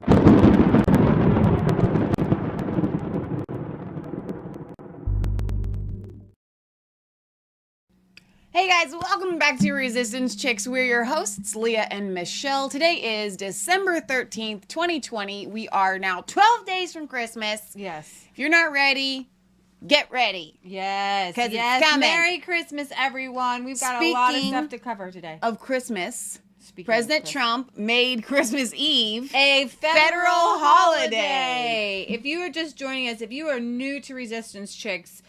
Hey guys, welcome back to Resistance Chicks. We're your hosts, Leah and Michelle. Today is December 13th, 2020. We are now 12 days from Christmas. Yes. If you're not ready, get ready. Yes. 'Cause yes. it's coming. Merry Christmas, everyone. We've got a lot of stuff to cover today. Of Christmas, Speaking President Trump made Christmas Eve a federal holiday. If you are just joining us, if you are new to Resistance Chicks,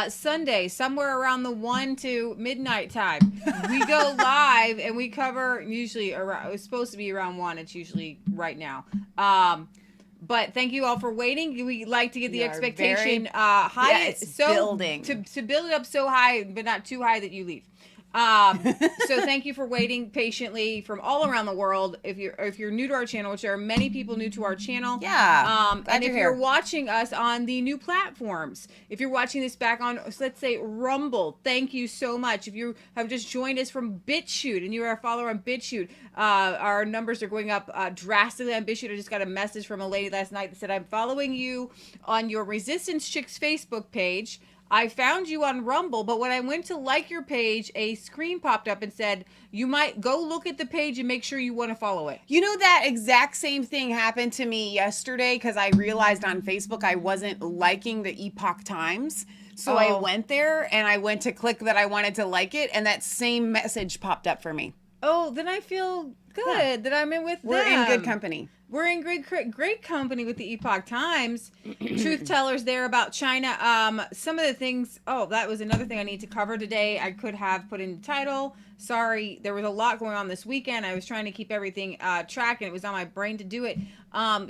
Sunday, somewhere around the 1 to midnight time, we go live and we cover usually around, it's supposed to be around 1. It's usually right now. But thank you all for waiting. We like to get the expectation high, it's building to build it up so high, but not too high that you leave. So thank you for waiting patiently from all around the world. If you're new to our channel, which there are many people new to our channel, and if you're watching us on the new platforms, if you're watching this back on, let's say Rumble, thank you so much. If you have just joined us from BitChute and you are a follower on BitChute, our numbers are going up drastically on BitChute. I just got a message from a lady last night that said, I'm following you on your Resistance Chicks Facebook page. I found you on Rumble, but when I went to like your page, a screen popped up and said, you might go look at the page and make sure you want to follow it. You know, that exact same thing happened to me yesterday because I realized on Facebook I wasn't liking the Epoch Times. So I went there and I went to click that I wanted to like it, and that same message popped up for me. Oh, then I feel good that I'm in with them. We're in good company. We're in great company with the Epoch Times. Truth tellers there about China. Some of the things, that was another thing I need to cover today. I could have put in the title. Sorry, there was a lot going on this weekend. I was trying to keep everything track, and it was on my brain to do it.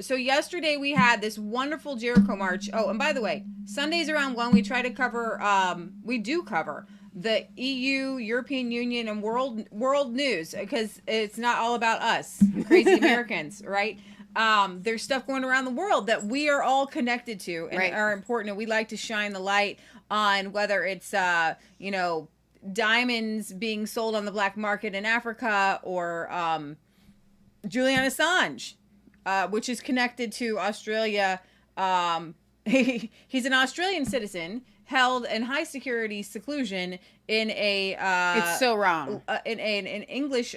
So yesterday we had this wonderful Jericho March. Oh, and by the way, Sundays around 1, we try to cover, we do cover the EU, European Union, and world news, because it's not all about us, crazy Americans, right? There's stuff going around the world that we are all connected to and are important, and we like to shine the light on whether it's, diamonds being sold on the black market in Africa, or Julian Assange, which is connected to Australia. He's an Australian citizen held in high security seclusion in a it's so wrong in an English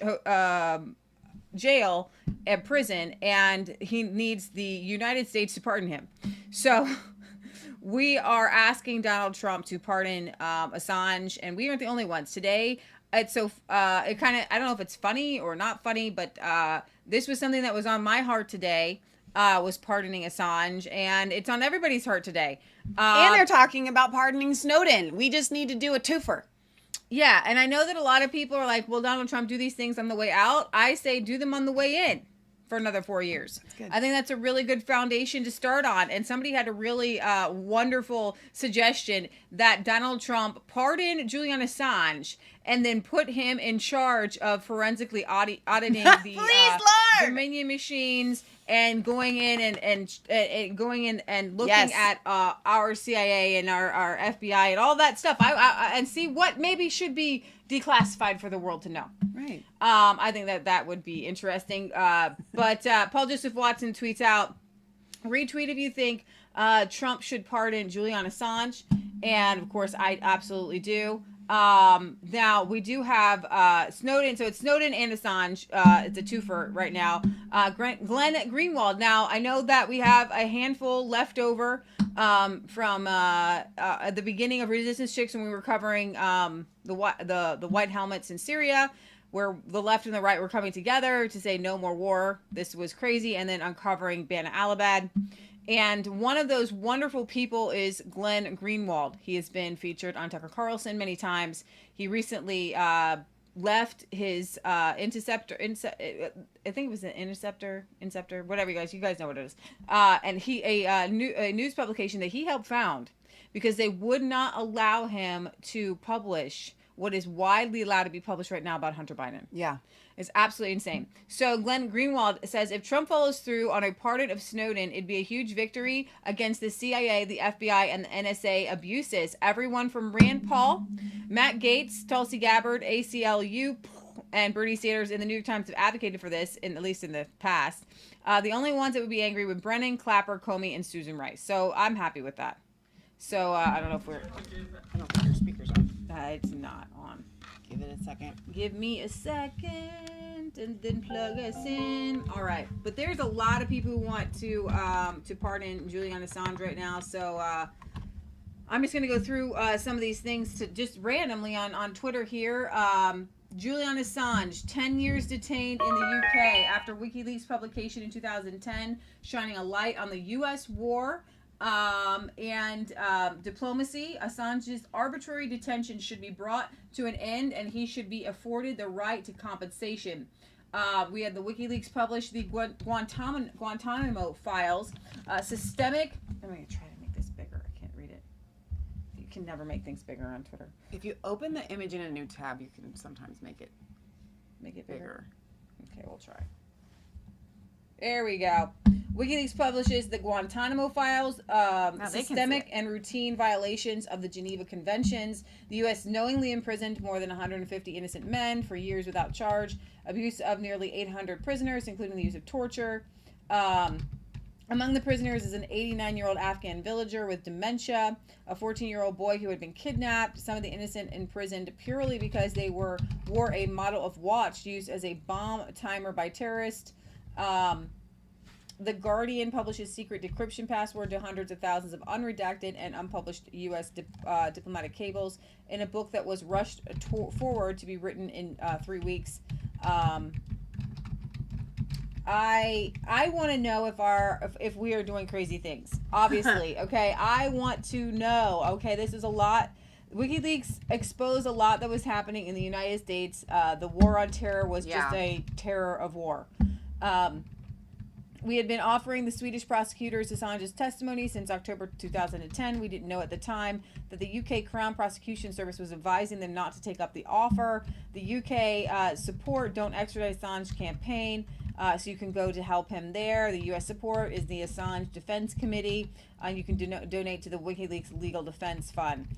jail at prison, and he needs the United States to pardon him. So we are asking Donald Trump to pardon Assange, and we aren't the only ones today. It's so it kind of, I don't know if it's funny or not funny, but this was something that was on my heart today. Was pardoning Assange, and it's on everybody's heart today. And they're talking about pardoning Snowden. We just need to do a twofer. Yeah, and I know that a lot of people are like, well, Donald Trump, do these things on the way out. I say do them on the way in for another 4 years. I think that's a really good foundation to start on. And somebody had a really wonderful suggestion that Donald Trump pardon Julian Assange and then put him in charge of forensically auditing the Dominion machines and going in and going in and looking at our CIA and our FBI and all that stuff. I and see what maybe should be declassified for the world to know. Right. I think that would be interesting. But Paul Joseph Watson tweets out, retweet if you think Trump should pardon Julian Assange. And of course, I absolutely do. Now we do have Snowden, so it's Snowden and Assange. It's a twofer right now. Glenn Greenwald. Now I know that we have a handful left over from at the beginning of Resistance Chicks when we were covering the white helmets in Syria, where the left and the right were coming together to say no more war. This was crazy, and then uncovering Bana Alabad. And one of those wonderful people is Glenn Greenwald. He has been featured on Tucker Carlson many times. He recently left his Interceptor, I think it was an Interceptor, whatever, you guys know what it is. And he a news publication that he helped found because they would not allow him to publish what is widely allowed to be published right now about Hunter Biden. Yeah. It's absolutely insane. So Glenn Greenwald says, if Trump follows through on a pardon of Snowden, it'd be a huge victory against the CIA, the FBI, and the NSA abuses. Everyone from Rand Paul, Matt Gaetz, Tulsi Gabbard, ACLU, and Bernie Sanders in the New York Times have advocated for this, at least in the past. The only ones that would be angry with Brennan, Clapper, Comey, and Susan Rice. So I'm happy with that. So I don't know if we're. I don't think your speaker's on. It's not on. Give it a second. Give me a second and then plug us in. All right, but there's a lot of people who want to pardon Julian Assange right now. So I'm just gonna go through some of these things to just randomly on Twitter here. Julian Assange, 10 years detained in the UK after WikiLeaks publication in 2010, shining a light on the U.S. war and diplomacy. Assange's arbitrary detention should be brought to an end, and he should be afforded the right to compensation. We had the WikiLeaks publish the Guantanamo files. Systemic. I'm going to try to make this bigger. I can't read it. You can never make things bigger on Twitter. If you open the image in a new tab, you can sometimes make it bigger. Okay, we'll try. There we go. WikiLeaks publishes the Guantanamo files, systemic and routine violations of the Geneva Conventions. The U.S. knowingly imprisoned more than 150 innocent men for years without charge. Abuse of nearly 800 prisoners, including the use of torture. Among the prisoners is an 89-year-old Afghan villager with dementia, a 14-year-old boy who had been kidnapped, some of the innocent imprisoned purely because they wore a model of watch used as a bomb timer by terrorists. The Guardian publishes secret decryption password to hundreds of thousands of unredacted and unpublished U.S. diplomatic cables in a book that was rushed forward to be written in 3 weeks. I want to know if we are doing crazy things. Obviously, okay. I want to know. Okay, this is a lot. WikiLeaks exposed a lot that was happening in the United States. The war on terror was just a terror of war. We had been offering the Swedish prosecutors Assange's testimony since October 2010. We didn't know at the time that the UK Crown Prosecution Service was advising them not to take up the offer. The UK support Don't Extradite Assange campaign, so you can go to help him there. The US support is the Assange Defense Committee. You can donate to the WikiLeaks Legal Defense Fund.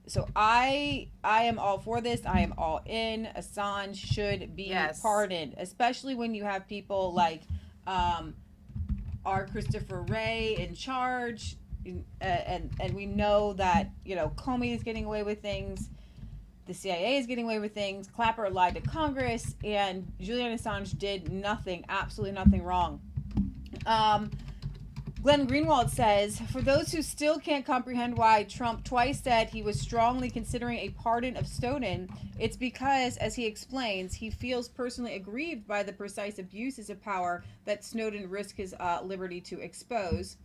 So I am all for this. I am all in. Assange should be pardoned, especially when you have people like our Christopher Wray in charge, and we know that Comey is getting away with things, the CIA is getting away with things, Clapper lied to Congress, and Julian Assange did nothing, absolutely nothing wrong. Glenn Greenwald says, for those who still can't comprehend why Trump twice said he was strongly considering a pardon of Snowden, it's because, as he explains, he feels personally aggrieved by the precise abuses of power that Snowden risked his liberty to expose.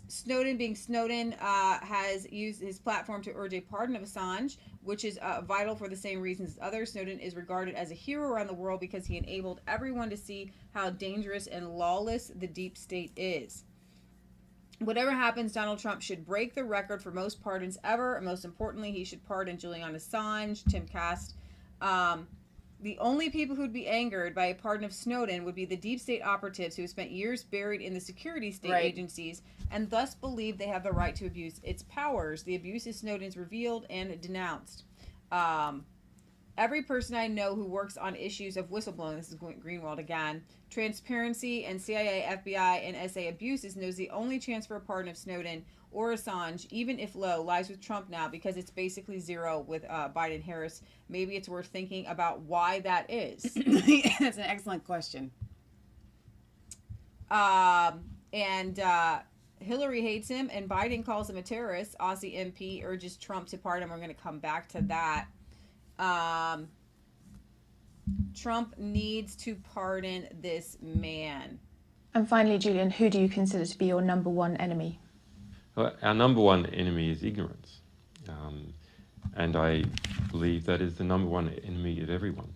Snowden, being Snowden, has used his platform to urge a pardon of Assange, which is vital for the same reasons as others. Snowden is regarded as a hero around the world because he enabled everyone to see how dangerous and lawless the deep state is. Whatever happens, Donald Trump should break the record for most pardons ever, and most importantly, he should pardon Julian Assange, Tim Cast. The only people who'd be angered by a pardon of Snowden would be the deep state operatives who have spent years buried in the security state agencies and thus believe they have the right to abuse its powers. The abuses Snowden's revealed and denounced. Every person I know who works on issues of whistleblowing, this is Greenwald again, transparency and CIA, FBI, and SA abuses knows the only chance for a pardon of Snowden or Assange, even if low, lies with Trump now because it's basically zero with Biden-Harris. Maybe it's worth thinking about why that is. That's an excellent question. Hillary hates him and Biden calls him a terrorist. Aussie MP urges Trump to pardon him. We're going to come back to that. Trump needs to pardon this man. And finally, Julian, who do you consider to be your number one enemy? Well, our number one enemy is ignorance. And I believe that is the number one enemy of everyone,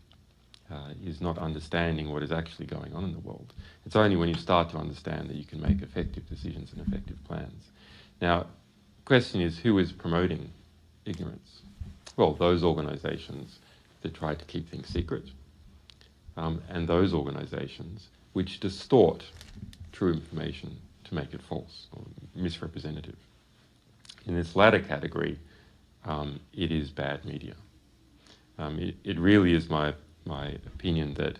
is not understanding what is actually going on in the world. It's only when you start to understand that you can make effective decisions and effective plans. Now, the question is, who is promoting ignorance? Well, those organizations that try to keep things secret, and those organizations which distort true information to make it false or misrepresentative. In this latter category, it is bad media. It really is my opinion that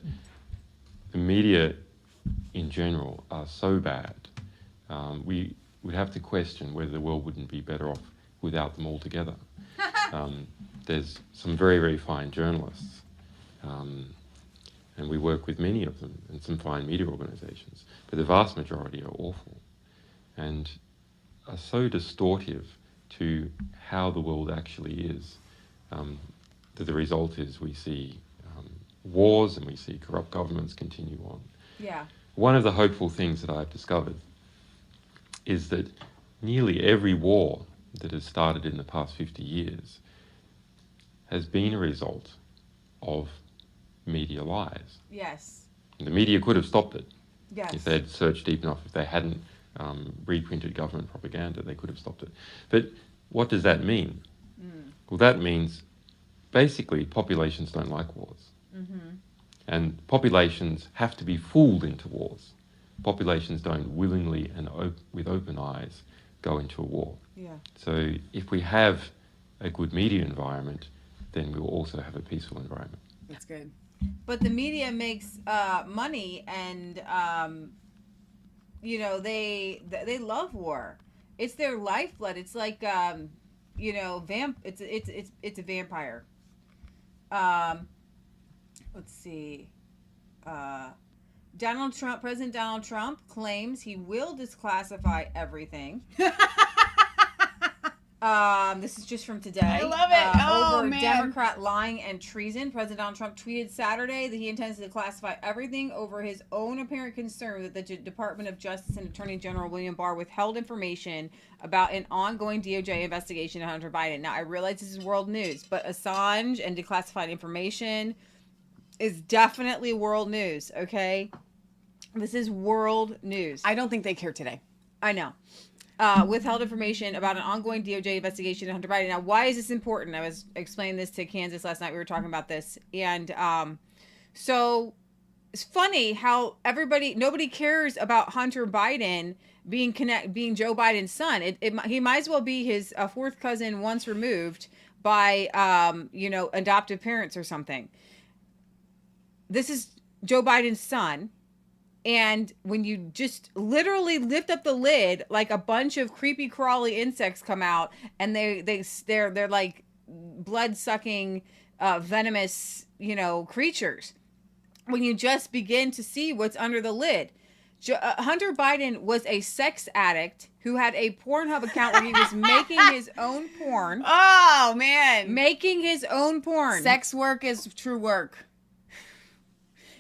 the media in general are so bad. We would have to question whether the world wouldn't be better off without them altogether. There's some very, very fine journalists, and we work with many of them, and some fine media organisations, but the vast majority are awful and are so distortive to how the world actually is, that the result is we see wars and we see corrupt governments continue on. Yeah. One of the hopeful things that I've discovered is that nearly every war that has started in the past 50 years has been a result of media lies. Yes. The media could have stopped it. Yes. If they'd searched deep enough, if they hadn't reprinted government propaganda, they could have stopped it. But what does that mean? Well, that means basically populations don't like wars. And populations have to be fooled into wars. Populations don't willingly and with open eyes go into a war. Yeah. So if we have a good media environment, then we will also have a peaceful environment. That's good. But the media makes money, and they love war. It's their lifeblood. It's like it's a vampire. Let's see. President Donald Trump claims he will declassify everything. This is just from today. I love it. Over man. Democrat lying and treason. President Donald Trump tweeted Saturday that he intends to declassify everything over his own apparent concern that the Department of Justice and Attorney General William Barr withheld information about an ongoing DOJ investigation of Hunter Biden. Now, I realize this is world news, but Assange and declassified information is definitely world news, okay? This is world news. I don't think they care today. I know. Withheld information about an ongoing DOJ investigation of Hunter Biden. Now, why is this important? I was explaining this to Kansas last night. We were talking about this. And so it's funny how nobody cares about Hunter Biden being Joe Biden's son. He might as well be his fourth cousin once removed by, adoptive parents or something. This is Joe Biden's son. And when you just literally lift up the lid, like a bunch of creepy crawly insects come out, and they're like blood-sucking, venomous, creatures. When you just begin to see what's under the lid, Hunter Biden was a sex addict who had a Pornhub account where he was making his own porn. Oh man, making his own porn. Sex work is true work.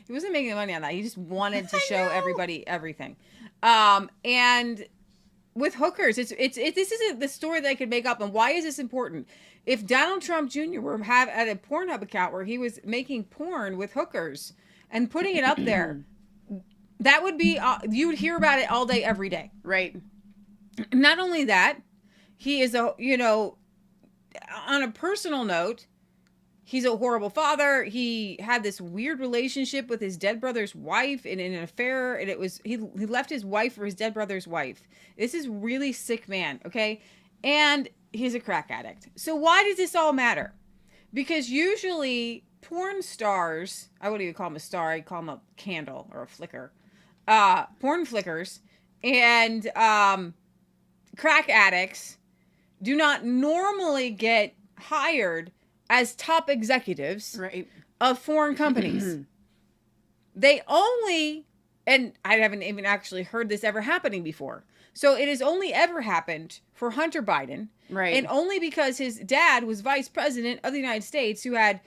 He wasn't making money on that. He just wanted to show everybody everything. And with hookers, this isn't the story that I could make up. And why is this important? If Donald Trump Jr. were had a Pornhub account where he was making porn with hookers and putting it up there, that would be, you would hear about it all day, every day. Right. Not only that, he is on a personal note, he's a horrible father. He had this weird relationship with his dead brother's wife in an affair, and he left his wife for his dead brother's wife. This is really sick man, okay? And he's a crack addict. So why does this all matter? Because usually porn stars, I wouldn't even call him a star, I'd call him a candle or a flicker. Porn flickers and crack addicts do not normally get hired as top executives of foreign companies. They only, and I haven't even actually heard this ever happening before. So it has only ever happened for Hunter Biden. Right. And only because his dad was vice president of the United States who had,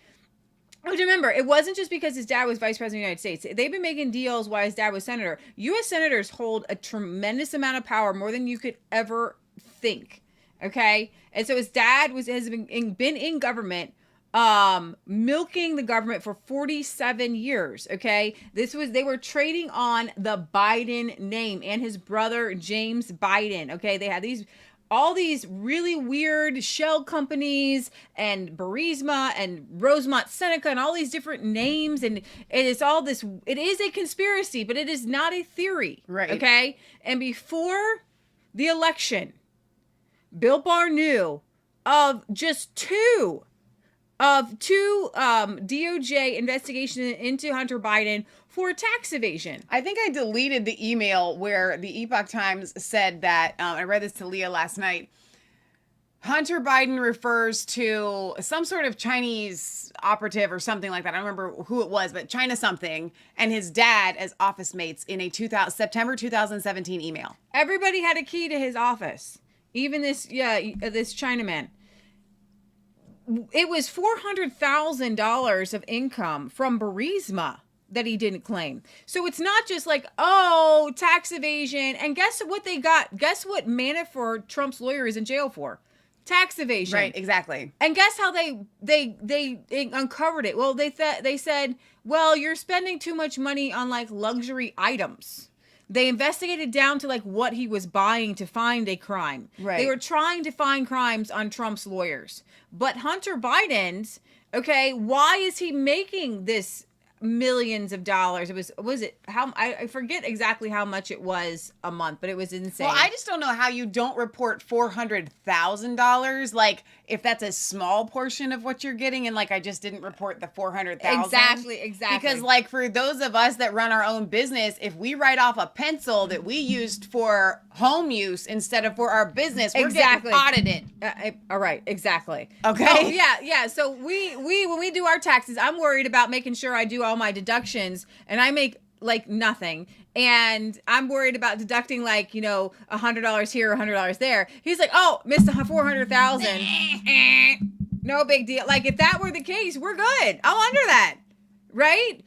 remember, it wasn't just because his dad was vice president of the United States. They've been making deals while his dad was senator. U.S. senators hold a tremendous amount of power, more than you could ever think. Okay? And so his dad has been in government, milking the government for 47 years. Okay? They were trading on the Biden name and his brother, James Biden. Okay? They had all these really weird shell companies and Burisma and Rosemont Seneca and all these different names. And it is a conspiracy, but it is not a theory. Right. Okay? And before the election, Bill Barr knew of just two of two DOJ investigations into Hunter Biden for tax evasion. I think I deleted the email where the Epoch Times said that, I read this to Leah last night, Hunter Biden refers to some sort of Chinese operative or something like that. I don't remember who it was, but China something, and his dad as office mates in a September 2017 email. Everybody had a key to his office, even this Chinaman. It was $400,000 of income from Burisma that he didn't claim. So it's not just like, oh, tax evasion. And guess what they got? Guess what Manafort, Trump's lawyer, is in jail for? Tax evasion. Right, exactly. And guess how they uncovered it? Well, they said, well, you're spending too much money on like luxury items. They investigated down to like what he was buying to find a crime. Right. They were trying to find crimes on Trump's lawyers. But Hunter Biden's, okay, why is he making this millions of dollars? I forget exactly how much it was a month, but it was insane. Well, I just don't know how you don't report $400,000. Like, if that's a small portion of what you're getting, and like I just didn't report the $400,000. Exactly. Because like for those of us that run our own business, if we write off a pencil that we used for home use instead of for our business, we're getting audited. All right, exactly. Okay. Oh, yeah. So we when we do our taxes, I'm worried about making sure I do all my deductions, and I make like nothing, and I'm worried about deducting like, you know, $100 here, $100 there. He's like, oh, missed $400,000. No big deal. Like, if that were the case, we're good. I'll under that, right?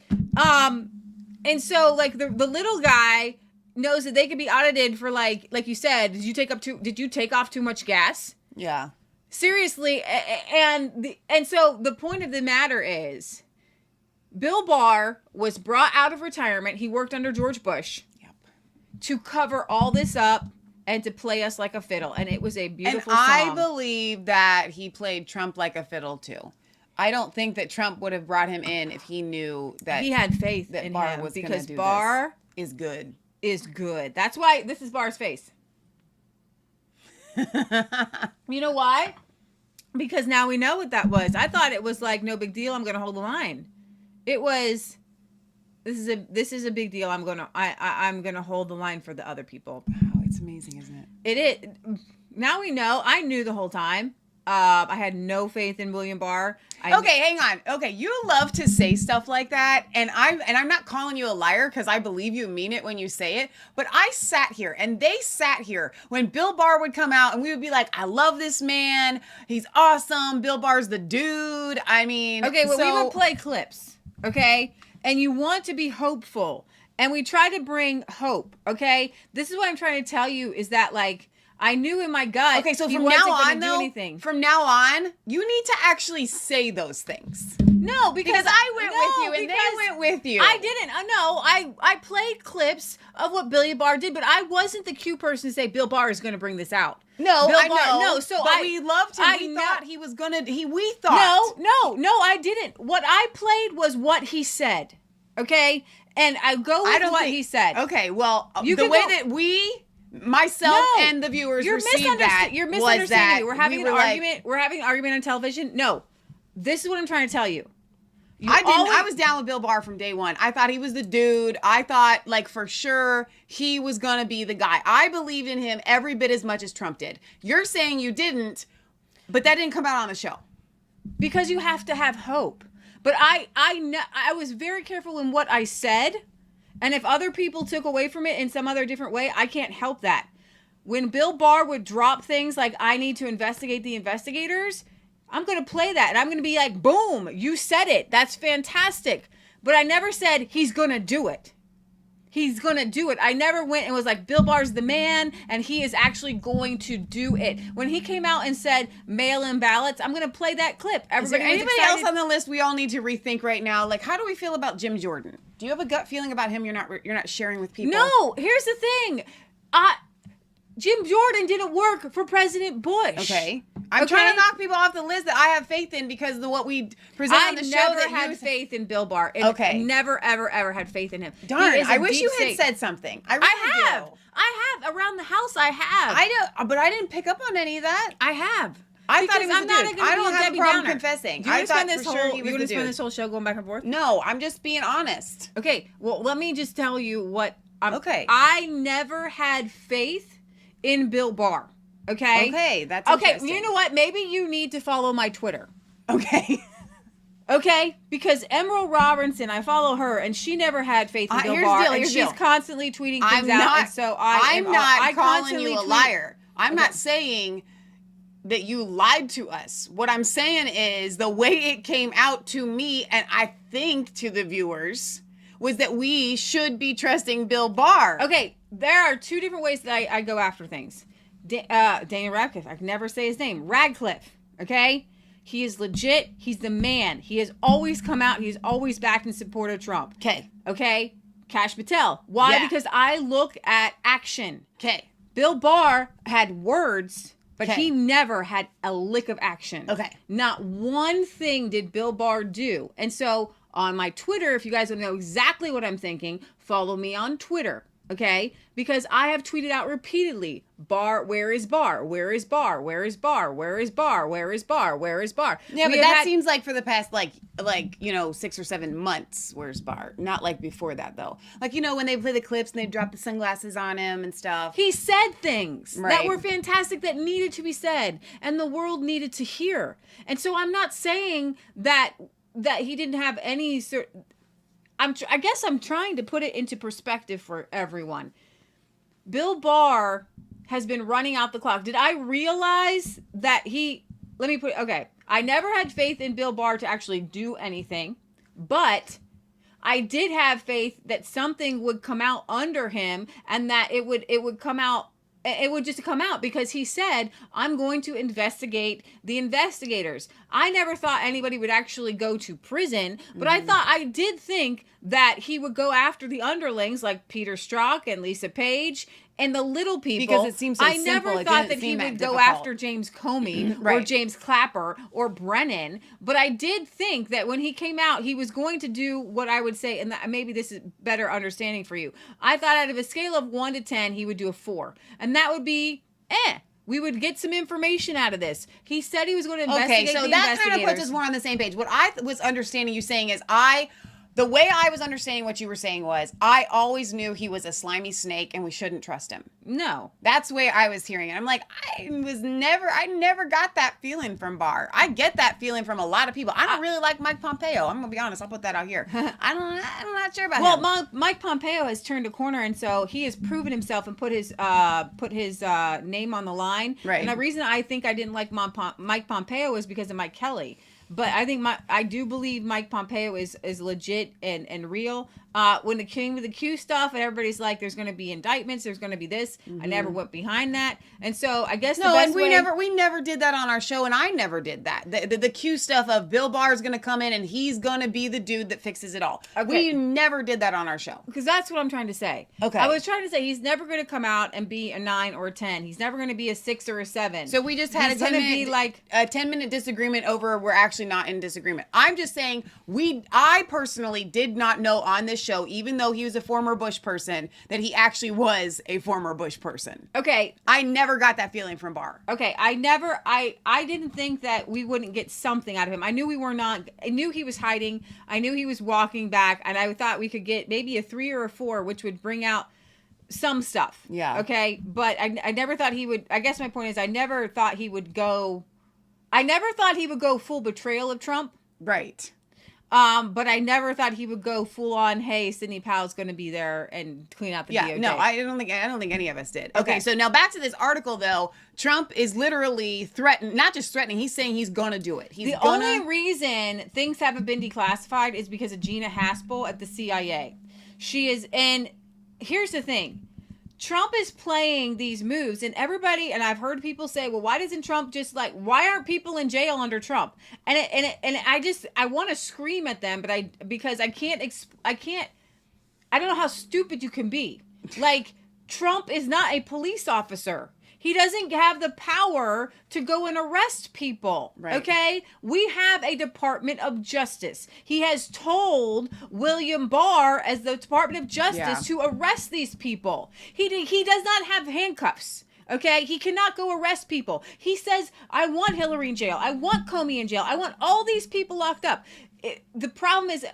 And so like the little guy knows that they could be audited for like you said, did you take off too much gas? Yeah. Seriously, and so the point of the matter is, Bill Barr was brought out of retirement. He worked under George Bush. Yep. To cover all this up and to play us like a fiddle, and it was a beautiful song. song. I believe that he played Trump like a fiddle too. I don't think that Trump would have brought him in if he knew that he had faith that in Barr him, was because do Barr this. Is good. Is good. That's why this is Barr's face. You know why? Because now we know what that was. I thought it was like, no big deal, I'm going to hold the line. It was, this is a big deal. I'm going to hold the line for the other people. Wow, it's amazing, isn't it? It is. Now we know. I knew the whole time. I had no faith in William Barr. Okay, hang on. Okay, you love to say stuff like that, and I'm not calling you a liar because I believe you mean it when you say it. But I sat here, and they sat here when Bill Barr would come out, and we would be like, "I love this man. He's awesome. Bill Barr's the dude." I mean, okay, well, we would play clips, okay, and you want to be hopeful, and we try to bring hope. Okay, this is what I'm trying to tell you is that like, I knew in my gut. Okay, so he from wasn't now gonna on, do though, anything. from now on, you need to actually say those things. No, because I went with you and they went with you. I didn't. I played clips of what Billy Barr did, but I wasn't the cue person to say Bill Barr is going to bring this out. No, Bill I Barr, know. no, so but we loved him. We thought he was gonna. We thought. No, I didn't. What I played was what he said. Okay, and I go with what he said. Okay, well, the way that we. Myself and the viewers received that. You're misunderstanding me. We're having an argument. Like, we're having an argument on television. No, this is what I'm trying to tell you. I was down with Bill Barr from day one. I thought he was the dude. I thought, like, for sure he was gonna be the guy. I believed in him every bit as much as Trump did. You're saying you didn't, but that didn't come out on the show because you have to have hope. But I was very careful in what I said. And if other people took away from it in some other different way, I can't help that. When Bill Barr would drop things like, I need to investigate the investigators, I'm going to play that. And I'm going to be like, boom, you said it. That's fantastic. But I never said he's going to do it. He's going to do it. I never went and was like, Bill Barr's the man, and he is actually going to do it. When he came out and said mail-in ballots, I'm going to play that clip. Is there anybody else on the list we all need to rethink right now? Like, how do we feel about Jim Jordan? Do you have a gut feeling about him you're not sharing with people? No, here's the thing. Jim Jordan didn't work for President Bush. Okay. I'm trying to knock people off the list that I have faith in because of what we present on the show. I never had faith in Bill Barr. Okay. Never, ever, ever had faith in him. Darn, I wish you had said something. I have. I have. Around the house, I have. I know, but I didn't pick up on any of that. I have. I thought he was I'm the not dude. gonna I be don't a have a Debbie problem Downer. confessing. Do you I want to thought spend this for whole? sure he You was want the to spend dude. this whole show going back and forth? No, I'm just being honest. Okay. Well, let me just tell you what. Okay. I never had faith in Bill Barr. Okay. Okay, that's okay. interesting. You know what? Maybe you need to follow my Twitter. Okay. Okay, because Emerald Robinson, I follow her, and she never had faith in Bill Here's Barr, the deal, and here's the she's deal. constantly tweeting things I'm out, not. and so I'm not I calling constantly you a tweet- liar. I'm Okay. not saying that you lied to us. What I'm saying is the way it came out to me, and I think to the viewers, was that we should be trusting Bill Barr. Okay, there are two different ways that I go after things. Daniel Radcliffe, I can never say his name. Radcliffe, okay? He is legit. He's the man. He has always come out. He's always backed in support of Trump. Okay. Okay? Cash Patel. Why? Yeah. Because I look at action. Okay. Bill Barr had words, but Okay. he never had a lick of action. Okay. Not one thing did Bill Barr do. And so on my Twitter, if you guys want to know exactly what I'm thinking, follow me on Twitter. Okay? Because I have tweeted out repeatedly, Barr, where is Barr? Where is Barr? Where is Barr? Where is Barr? Where is Barr? Where is Barr? Yeah, We but have that had- seems like for the past, like 6 or 7 months, where's Barr? Not like before that, though. Like, when they play the clips and they drop the sunglasses on him and stuff. He said things that Right. were fantastic that needed to be said and the world needed to hear. And so I'm not saying that he didn't have any I guess I'm trying to put it into perspective for everyone. Bill Barr has been running out the clock. Did I realize that I never had faith in Bill Barr to actually do anything, but I did have faith that something would come out under him and that it would come out. It would just come out because he said, I'm going to investigate the investigators. I never thought anybody would actually go to prison, but I did think that he would go after the underlings like Peter Strzok and Lisa Page and the little people. Because it seems so I simple. never It thought didn't that he seem that would go difficult. after James Comey or Right. James Clapper or Brennan. But I did think that when he came out, he was going to do what I would say, and maybe this is better understanding for you. I thought out of a scale of 1 to 10, he would do a 4. And that would be, we would get some information out of this. He said he was going to investigate Okay, so the that kind of puts investigators. us more on the same page. What I was understanding you saying is the way I was understanding what you were saying was I always knew he was a slimy snake and we shouldn't trust him. No. That's the way I was hearing it. I'm like, I never got that feeling from Barr. I get that feeling from a lot of people. I don't really like Mike Pompeo. I'm gonna be honest. I'll put that out here. I'm not sure about him. Well, Mike Pompeo has turned a corner, and so he has proven himself and put his name on the line. Right. And the reason I think I didn't like Mike Pompeo is because of Mike Kelly. But I think I do believe Mike Pompeo is legit and real. When it came to the Q stuff and everybody's like, there's going to be indictments, there's going to be this. I never went behind that. And so I guess we never did that on our show, and I never did that. The Q stuff of Bill Barr is going to come in and he's going to be the dude that fixes it all. Okay. We never did that on our show. Because that's what I'm trying to say. Okay. I was trying to say he's never going to come out and be a 9 or a 10. He's never going to be a 6 or a 7. So we just had He's a gonna 10-minute be like a 10-minute disagreement over we're actually not in disagreement. I'm just saying I personally did not know on this show, even though he was a former Bush person, that he actually was a former Bush person. Okay. I never got that feeling from Barr. Okay, I didn't think that we wouldn't get something out of him. I knew I knew he was hiding. I knew he was walking back, and I thought we could get maybe a 3 or a 4, which would bring out some stuff. Yeah. Okay, but I never thought he would. I guess my point is I never thought he would go full betrayal of Trump. Right. But I never thought he would go full on, hey, Sidney Powell's going to be there and clean out the DOJ. No, I don't think any of us did. Okay, Okay. so now back to this article though. Trump is literally not just threatening, he's saying he's going to do it. The only reason things haven't been declassified is because of Gina Haspel at the CIA. And here's the thing. Trump is playing these moves, and everybody, and I've heard people say, well, why doesn't Trump why aren't people in jail under Trump? And I want to scream at them, because I don't know how stupid you can be. Like, Trump is not a police officer. He doesn't have the power to go and arrest people. Right. Okay? We have a Department of Justice. He has told William Barr as the Department of Justice to arrest these people. He does not have handcuffs. Okay, he cannot go arrest people. He says, I want Hillary in jail. I want Comey in jail. I want all these people locked up. The problem is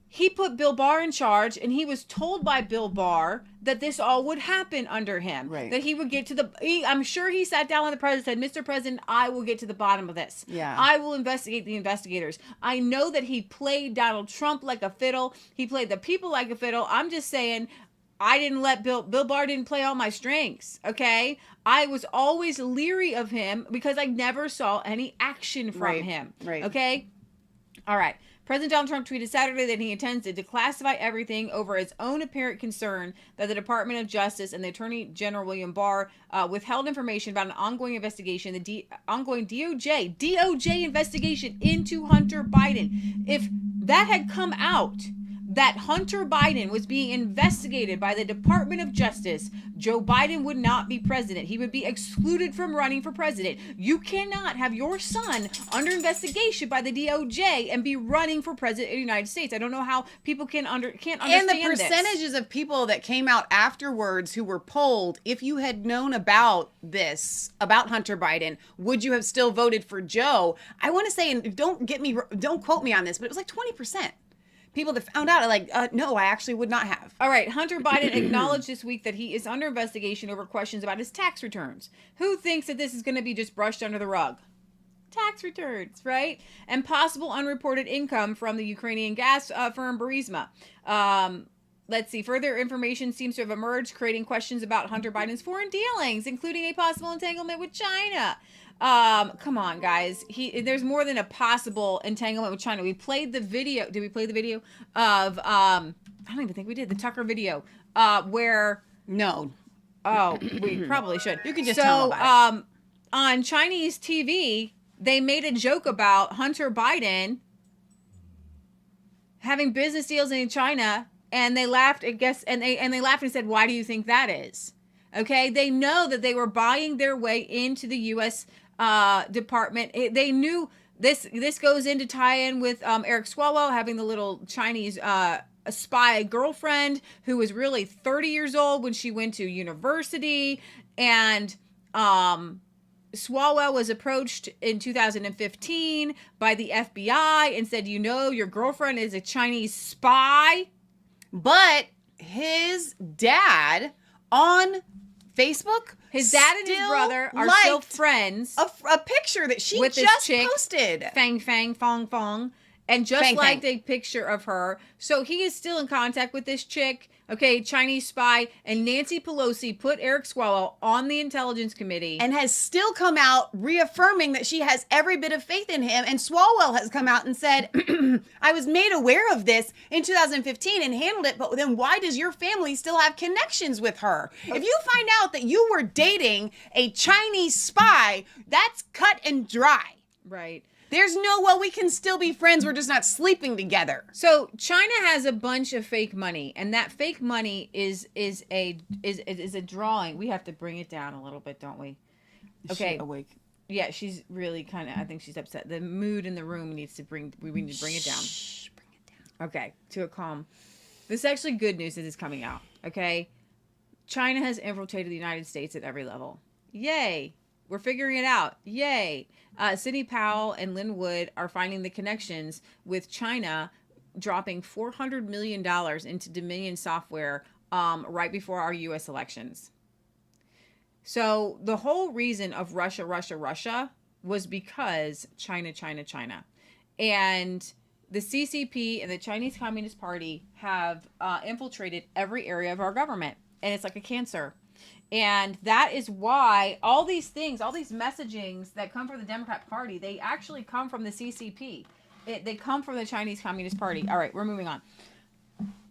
he put Bill Barr in charge, and he was told by Bill Barr that this all would happen under him. Right. That he would get to I'm sure he sat down with the president and said, Mr. President, I will get to the bottom of this. Yeah. I will investigate the investigators. I know that he played Donald Trump like a fiddle. He played the people like a fiddle. I'm just saying, I didn't let Bill Barr didn't play all my strings, okay? I was always leery of him because I never saw any action from him, okay? All right. President Donald Trump tweeted Saturday that he intends to declassify everything over his own apparent concern that the Department of Justice and the Attorney General William Barr withheld information about an ongoing investigation, ongoing DOJ investigation into Hunter Biden. If that had come out, that Hunter Biden was being investigated by the Department of Justice, Joe Biden would not be president. He would be excluded from running for president. You cannot have your son under investigation by the DOJ and be running for president of the United States. I don't know how people can't understand and the percentages of people that came out afterwards who were polled, if you had known about this, about Hunter Biden, would you have still voted for Joe? I want to say, and don't quote me on this, but it was like 20%. People that found out are like, no, I actually would not have. All right. Hunter Biden acknowledged this week that he is under investigation over questions about his tax returns. Who thinks that this is going to be just brushed under the rug? Tax returns, right? And possible unreported income from the Ukrainian gas firm Burisma. Let's see. Further information seems to have emerged, creating questions about Hunter Biden's foreign dealings, including a possible entanglement with China. Come on, guys. There's more than a possible entanglement with China. We played the video. Did we play the video of I don't even think we did the Tucker video where no. Oh, we probably should. You can just tell about it. On Chinese TV, they made a joke about Hunter Biden having business deals in China, and they laughed, I guess, and they laughed and said, "Why do you think that is?" Okay, they know that they were buying their way into the U.S. Department. They knew this goes into tie-in with Eric Swalwell having the little Chinese spy girlfriend who was really 30 years old when she went to university, and Swalwell was approached in 2015 by the FBI and said, your girlfriend is a Chinese spy. But his dad on Facebook, his dad and his brother are still friends. A picture that she with just chick, posted. Fang Fang Fong Fong. And just Fang liked Fang. a picture of her. So he is still in contact with this chick. Okay, Chinese spy. And Nancy Pelosi put Eric Swalwell on the Intelligence Committee. And has still come out reaffirming that she has every bit of faith in him. And Swalwell has come out and said, I was made aware of this in 2015 and handled it, but then why does your family still have connections with her? If you find out that you were dating a Chinese spy, that's cut and dry. Right. There's we can still be friends. We're just not sleeping together. So China has a bunch of fake money, and that fake money is a drawing. We have to bring it down a little bit, don't we? Okay. Is she awake? Yeah, she's really I think she's upset. The mood in the room we need to bring it down. Shh, bring it down. Okay, to a calm. This is actually good news that is coming out. Okay, China has infiltrated the United States at every level. Yay! We're figuring it out. Yay! Sidney Powell and Lynn Wood are finding the connections with China, dropping $400 million into Dominion software right before our U.S. elections. So the whole reason of Russia was because China. And the CCP and the Chinese Communist Party have infiltrated every area of our government. And it's like a cancer. And that is why all these things, all these messagings that come from the Democrat Party, they actually come from the CCP. They come from the Chinese Communist Party. All right, we're moving on.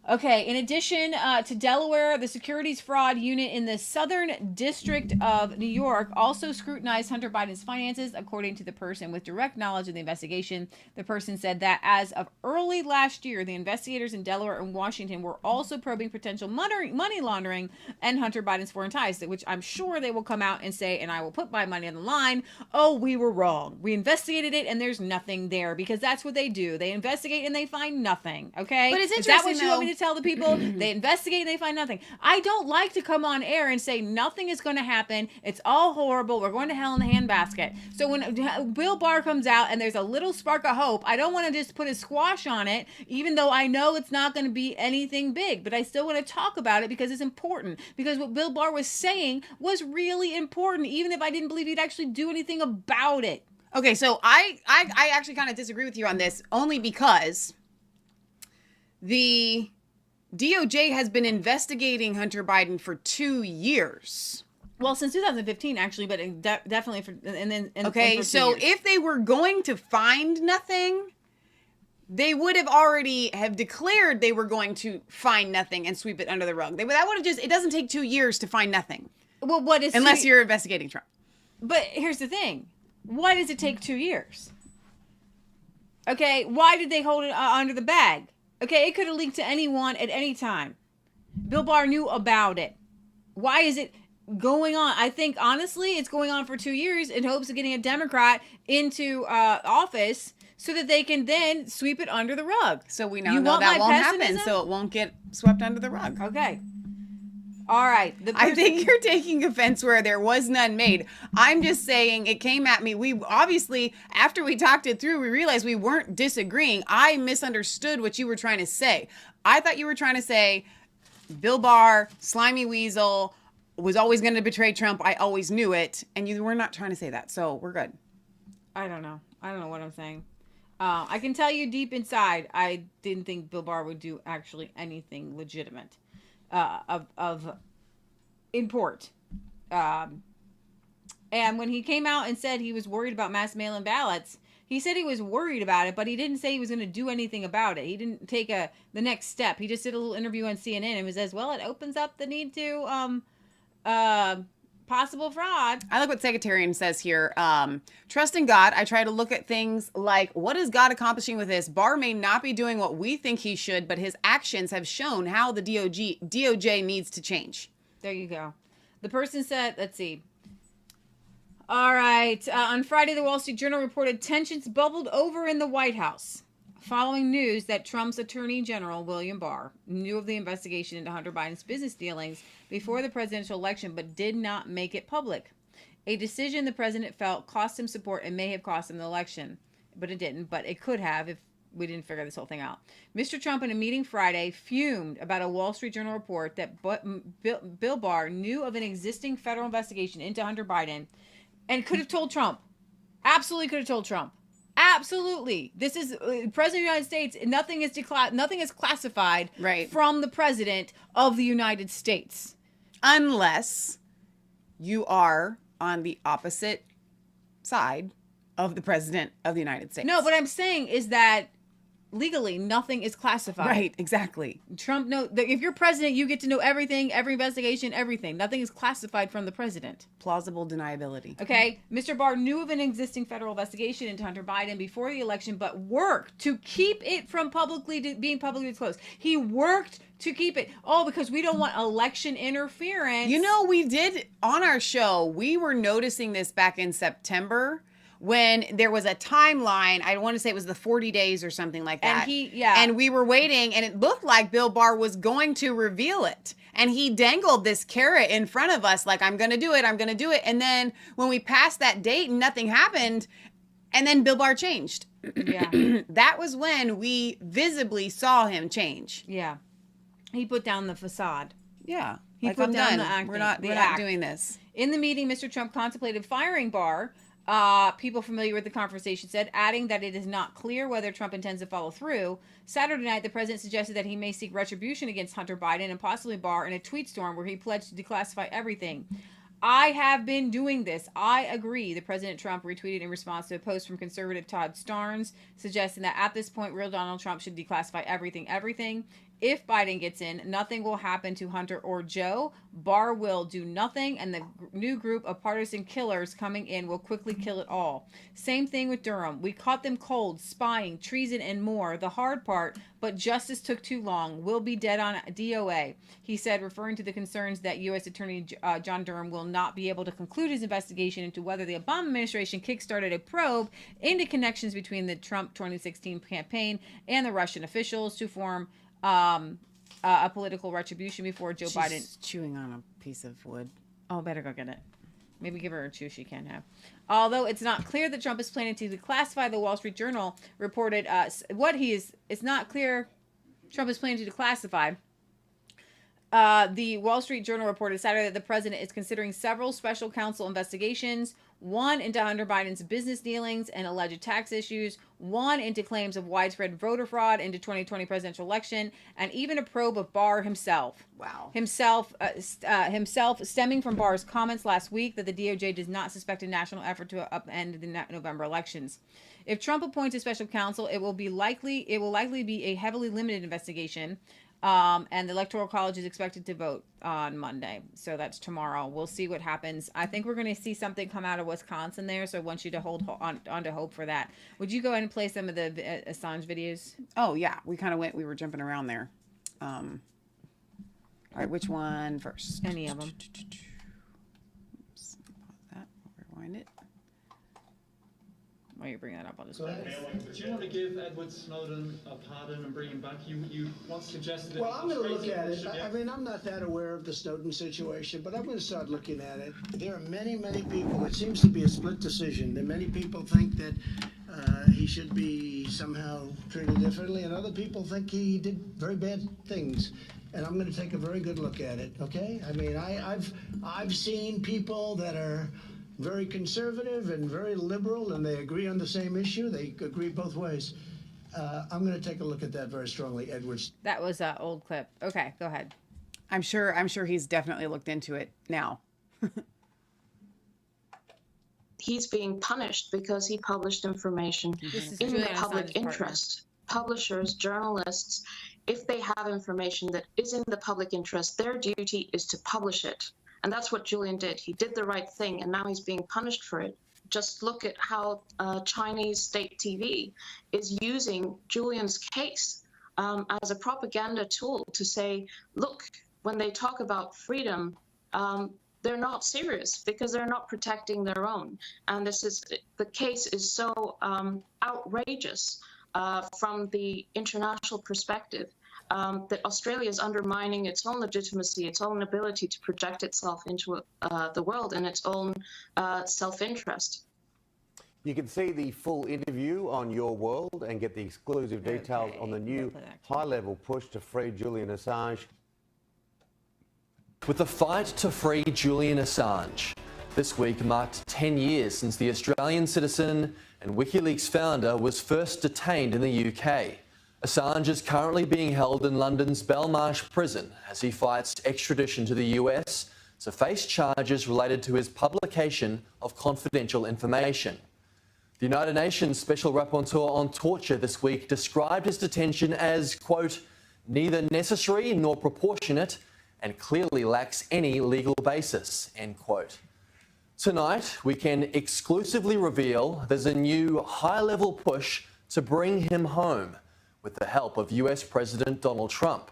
Okay, in addition to Delaware, the securities fraud unit in the Southern District of New York also scrutinized Hunter Biden's finances, according to the person with direct knowledge of the investigation. The person said that as of early last year, the investigators in Delaware and Washington were also probing potential money laundering and Hunter Biden's foreign ties, which I'm sure they will come out and say, and I will put my money on the line, oh, we were wrong. We investigated it and there's nothing there, because that's what they do. They investigate and they find nothing, okay? But it's interesting, interesting, is that what you want me to to tell the people. They investigate and they find nothing. I don't like to come on air and say nothing is going to happen. It's all horrible. We're going to hell in the handbasket. So when Bill Barr comes out and there's a little spark of hope, I don't want to just put a squash on it, even though I know it's not going to be anything big. But I still want to talk about it because it's important. Because what Bill Barr was saying was really important, even if I didn't believe he'd actually do anything about it. Okay, so I actually kind of disagree with you on this, only because the DOJ has been investigating Hunter Biden for 2 years. Well, since 2015, actually, but definitely for Okay, so if they were going to find nothing, they would have already have declared they were going to find nothing and sweep it under the rug. That would have just, it doesn't take 2 years to find nothing. Well, what is unless you're investigating Trump. But here's the thing. Why does it take 2 years? Okay, why did they hold it under the bag? Okay, it could have leaked to anyone at any time. Bill Barr knew about it. Why is it going on? I think, honestly, it's going on for 2 years in hopes of getting a Democrat into office so that they can then sweep it under the rug. So we now know that won't happen, so it won't get swept under the rug. Okay. All right. I think you're taking offense where there was none made. I'm just saying it came at me. We obviously, after we talked it through, we realized we weren't disagreeing. I misunderstood what you were trying to say. I thought you were trying to say Bill Barr, slimy weasel, was always going to betray Trump. I always knew it. And you were not trying to say that. So we're good. I don't know. I don't know what I'm saying. I can tell you deep inside, I didn't think Bill Barr would do actually anything legitimate. Of import. And when he came out and said he was worried about mass mail-in ballots, he said he was worried about it, but he didn't say he was going to do anything about it. He didn't take the next step. He just did a little interview on CNN and was as well, it opens up the need to possible fraud. I like what Secretarian says here. Trust in God. I try to look at things like, what is God accomplishing with this? Barr may not be doing what we think he should, but his actions have shown how the DOJ needs to change. There you go. The person said, let's see. All right. On Friday, the Wall Street Journal reported tensions bubbled over in the White House following news that Trump's Attorney General, William Barr, knew of the investigation into Hunter Biden's business dealings before the presidential election, but did not make it public. A decision the president felt cost him support and may have cost him the election, but it didn't, but it could have if we didn't figure this whole thing out. Mr. Trump, in a meeting Friday, fumed about a Wall Street Journal report that Bill Barr knew of an existing federal investigation into Hunter Biden and could have told Trump. Absolutely could have told Trump. Absolutely. This is President of the United States. Nothing is classified from the President of the United States. Unless you are on the opposite side of the President of the United States. No, what I'm saying is that legally nothing is classified. Right, exactly. Trump if you're president, you get to know everything, every investigation, everything. Nothing is classified from the president. Plausible deniability. Okay, Mr. Barr knew of an existing federal investigation into Hunter Biden before the election, but worked to keep it from being publicly disclosed. He worked to keep it. Oh, because we don't want election interference. You know, we did on our show, we were noticing this back in September, when there was a timeline. I want to say it was the 40 days or something like that. And we were waiting, and it looked like Bill Barr was going to reveal it. And he dangled this carrot in front of us, like, I'm going to do it, I'm going to do it. And then when we passed that date and nothing happened, and then Bill Barr changed. Yeah. That was when we visibly saw him change. Yeah. He put down the facade. Yeah. He put down the acting. We're not doing this. In the meeting, Mr. Trump contemplated firing Barr. People familiar with the conversation said, adding that it is not clear whether Trump intends to follow through. Saturday night, the president suggested that he may seek retribution against Hunter Biden and possibly Barr in a tweet storm where he pledged to declassify everything. I have been doing this. I agree. The President Trump retweeted in response to a post from conservative Todd Starnes suggesting that at this point, real Donald Trump should declassify everything. If Biden gets in, nothing will happen to Hunter or Joe. Barr will do nothing, and the new group of partisan killers coming in will quickly kill it all. Same thing with Durham. We caught them cold, spying, treason, and more. The hard part, but justice took too long. We'll be dead on DOA, he said, referring to the concerns that U.S. Attorney John Durham will not be able to conclude his investigation into whether the Obama administration kickstarted a probe into connections between the Trump 2016 campaign and the Russian officials to form a political retribution before Joe She's Biden. chewing on a piece of wood. Oh, better go get it. Maybe give her a chew she can have. Although it's not clear that Trump is planning to declassify, the Wall Street Journal reported it's not clear Trump is planning to declassify. The Wall Street Journal reported Saturday that the president is considering several special counsel investigations, one into Hunter Biden's business dealings and alleged tax issues, one into claims of widespread voter fraud into 2020 presidential election, and even a probe of Barr himself. Wow. Himself stemming from Barr's comments last week that the DOJ does not suspect a national effort to upend the November elections. If Trump appoints a special counsel, it will likely be a heavily limited investigation. And the Electoral College is expected to vote on Monday. So that's tomorrow. We'll see what happens. I think we're going to see something come out of Wisconsin there. So I want you to hold on to hope for that. Would you go ahead and play some of the Assange videos? Oh, yeah. We were jumping around there. All right. Which one first? Any of them. Oops. Pause that. Rewind it. While you bring that up, I'll just Do play this. you want to give Edward Snowden a pardon and bring him back? You once suggested it. Well, I'm going to look at it. I mean, I'm not that aware of the Snowden situation, but I'm going to start looking at it. There are many, many people. It seems to be a split decision. There many people think that he should be somehow treated differently, and other people think he did very bad things. And I'm going to take a very good look at it. Okay? I mean, I've seen people that are very conservative and very liberal, and they agree on the same issue. They agree both ways. I'm going to take a look at that very strongly, Edwards. That was an old clip. Okay, go ahead. I'm sure he's definitely looked into it now. He's being punished because he published information in the public interest. Publishers, journalists, if they have information that is in the public interest, their duty is to publish it. And that's what Julian did. He did the right thing, and now he's being punished for it. Just look at how Chinese state TV is using Julian's case as a propaganda tool to say, look, when they talk about freedom, they're not serious because they're not protecting their own. And the case is so outrageous from the international perspective. That Australia is undermining its own legitimacy, its own ability to project itself into the world and its own self-interest. You can see the full interview on Your World and get the exclusive details on the new high-level push to free Julian Assange. With the fight to free Julian Assange, this week marked 10 years since the Australian citizen and WikiLeaks founder was first detained in the UK. Assange is currently being held in London's Belmarsh prison as he fights extradition to the US to face charges related to his publication of confidential information. The United Nations Special Rapporteur on Torture this week described his detention as, quote, neither necessary nor proportionate and clearly lacks any legal basis, end quote. Tonight, we can exclusively reveal there's a new high-level push to bring him home, with the help of US President Donald Trump.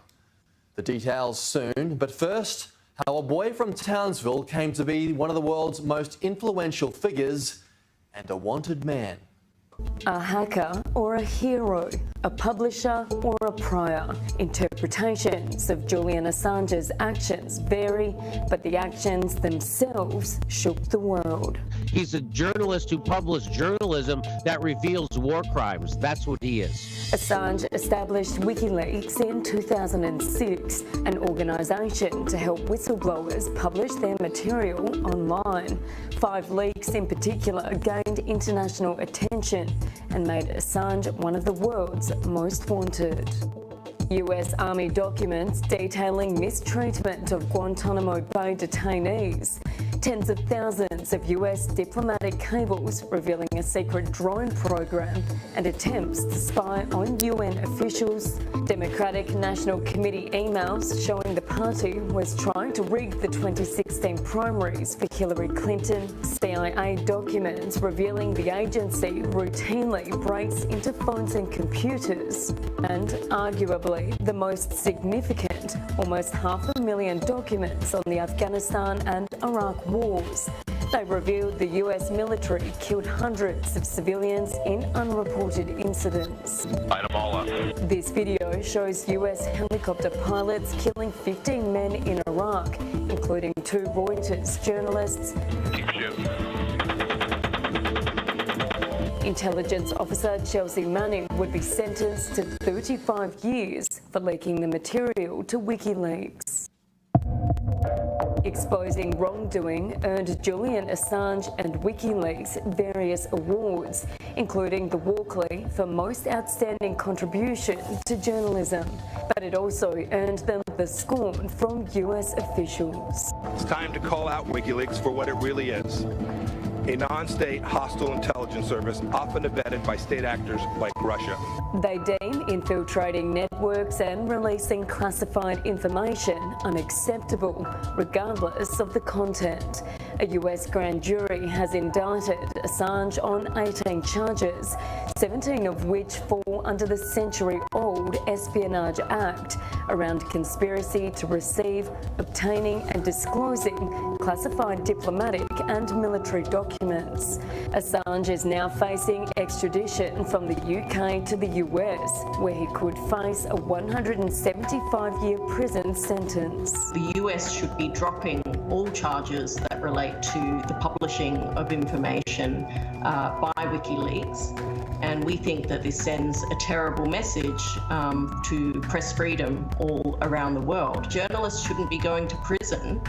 The details soon, but first, how a boy from Townsville came to be one of the world's most influential figures and a wanted man. A hacker or a hero, a publisher or a prior. Interpretations of Julian Assange's actions vary, but the actions themselves shook the world. He's a journalist who published journalism that reveals war crimes. That's what he is. Assange established WikiLeaks in 2006, an organisation to help whistleblowers publish their material online. 5 leaks in particular gained international attention and made Assange one of the world's most wanted. US Army documents detailing mistreatment of Guantanamo Bay detainees. Tens of thousands of US diplomatic cables revealing a secret drone program and attempts to spy on UN officials. Democratic National Committee emails showing the party was trying to rig the 2016 primaries for Hillary Clinton. CIA documents revealing the agency routinely breaks into phones and computers. And arguably the most significant, almost 500,000 documents on the Afghanistan and Iraq wars. They revealed the US military killed hundreds of civilians in unreported incidents. Item all follow-up. This video shows US helicopter pilots killing 15 men in Iraq, including 2 Reuters journalists. Keep shooting. Intelligence officer Chelsea Manning would be sentenced to 35 years for leaking the material to WikiLeaks. Exposing wrongdoing earned Julian Assange and WikiLeaks various awards, including the Walkley for Most Outstanding Contribution to Journalism. But it also earned them the scorn from US officials. It's time to call out WikiLeaks for what it really is. A non-state hostile intelligence service often abetted by state actors like Russia. They deem infiltrating networks and releasing classified information unacceptable, regardless of the content. A US grand jury has indicted Assange on 18 charges, 17 of which fall under the century-old Espionage Act around conspiracy to receive, obtaining and disclosing classified diplomatic and military documents. Assange is now facing extradition from the UK to the US, where he could face a 175-year prison sentence. The US should be dropping all charges that relate to the publishing of information by WikiLeaks, and we think that this sends a terrible message to press freedom all around the world. Journalists shouldn't be going to prison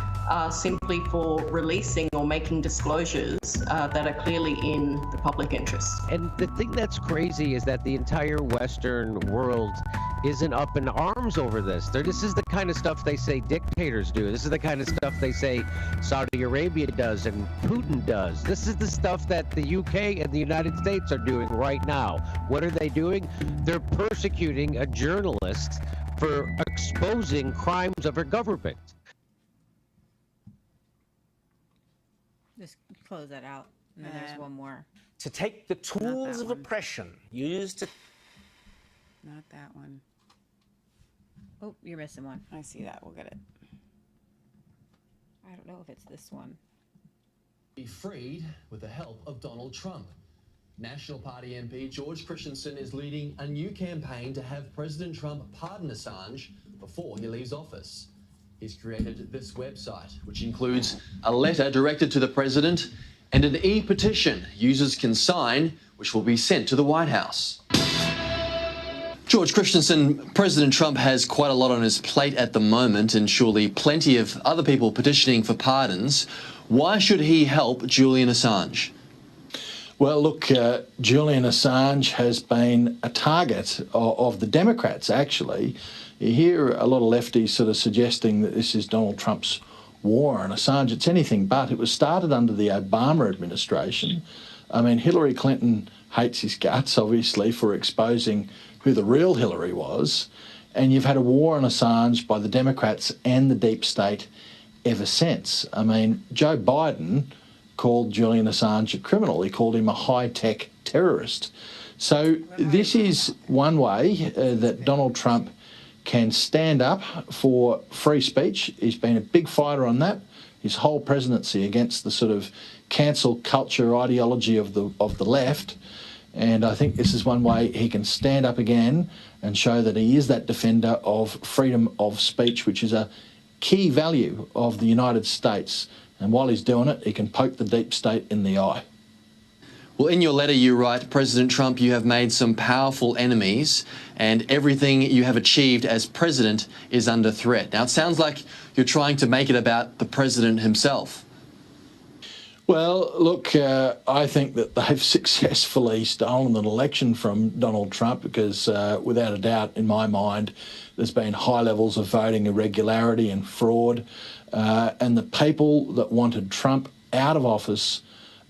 simply for releasing or making disclosures that are clearly in the public interest. And the thing that's crazy is that the entire Western world isn't up in arms over this. This is the kind of stuff they say dictators do. This is the kind of stuff they say Saudi Arabia does and Putin does. This is the stuff that the UK and the United States are doing right now. What are they doing? They're persecuting a journalist for exposing crimes of her government. Just close that out. And then there's one more. To take the tools of oppression used to... Not that one. Oh, you're missing one. I see that. We'll get it. I don't know if it's this one. Be freed with the help of Donald Trump. National Party MP George Christensen is leading a new campaign to have President Trump pardon Assange before he leaves office. He's created this website, which includes A letter directed to the president and an e-petition users can sign, which will be sent to the White House. George Christensen, President Trump has quite a lot on his plate at the moment and surely plenty of other people petitioning for pardons. Why should he help Julian Assange? Well, look, Julian Assange has been a target of the Democrats, actually. You hear a lot of lefties sort of suggesting that this is Donald Trump's war on Assange. It's anything but. It was started under the Obama administration. I mean, Hillary Clinton hates his guts, obviously, for exposing who the real Hillary was. And you've had a war on Assange by the Democrats and the deep state ever since. I mean, Joe Biden called Julian Assange a criminal. He called him a high-tech terrorist. So this is one way that Donald Trump can stand up for free speech. He's been a big fighter on that. His whole presidency against the sort of cancel culture ideology of the left. And I think this is one way he can stand up again and show that he is that defender of freedom of speech, which is a key value of the United States. And while he's doing it, he can poke the deep state in the eye. Well, in your letter you write, President Trump, you have made some powerful enemies and everything you have achieved as president is under threat. Now, it sounds like you're trying to make it about the president himself. Well, look, I think that they've successfully stolen an election from Donald Trump because, without a doubt, in my mind, there's been high levels of voting irregularity and fraud. And the people that wanted Trump out of office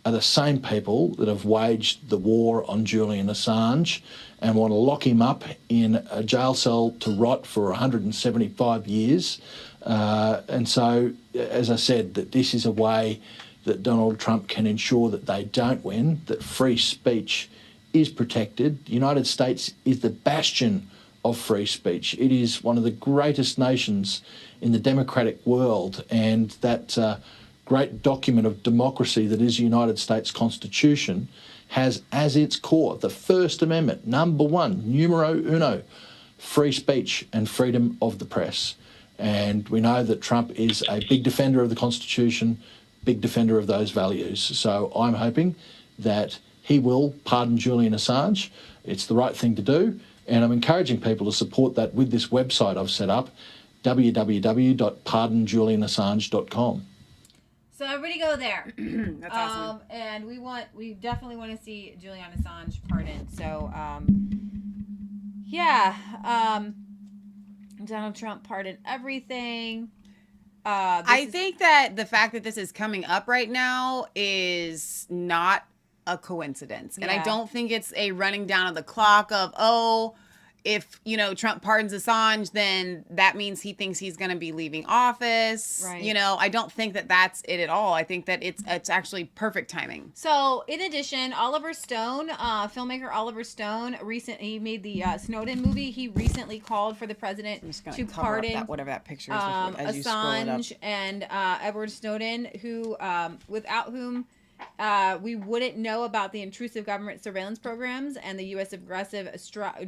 are the same people that have waged the war on Julian Assange and want to lock him up in a jail cell to rot for 175 years. And so, as I said, that this is a way that Donald Trump can ensure that they don't win, that free speech is protected. The United States is the bastion of free speech. It is one of the greatest nations in the democratic world, and that great document of democracy that is the United States Constitution has as its core the First Amendment, number one, numero uno, free speech and freedom of the press. And we know that Trump is a big defender of the Constitution, big defender of those values. So I'm hoping that he will pardon Julian Assange. It's the right thing to do. And I'm encouraging people to support that with this website I've set up, www.pardonjulianassange.com. So everybody go there. That's awesome. And we definitely want to see Julian Assange pardoned. So, Donald Trump pardoned everything. I think that the fact that this is coming up right now is not a coincidence. And I don't think it's a running down of the clock of, if, Trump pardons Assange, then that means he thinks he's going to be leaving office. Right. I don't think that that's it at all. I think that it's actually perfect timing. So, in addition, Oliver Stone, filmmaker Oliver Stone, he made the Snowden movie. He recently called for the president to pardon whatever that picture is as you scroll it up. Assange and Edward Snowden, without whom we wouldn't know about the intrusive government surveillance programs and the U.S. aggressive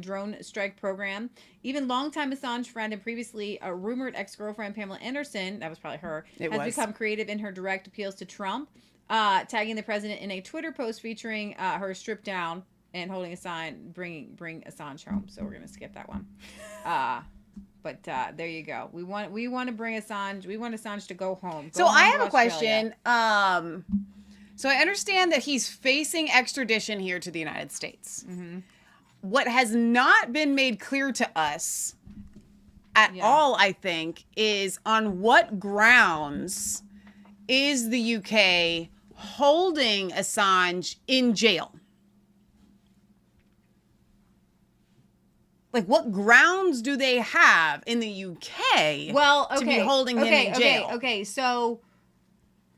drone strike program. Even longtime Assange friend and previously a rumored ex-girlfriend Pamela Anderson, that was probably her, has become creative in her direct appeals to Trump, tagging the president in a Twitter post featuring her stripped down and holding a sign, bring Assange home. So we're going to skip that one. But there you go. We want to bring Assange. We want Assange to go home. So I have a question. So I understand that he's facing extradition here to the United States. Mm-hmm. What has not been made clear to us at all, I think, is on what grounds is the UK holding Assange in jail? Like, what grounds do they have in the UK to be holding him in jail? Okay, so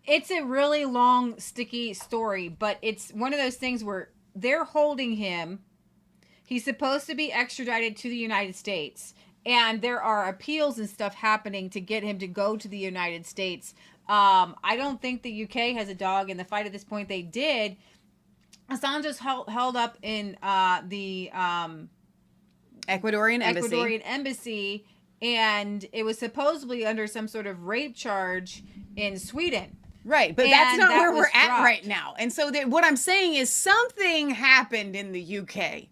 it's a really long, sticky story, but it's one of those things where they're holding him. He's supposed to be extradited to the United States, and there are appeals and stuff happening to get him to go to the United States. I don't think the UK has a dog in the fight at this point. They did. Assange is held up in the Ecuadorian embassy, and it was supposedly under some sort of rape charge in Sweden. Right, but that's not where we're at right now. And so what I'm saying is something happened in the UK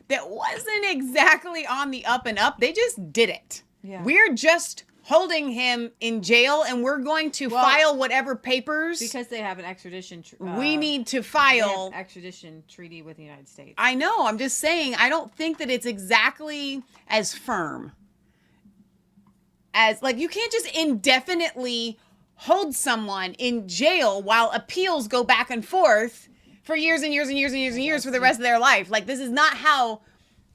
that wasn't exactly on the up and up. They just did it. Yeah. We're just holding him in jail, and we're going to file whatever papers. Because they have an extradition we need to file extradition treaty with the United States. I know. I'm just saying, I don't think that it's exactly as firm as, like, you can't just indefinitely hold someone in jail while appeals go back and forth for years and years and years and years and years for the rest of their life. Like, this is not how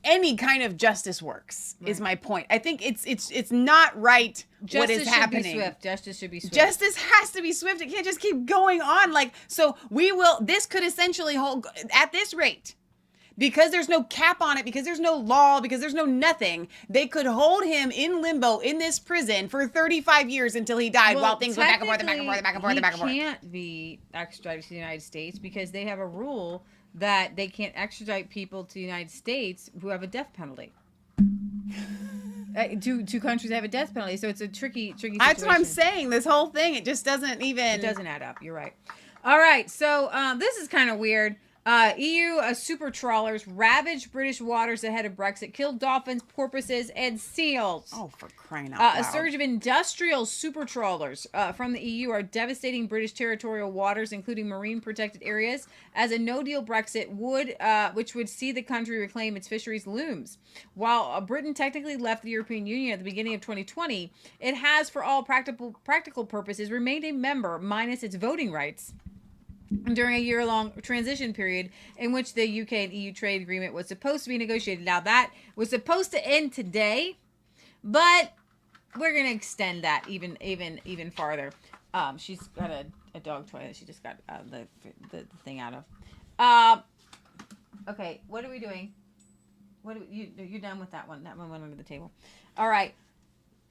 any kind of justice works, is my point. I think it's not right what is happening. Justice should be swift. Justice has to be swift. It can't just keep going on. Like, so this could essentially hold, at this rate, because there's no cap on it, because there's no law, because there's no nothing, they could hold him in limbo in this prison for 35 years until he died while things went back and forth and back and forth and back and forth and back and forth. He can't be extradited to the United States because they have a rule that they can't extradite people to the United States who have a death penalty. Two countries have a death penalty, so it's a tricky situation. That's what I'm saying. This whole thing, it just doesn't even... It doesn't add up. You're right. All right, so this is kind of weird. EU super trawlers ravaged British waters ahead of Brexit, killed dolphins, porpoises, and seals. Oh, for crying out loud. A surge of industrial super trawlers from the EU are devastating British territorial waters, including marine protected areas, as a no-deal Brexit which would see the country reclaim its fisheries looms. While Britain technically left the European Union at the beginning of 2020, it has, for all practical purposes, remained a member, minus its voting rights, during a year-long transition period in which the UK and EU trade agreement was supposed to be negotiated. Now, that was supposed to end today, but we're going to extend that even farther. She's got a dog toy that she just got the thing out of. Okay, what are we doing? You're done with that one. That one went under the table. All right.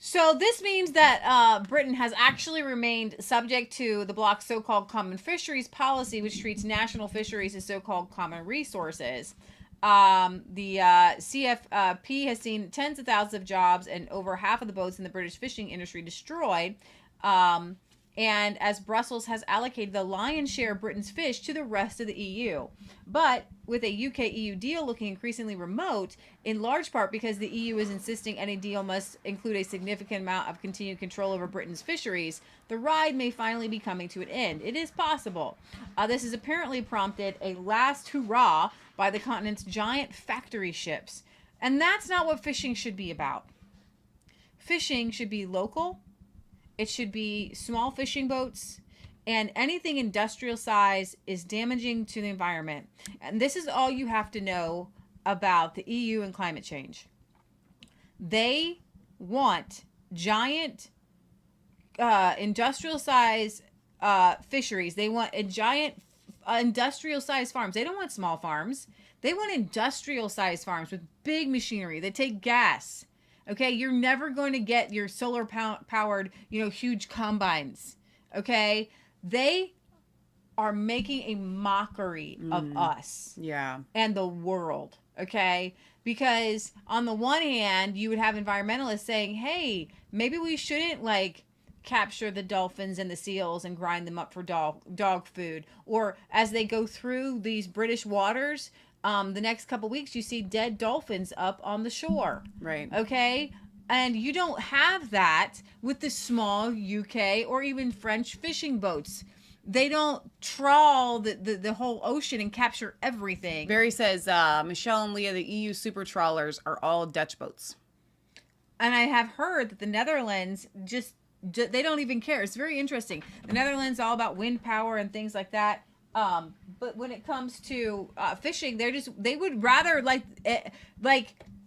So this means that Britain has actually remained subject to the bloc's so-called common fisheries policy, which treats national fisheries as so-called common resources. The CFP has seen tens of thousands of jobs and over half of the boats in the British fishing industry destroyed. And as Brussels has allocated the lion's share of Britain's fish to the rest of the EU. But with a UK-EU deal looking increasingly remote, in large part because the EU is insisting any deal must include a significant amount of continued control over Britain's fisheries, the ride may finally be coming to an end. It is possible. This has apparently prompted a last hurrah by the continent's giant factory ships. And that's not what fishing should be about. Fishing should be local. It should be small fishing boats, and anything industrial size is damaging to the environment. And this is all you have to know about the EU and climate change. They want giant industrial size fisheries. They want a giant industrial size farms. They don't want small farms. They want industrial size farms with big machinery that take gas. Okay, you're never going to get your solar powered, huge combines. Okay, they are making a mockery of us. Yeah. And the world. Okay, because on the one hand, you would have environmentalists saying, hey, maybe we shouldn't capture the dolphins and the seals and grind them up for dog food. Or as they go through these British waters, the next couple weeks, you see dead dolphins up on the shore. Right. Okay? And you don't have that with the small UK or even French fishing boats. They don't trawl the whole ocean and capture everything. Barry says, Michelle and Leah, the EU super trawlers are all Dutch boats. And I have heard that the Netherlands they don't even care. It's very interesting. The Netherlands all about wind power and things like that. But when it comes to fishing, they would rather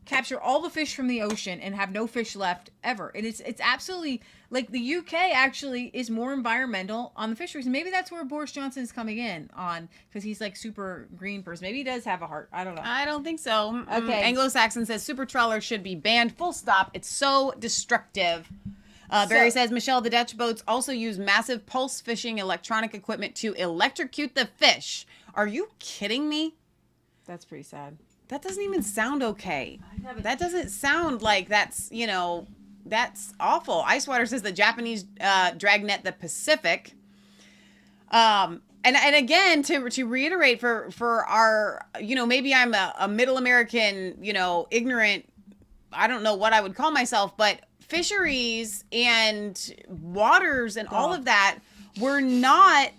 capture all the fish from the ocean and have no fish left ever. And it's absolutely the UK actually is more environmental on the fisheries. Maybe that's where Boris Johnson is coming in on, because he's super green person. Maybe he does have a heart. I don't know. I don't think so. Okay. Anglo-Saxon says super trawlers should be banned. Full stop. It's so destructive. Barry says, Michelle, the Dutch boats also use massive pulse fishing electronic equipment to electrocute the fish. Are you kidding me? That's pretty sad. That doesn't even sound okay. That doesn't sound like that's, that's awful. Icewater says the Japanese dragnet the Pacific. And again, to reiterate for our, maybe I'm a middle American, ignorant, I don't know what I would call myself, but fisheries and waters and all of that were not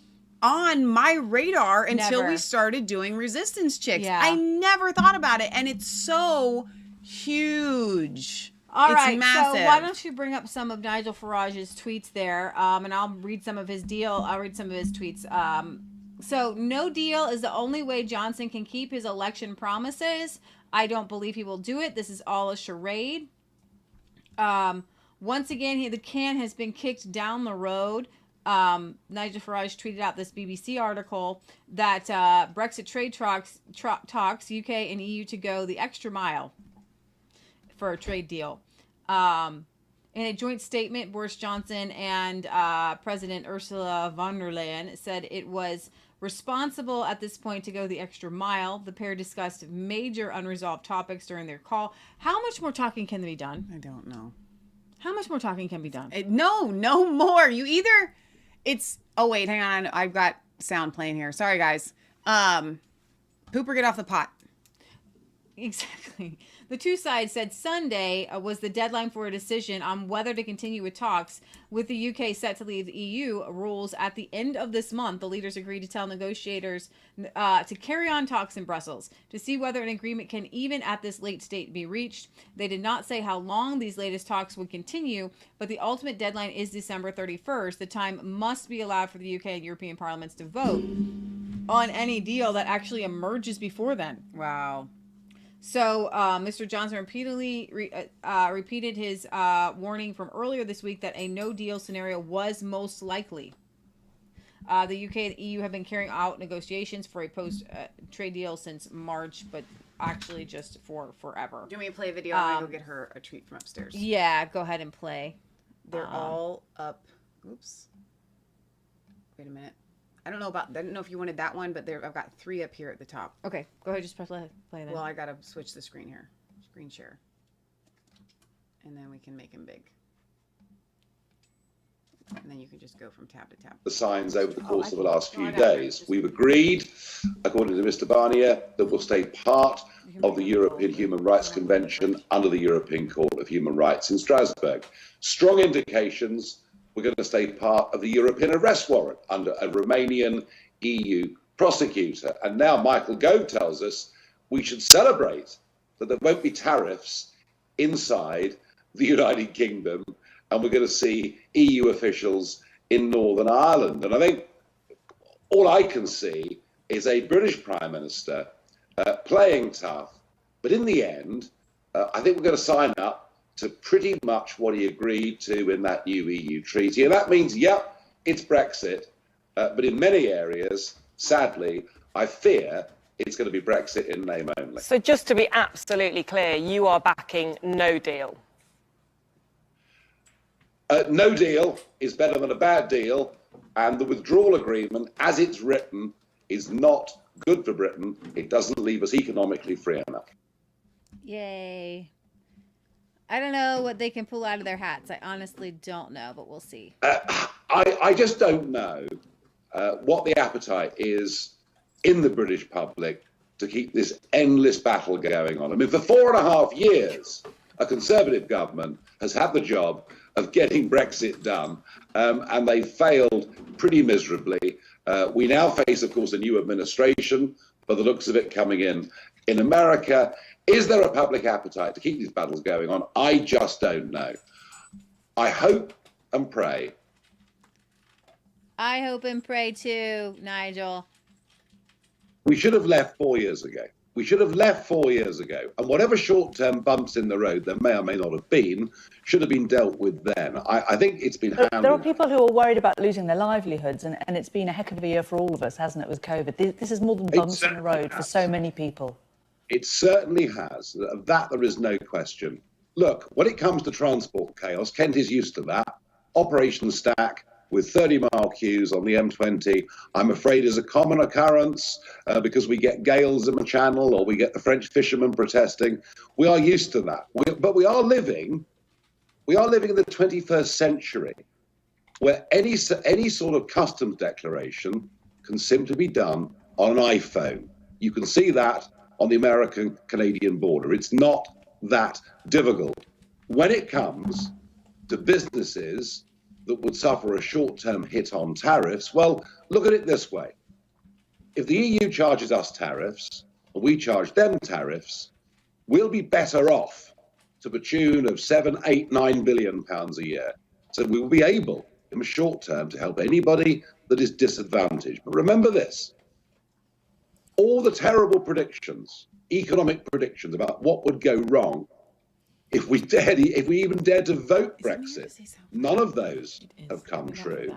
on my radar until we started doing Resistance Chicks. Yeah. I never thought about it, and it's so huge. All right, it's massive. So why don't you bring up some of Nigel Farage's tweets there, and I'll read some of his tweets. So no deal is the only way Johnson can keep his election promises. I don't believe he will do it. This is all a charade. Once again, the can has been kicked down the road. Nigel Farage tweeted out this BBC article that Brexit trade talks UK and EU to go the extra mile for a trade deal. In a joint statement, Boris Johnson and President Ursula von der Leyen said it was responsible at this point to go the extra mile. The pair discussed major unresolved topics during their call. How much more talking can be done? I don't know. How much more talking can be done? No more. You either... oh wait, hang on. I've got sound playing here. Sorry, guys. Poop or get off the pot. Exactly. The two sides said Sunday was the deadline for a decision on whether to continue with talks. With the UK set to leave the EU rules at the end of this month, the leaders agreed to tell negotiators to carry on talks in Brussels to see whether an agreement can even at this late stage be reached. They did not say how long these latest talks would continue, but the ultimate deadline is December 31st. The time must be allowed for the UK and European parliaments to vote on any deal that actually emerges before then. Wow. So Mr. Johnson repeatedly repeated his warning from earlier this week that a no-deal scenario was most likely. The UK and EU have been carrying out negotiations for a post-trade deal since March, but actually just for forever. Do you want me to play a video? I'm going to go get her a treat from upstairs. Yeah, go ahead and play. They're all up. Oops. Wait a minute. I don't know if you wanted that one, but I've got 3 up here at the top. Okay, go ahead. Just press play then. Well, I got to switch the screen here. Screen share. And then we can make them big. And then you can just go from tab to tab. The signs over the course of the last few days. We've agreed, according to Mr. Barnier, that we'll stay part of the European Human Rights Convention under the European Court of Human Rights in Strasbourg. Strong indications we're going to stay part of the European arrest warrant under a Romanian EU prosecutor. And now Michael Gove tells us we should celebrate that there won't be tariffs inside the United Kingdom, and we're going to see EU officials in Northern Ireland. And I think all I can see is a British Prime Minister playing tough. But in the end, I think we're going to sign up to pretty much what he agreed to in that new EU treaty. And that means, yep, it's Brexit. But in many areas, sadly, I fear it's going to be Brexit in name only. So just to be absolutely clear, you are backing no deal? No deal is better than a bad deal, and the withdrawal agreement, as it's written, is not good for Britain. It doesn't leave us economically free enough. Yay. I don't know what they can pull out of their hats. I honestly don't know, but we'll see. I just don't know what the appetite is in the British public to keep this endless battle going on. I mean, for 4.5 years, a Conservative government has had the job of getting Brexit done, and they failed pretty miserably. We now face, of course, a new administration, by the looks of it, coming in America. Is there a public appetite to keep these battles going on? I just don't know. I hope and pray. I hope and pray too, Nigel. We should have left 4 years ago. We should have left 4 years ago. And whatever short-term bumps in the road there may or may not have been, should have been dealt with then. I think it's been handled. There are people who are worried about losing their livelihoods, and it's been a heck of a year for all of us, hasn't it, with COVID? This is more than bumps in the road for so many people. It certainly has. That there is no question. Look, when it comes to transport chaos, Kent is used to that. Operation Stack with 30-mile queues on the M20, I'm afraid is a common occurrence because we get gales in the channel or we get the French fishermen protesting. We are used to that. But we are living in the 21st century where any sort of customs declaration can simply be done on an iPhone. You can see that on the American-Canadian border. It's not that difficult. When it comes to businesses that would suffer a short-term hit on tariffs, well, look at it this way. If the EU charges us tariffs, and we charge them tariffs, we'll be better off to the tune of £7, £8, £9 billion a year. So we will be able, in the short term, to help anybody that is disadvantaged. But remember this, all the terrible predictions, economic predictions about what would go wrong if we even dared to vote Brexit, none of those have come true.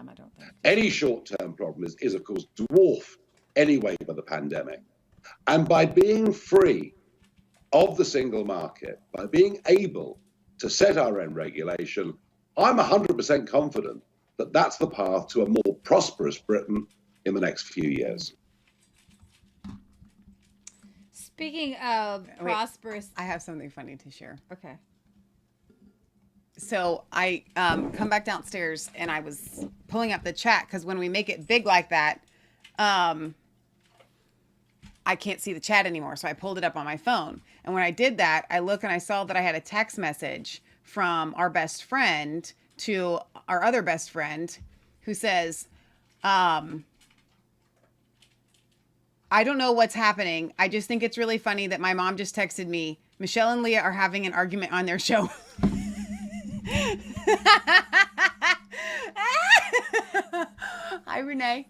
Any short-term problem is, of course, dwarfed anyway by the pandemic. And by being free of the single market, by being able to set our own regulation, I'm 100% confident that that's the path to a more prosperous Britain in the next few years. Speaking of prosperous... I have something funny to share. Okay. So I come back downstairs and I was pulling up the chat because when we make it big like that, I can't see the chat anymore. So I pulled it up on my phone. And when I did that, I look and I saw that I had a text message from our best friend to our other best friend who says, I don't know what's happening. I just think it's really funny that my mom just texted me, Michelle and Leah are having an argument on their show. Hi, Renee.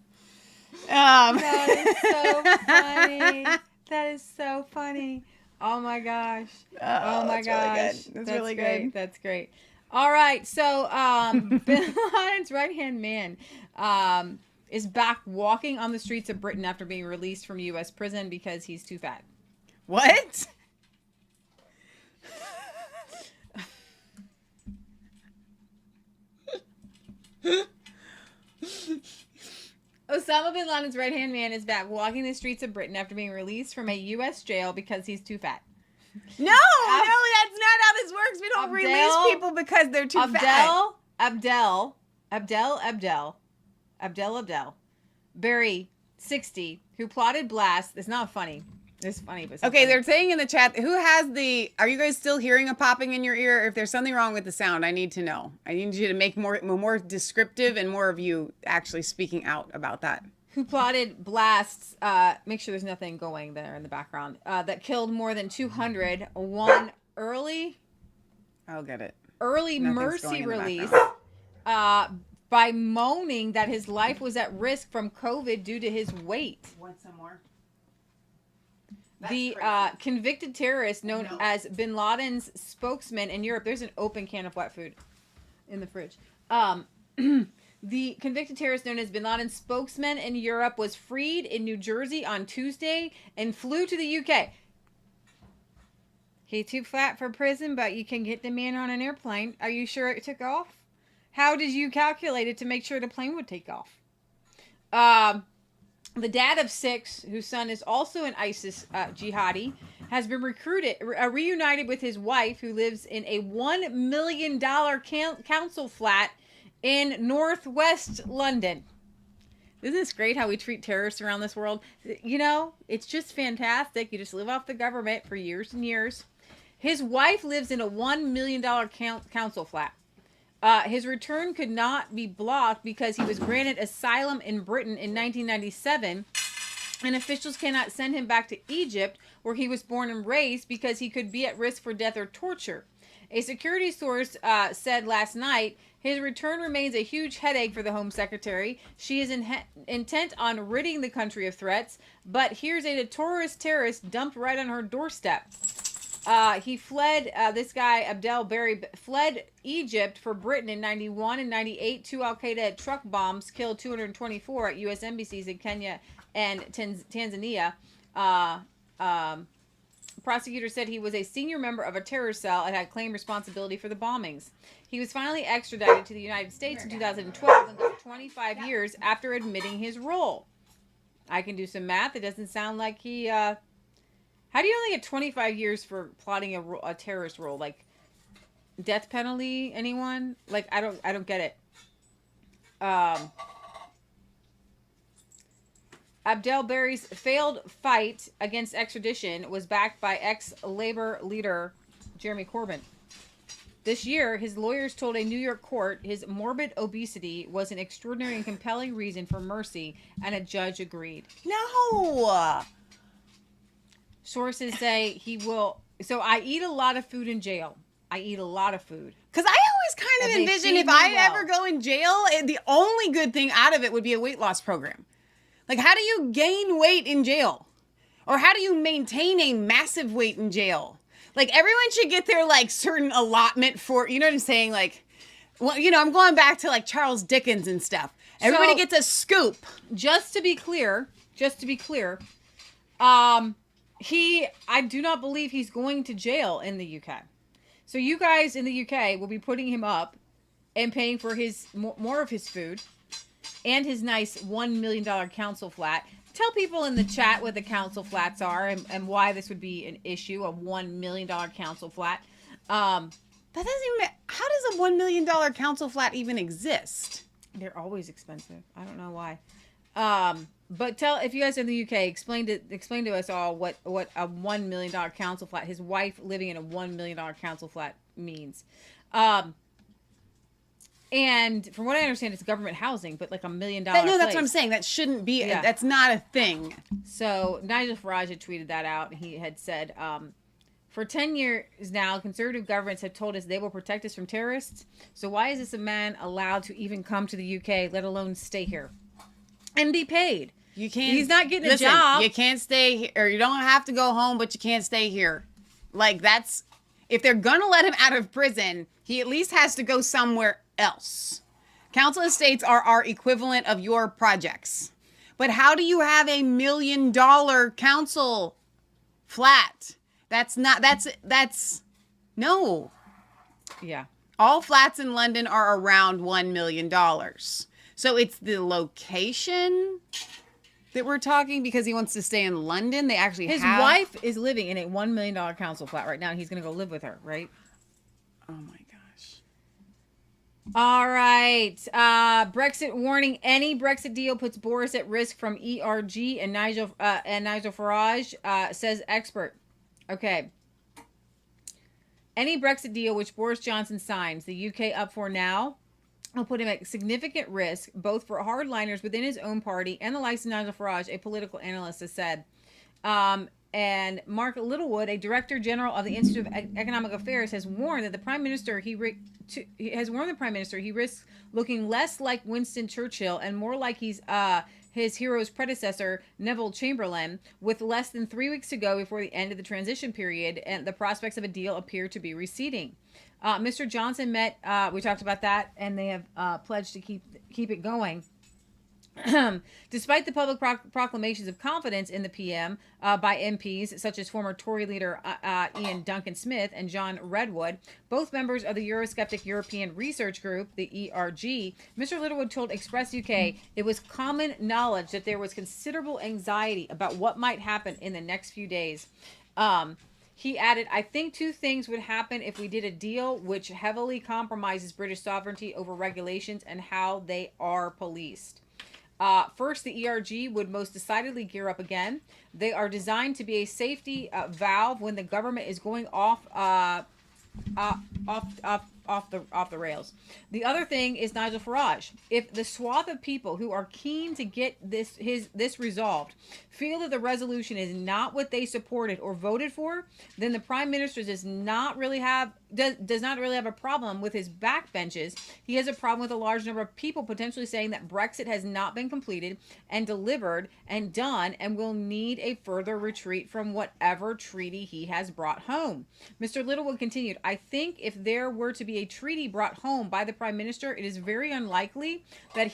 That is so funny. That is so funny. Oh my gosh. Oh my gosh. That's really good. That's great. All right. So, Bin Laden's right-hand man is back walking on the streets of Britain after being released from U.S. prison because he's too fat. What? Osama bin Laden's right-hand man is back walking the streets of Britain after being released from a U.S. jail because he's too fat. No, that's not how this works. We don't release people because they're too fat. Abdel Barry, 60, who plotted blasts. It's not funny. It's funny, but it's not Okay, funny. they're saying in the chat, who has the, are you guys still hearing a popping in your ear? If there's something wrong with the sound, I need to know. I need you to make more descriptive and more of you actually speaking out about that. Who plotted blasts, make sure there's nothing going there in the background, that killed more than 200, one early I'll get it. Nothing's mercy going in the release by moaning that his life was at risk from COVID due to his weight. Want some more? The convicted terrorist known as bin Laden's spokesman in Europe, there's an open can of wet food in the fridge. The convicted terrorist known as bin Laden's spokesman in Europe was freed in New Jersey on Tuesday and flew to the UK. He's too fat for prison, but you can get the man on an airplane. Are you sure it took off? How did you calculate it to make sure the plane would take off? The dad of 6, whose son is also an ISIS jihadi, has been reunited with his wife, who lives in a $1 million council flat in northwest London. Isn't this great how we treat terrorists around this world? You know, it's just fantastic. You just live off the government for years and years. His wife lives in a $1 million council flat. His return could not be blocked because he was granted asylum in Britain in 1997, and officials cannot send him back to Egypt, where he was born and raised, because he could be at risk for death or torture. A security source said last night, his return remains a huge headache for the Home Secretary. She is intent on ridding the country of threats, but here's a notorious terrorist dumped right on her doorstep. He fled, this guy, Abdel Barry, fled Egypt for Britain in 91 and 98. 2 al-Qaeda truck bombs killed 224 at U.S. embassies in Kenya and Tanzania. Prosecutors said he was a senior member of a terror cell and had claimed responsibility for the bombings. He was finally extradited to the United States in 2012 and got 25 years after admitting his role. I can do some math. It doesn't sound like he... How do you only get 25 years for plotting a terrorist role? Like, death penalty? Anyone? Like, I don't get it. Abdel Barry's failed fight against extradition was backed by ex-Labor leader Jeremy Corbyn. This year, his lawyers told a New York court his morbid obesity was an extraordinary and compelling reason for mercy, and a judge agreed. No! Sources say he will... So I eat a lot of food in jail. I eat a lot of food. Because I always kind of envision if I ever go in jail, the only good thing out of it would be a weight loss program. Like, how do you gain weight in jail? Or how do you maintain a massive weight in jail? Like, everyone should get their, like, certain allotment for, you know what I'm saying? Like, well, you know, I'm going back to, like, Charles Dickens and stuff. Everybody gets a scoop. Just to be clear, I do not believe he's going to jail in the UK. So you guys in the UK will be putting him up and paying for his more of his food and his nice $1 million council flat. Tell people in the chat what the council flats are and why this would be an issue, a $1 million council flat. That doesn't even... How does a $1 million council flat even exist? They're always expensive. I don't know why. But if you guys are in the UK, explain to us all what a $1 million council flat, his wife living in a $1 million council flat means. And from what I understand, it's government housing, but like $1 million. No, that's what I'm saying. That shouldn't be. Yeah. That's not a thing. So Nigel Farage had tweeted that out. He had said, for 10 years now, conservative governments have told us they will protect us from terrorists. So why is this a man allowed to even come to the UK, let alone stay here and be paid? You can't. He's not getting a job. You can't stay here, or you don't have to go home, but you can't stay here. Like, that's, if they're gonna let him out of prison, he at least has to go somewhere else. Council estates are our equivalent of your projects. But how do you have $1 million council flat? That's no. Yeah. All flats in London are around $1 million. So it's the location that we're talking, because he wants to stay in London. They actually His wife is living in a $1 million council flat right now, and he's going to go live with her, right? Oh my gosh. All right. Brexit warning: any Brexit deal puts Boris at risk from ERG and Nigel Farage, says expert. Okay. Any Brexit deal which Boris Johnson signs, the UK up for now, will put him at significant risk, both for hardliners within his own party and the likes of Nigel Farage, a political analyst, has said. And Mark Littlewood, a director general of the Institute of Economic Affairs, has warned that the prime minister he risks looking less like Winston Churchill and more like his hero's predecessor, Neville Chamberlain, with less than 3 weeks to go before the end of the transition period, and the prospects of a deal appear to be receding. Mr. Johnson met, we talked about that, and they have pledged to keep it going. Despite the public proclamations of confidence in the PM by MPs such as former Tory leader Ian Duncan Smith and John Redwood, both members of the Eurosceptic European Research Group, the ERG, Mr. Littlewood told Express UK it was common knowledge that there was considerable anxiety about what might happen in the next few days. He added, I think two things would happen if we did a deal which heavily compromises British sovereignty over regulations and how they are policed. First, the ERG would most decidedly gear up again. They are designed to be a safety valve when the government is going off the rails. The other thing is Nigel Farage. If the swath of people who are keen to get this resolved feel that the resolution is not what they supported or voted for, then the Prime Minister does not really have a problem with his backbenches. He has a problem with a large number of people potentially saying that Brexit has not been completed and delivered and done and will need a further retreat from whatever treaty he has brought home. Mr. Littlewood continued, I think if there were to be a treaty brought home by the Prime Minister, it is very unlikely that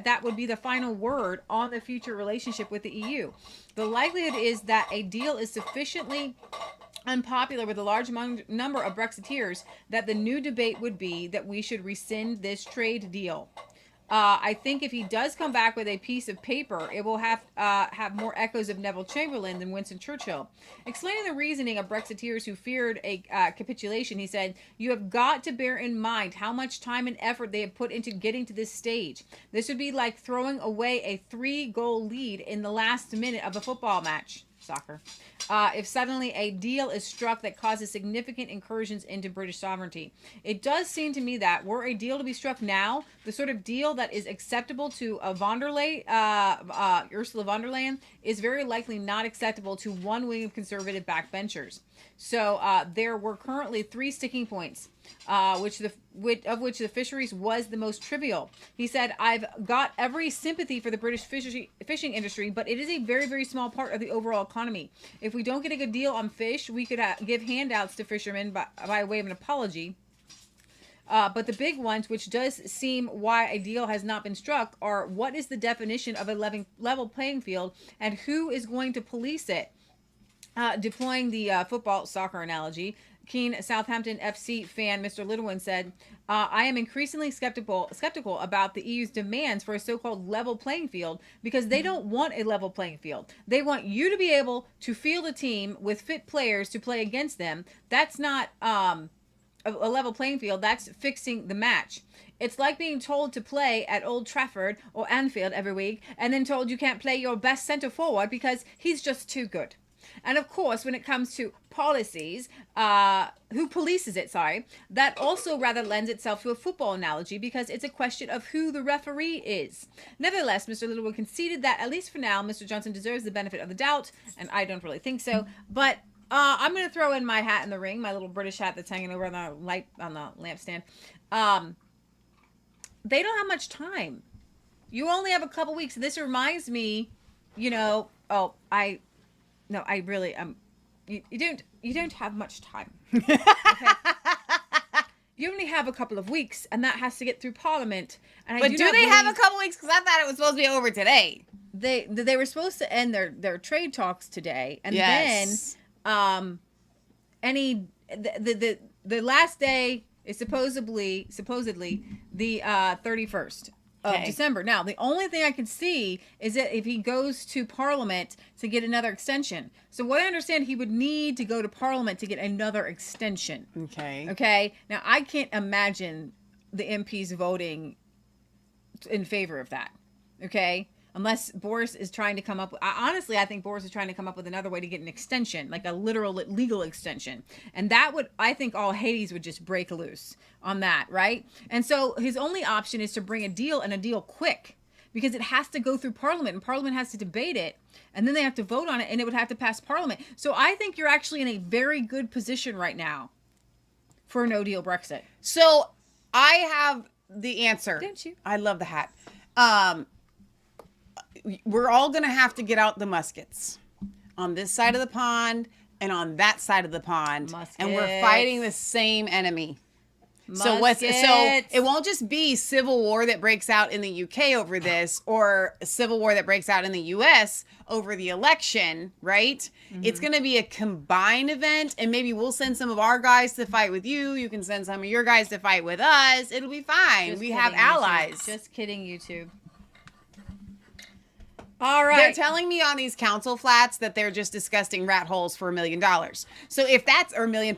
that would be the final word on the future relationship with the EU. The likelihood is that a deal is sufficiently unpopular with a large number of Brexiteers that the new debate would be that we should rescind this trade deal. I think if he does come back with a piece of paper, it will have more echoes of Neville Chamberlain than Winston Churchill. Explaining the reasoning of Brexiteers who feared a capitulation, he said, you have got to bear in mind how much time and effort they have put into getting to this stage. This would be like throwing away a 3-goal lead in the last minute of a football match. Soccer. If suddenly a deal is struck that causes significant incursions into British sovereignty. It does seem to me that were a deal to be struck now, the sort of deal that is acceptable to Ursula von der Leyen is very likely not acceptable to one wing of conservative backbenchers. So there were currently 3 sticking points, of which the fisheries was the most trivial. He said, I've got every sympathy for the British fishing industry, but it is a very, very small part of the overall economy. If we don't get a good deal on fish, we could give handouts to fishermen by way of an apology. But the big ones, which does seem why a deal has not been struck, are what is the definition of a level playing field and who is going to police it? Deploying the soccer analogy, keen Southampton FC fan Mr. Littlewood said, I am increasingly skeptical about the EU's demands for a so-called level playing field because they don't want a level playing field. They want you to be able to field a team with fit players to play against them. That's not a level playing field. That's fixing the match. It's like being told to play at Old Trafford or Anfield every week and then told you can't play your best centre forward because he's just too good. And of course, when it comes to policies, who polices it, that also rather lends itself to a football analogy because it's a question of who the referee is. Nevertheless, Mr. Littlewood conceded that, at least for now, Mr. Johnson deserves the benefit of the doubt, and I don't really think so. But I'm going to throw in my hat in the ring, my little British hat that's hanging over on the lampstand. They don't have much time. You only have a couple weeks. This reminds me, I really you don't have much time. Okay? you only have a couple of weeks, and that has to get through Parliament. And But do they have a couple weeks? Because I thought it was supposed to be over today. They were supposed to end their trade talks today, and Yes. then the last day is supposedly the 31st of Okay. December. Now, the only thing I can see is that if he goes to Parliament to get another extension. So what I understand, he would need to go to Parliament to get another extension. Okay. Okay. Now, I can't imagine the MPs voting in favor of that. Okay. Unless Boris is trying to come up with, honestly, I think Boris is trying to come up with another way to get an extension, like a literal legal extension. And that would, I think all Hades would just break loose on that, right? And so his only option is to bring a deal, and a deal quick, because it has to go through Parliament, and Parliament has to debate it, and then they have to vote on it, and it would have to pass Parliament. So I think you're actually in a very good position right now for a no deal Brexit. So I have the answer. Didn't you? I love the hat. We're all going to have to get out the muskets on this side of the pond and on that side of the pond. And we're fighting the same enemy. So it won't just be civil war that breaks out in the UK over this, or a civil war that breaks out in the US over the election, right? It's going to be a combined event, and maybe we'll send some of our guys to fight with you. You can send some of your guys to fight with us. It'll be fine. We have allies. YouTube. Just kidding, YouTube. All right. They're telling me on these council flats that they're just disgusting rat holes for $1 million. So if that's, or £1 million,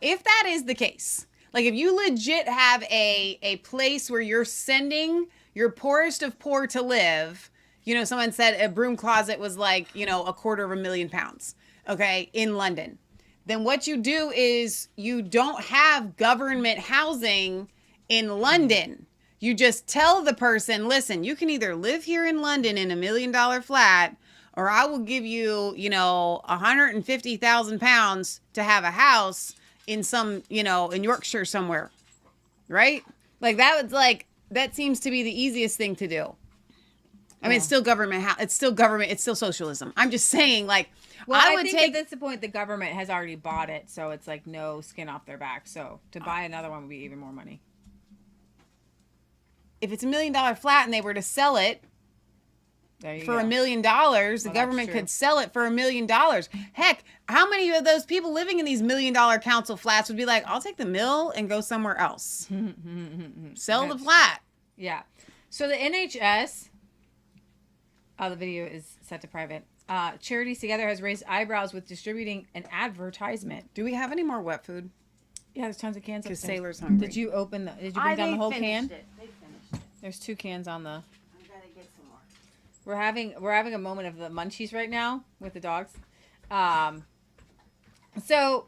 if that is the case, like if you legit have a place where you're sending your poorest of poor to live, you know, someone said a broom closet was like, you know, £250,000, okay, in London. Then what you do is you don't have government housing in London. You just tell the person, listen, you can either live here in London in $1 million flat, or I will give you, you know, £150,000 to have a house in some, you know, in Yorkshire somewhere, right? Like that seems to be the easiest thing to do. I mean, it's still government. It's still government. It's still socialism. I'm just saying, like, well, I I would think take. at this point the government has already bought it, so it's like no skin off their back. So to buy another one would be even more money. If it's $1 million flat and they were to sell it for $1 million, the government could sell it for $1 million. Heck, how many of those people living in these $1 million council flats would be like, I'll take the mill and go somewhere else. Sell the flat. Yeah. So the NHS, the video is set to private. Charities Together has raised eyebrows with distributing an advertisement. Do we have any more wet food? Yeah, there's tons of cans. Because upstairs. Sailor's hungry. Did you bring down the whole can? There's 2 cans on the. I'm gonna get some more. We're having a moment of the munchies right now with the dogs. So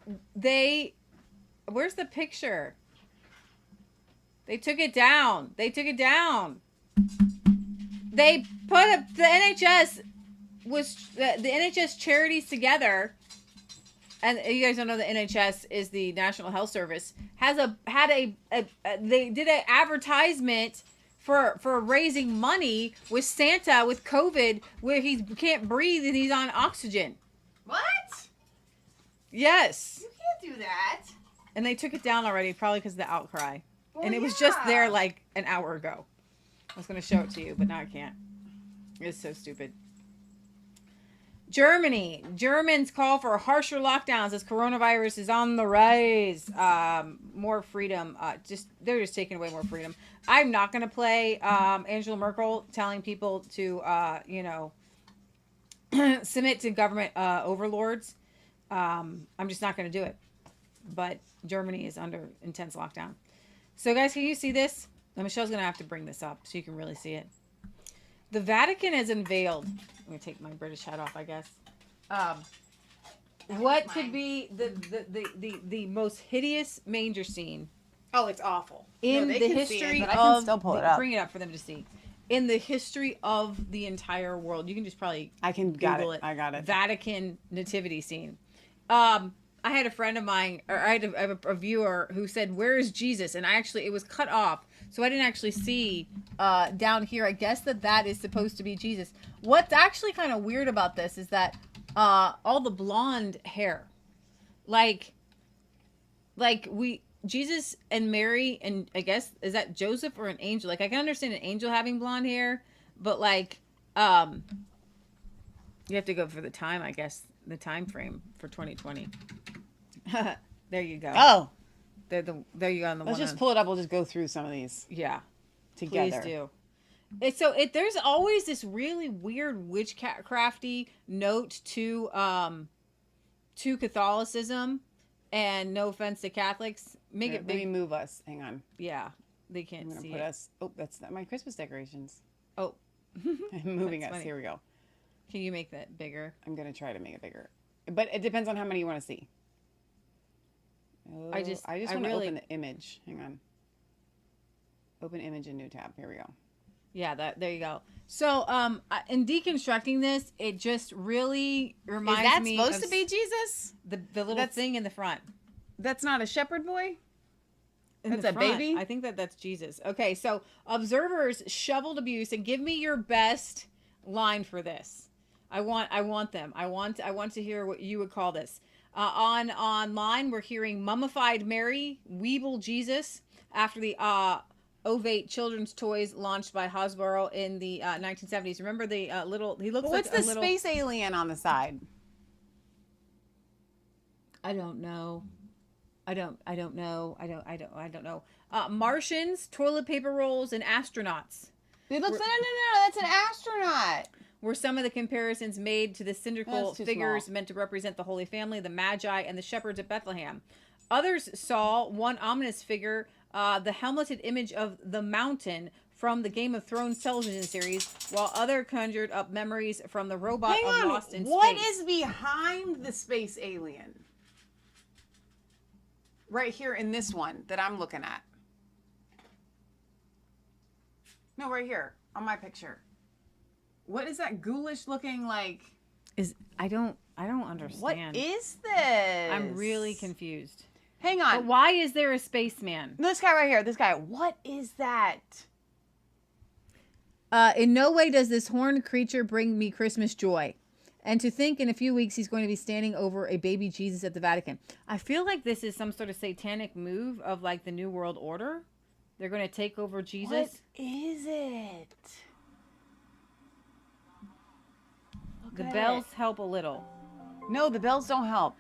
where's the picture? They took it down. They put up the NHS the NHS Charities Together. And you guys don't know the NHS is the National Health Service. They did an advertisement for raising money with Santa with COVID, where he can't breathe and he's on oxygen. What? Yes. You can't do that. And they took it down already, probably because of the outcry. Well, and it was just there like an hour ago. I was going to show it to you, but now I can't. It's so stupid. Germany. Germans call for harsher lockdowns as coronavirus is on the rise. More freedom. They're just taking away more freedom. I'm not going to play Angela Merkel telling people to, submit to government overlords. I'm just not going to do it. But Germany is under intense lockdown. So, guys, can you see this? Now, Michelle's going to have to bring this up so you can really see it. The Vatican has unveiled. I'm going to take my British hat off, I guess. What could be the most hideous manger scene? Oh, it's awful. In the history of, I can still pull it up. Bring it up for them to see. In the history of the entire world, you can just probably Google it. I got it. Vatican nativity scene. I had a friend of mine, or I have a viewer who said, "Where is Jesus?" And it was cut off, so I didn't actually see down here. I guess that is supposed to be Jesus. What's actually kind of weird about this is that all the blonde hair, like Jesus and Mary, and I guess, is that Joseph or an angel? Like, I can understand an angel having blonde hair, but like, you have to go for the time, I guess, the time frame for 2020. There you go. Oh, there you go. On the let's one just pull it up. We'll just go through some of these. Yeah, together. Please do. There's always this really weird witchcrafty note to Catholicism, and no offense to Catholics, make it big. Let me move us. Hang on. Yeah, they can't I'm gonna see put it. us. Oh, that's not my Christmas decorations. Oh, I'm moving That's us. funny. Here we go. Can you make that bigger? I'm gonna try to make it bigger, but it depends on how many you want to see. Oh, I just want to open the image. Hang on. Open image in new tab. Here we go. Yeah, there you go. So, in deconstructing this, it just really reminds me. Is that supposed to be Jesus? The little thing in the front. That's not a shepherd boy? That's a baby? I think that's Jesus. Okay, so observers shoveled abuse, and give me your best line for this. I want them. I want to hear what you would call this. Online, we're hearing mummified Mary, Weeble Jesus, after the ovate children's toys launched by Hasbro in the 1970s. Remember the little? He looks like a little. What's the space alien on the side? I don't know. I don't know. I don't know. Martians, toilet paper rolls, and astronauts. It looks no. That's an astronaut. Were some of the comparisons made to the cylindrical figures small. meant to represent the Holy Family, the Magi, and the shepherds of Bethlehem. Others saw one ominous figure, the helmeted image of the Mountain from the Game of Thrones television series, while other conjured up memories from the robot of Lost in Space. What is behind the space alien? Right here in this one that I'm looking at. No, right here on my picture. What is that ghoulish looking like? I don't understand. What is this? I'm really confused. Hang on. But why is there a spaceman? This guy right here. This guy. What is that? In no way does this horned creature bring me Christmas joy. And to think in a few weeks he's going to be standing over a baby Jesus at the Vatican. I feel like this is some sort of satanic move of like the New World Order. They're going to take over Jesus. What is it? The bells help a little. No, the bells don't help.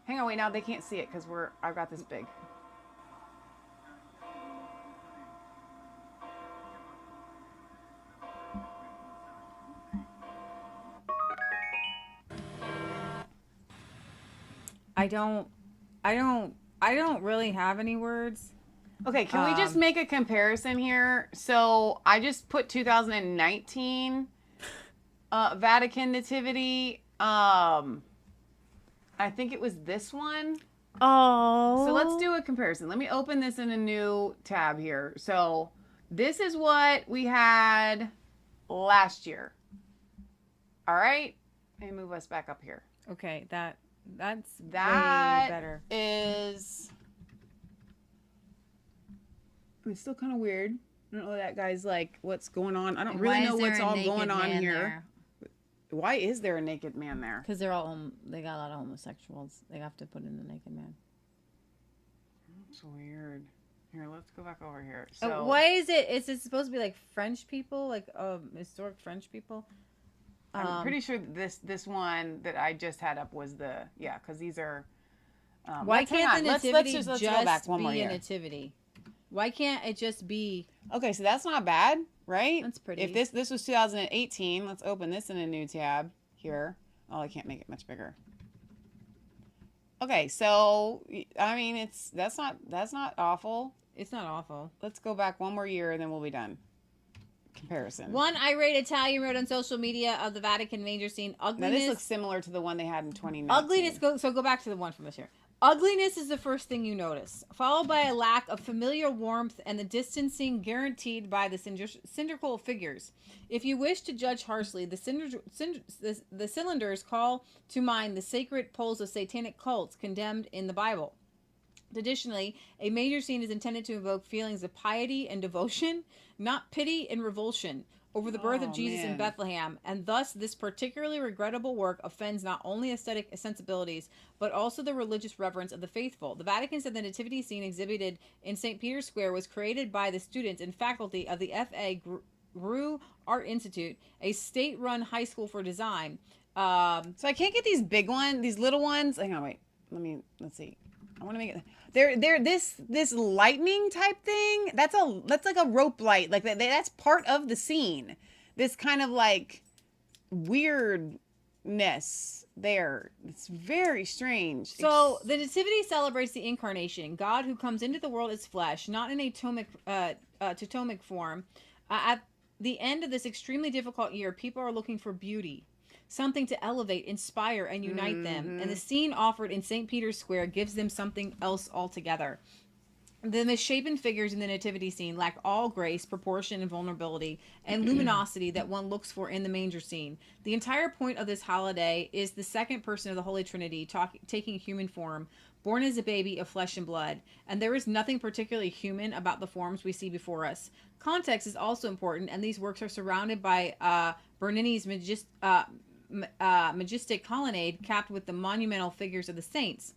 Hang on, wait, now they can't see it because I've got this big. I don't really have any words. Okay, can we just make a comparison here? So I just put 2019 Vatican Nativity. I think it was this one. Oh. So let's do a comparison. Let me open this in a new tab here. So this is what we had last year. All right. Let me move us back up here. Okay, that's way better. Is it's still kind of weird. I don't know that guy's like, what's going on? I don't really know what's all going on here. Why is there a naked man there? Because they got a lot of homosexuals. They have to put in the naked man. That's weird. Here, let's go back over here. So why is it? Is it supposed to be like French people, like historic French people? I'm pretty sure this one that I just had up was because these are. Why can't the nativity let's just go back one more be a year. nativity? Why can't it just be? Okay, so that's not bad, right? That's pretty. If this was 2018, let's open this in a new tab here. Oh, I can't make it much bigger. Okay, so I mean that's not awful. It's not awful. Let's go back one more year and then we'll be done. Comparison. One irate Italian wrote on social media of the Vatican manger scene, ugliness. Now this looks similar to the one they had in 2019. Ugliness. Go back to the one from this year. Ugliness is the first thing you notice, followed by a lack of familiar warmth and the distancing guaranteed by the cylindrical figures. If you wish to judge harshly, the cylinders call to mind the sacred poles of satanic cults condemned in the Bible. Additionally, a major scene is intended to evoke feelings of piety and devotion, not pity and revulsion. over the birth of Jesus in Bethlehem, and thus this particularly regrettable work offends not only aesthetic sensibilities, but also the religious reverence of the faithful. The Vatican said the nativity scene exhibited in St. Peter's Square was created by the students and faculty of the F.A. Gru Art Institute, a state-run high school for design. So I can't get these big ones, these little ones. Hang on, wait. Let's see. I want to make it. They're this lightning type thing. That's like a rope light. Like that's part of the scene. This kind of like weirdness there. It's very strange. So the nativity celebrates the incarnation, God who comes into the world as flesh, not in a totemic form. At the end of this extremely difficult year, people are looking for beauty, something to elevate, inspire, and unite them. And the scene offered in St. Peter's Square gives them something else altogether. The misshapen figures in the nativity scene lack all grace, proportion, and vulnerability, and luminosity that one looks for in the manger scene. The entire point of this holiday is the second person of the Holy Trinity taking human form, born as a baby of flesh and blood, and there is nothing particularly human about the forms we see before us. Context is also important, and these works are surrounded by Bernini's majestic colonnade capped with the monumental figures of the saints.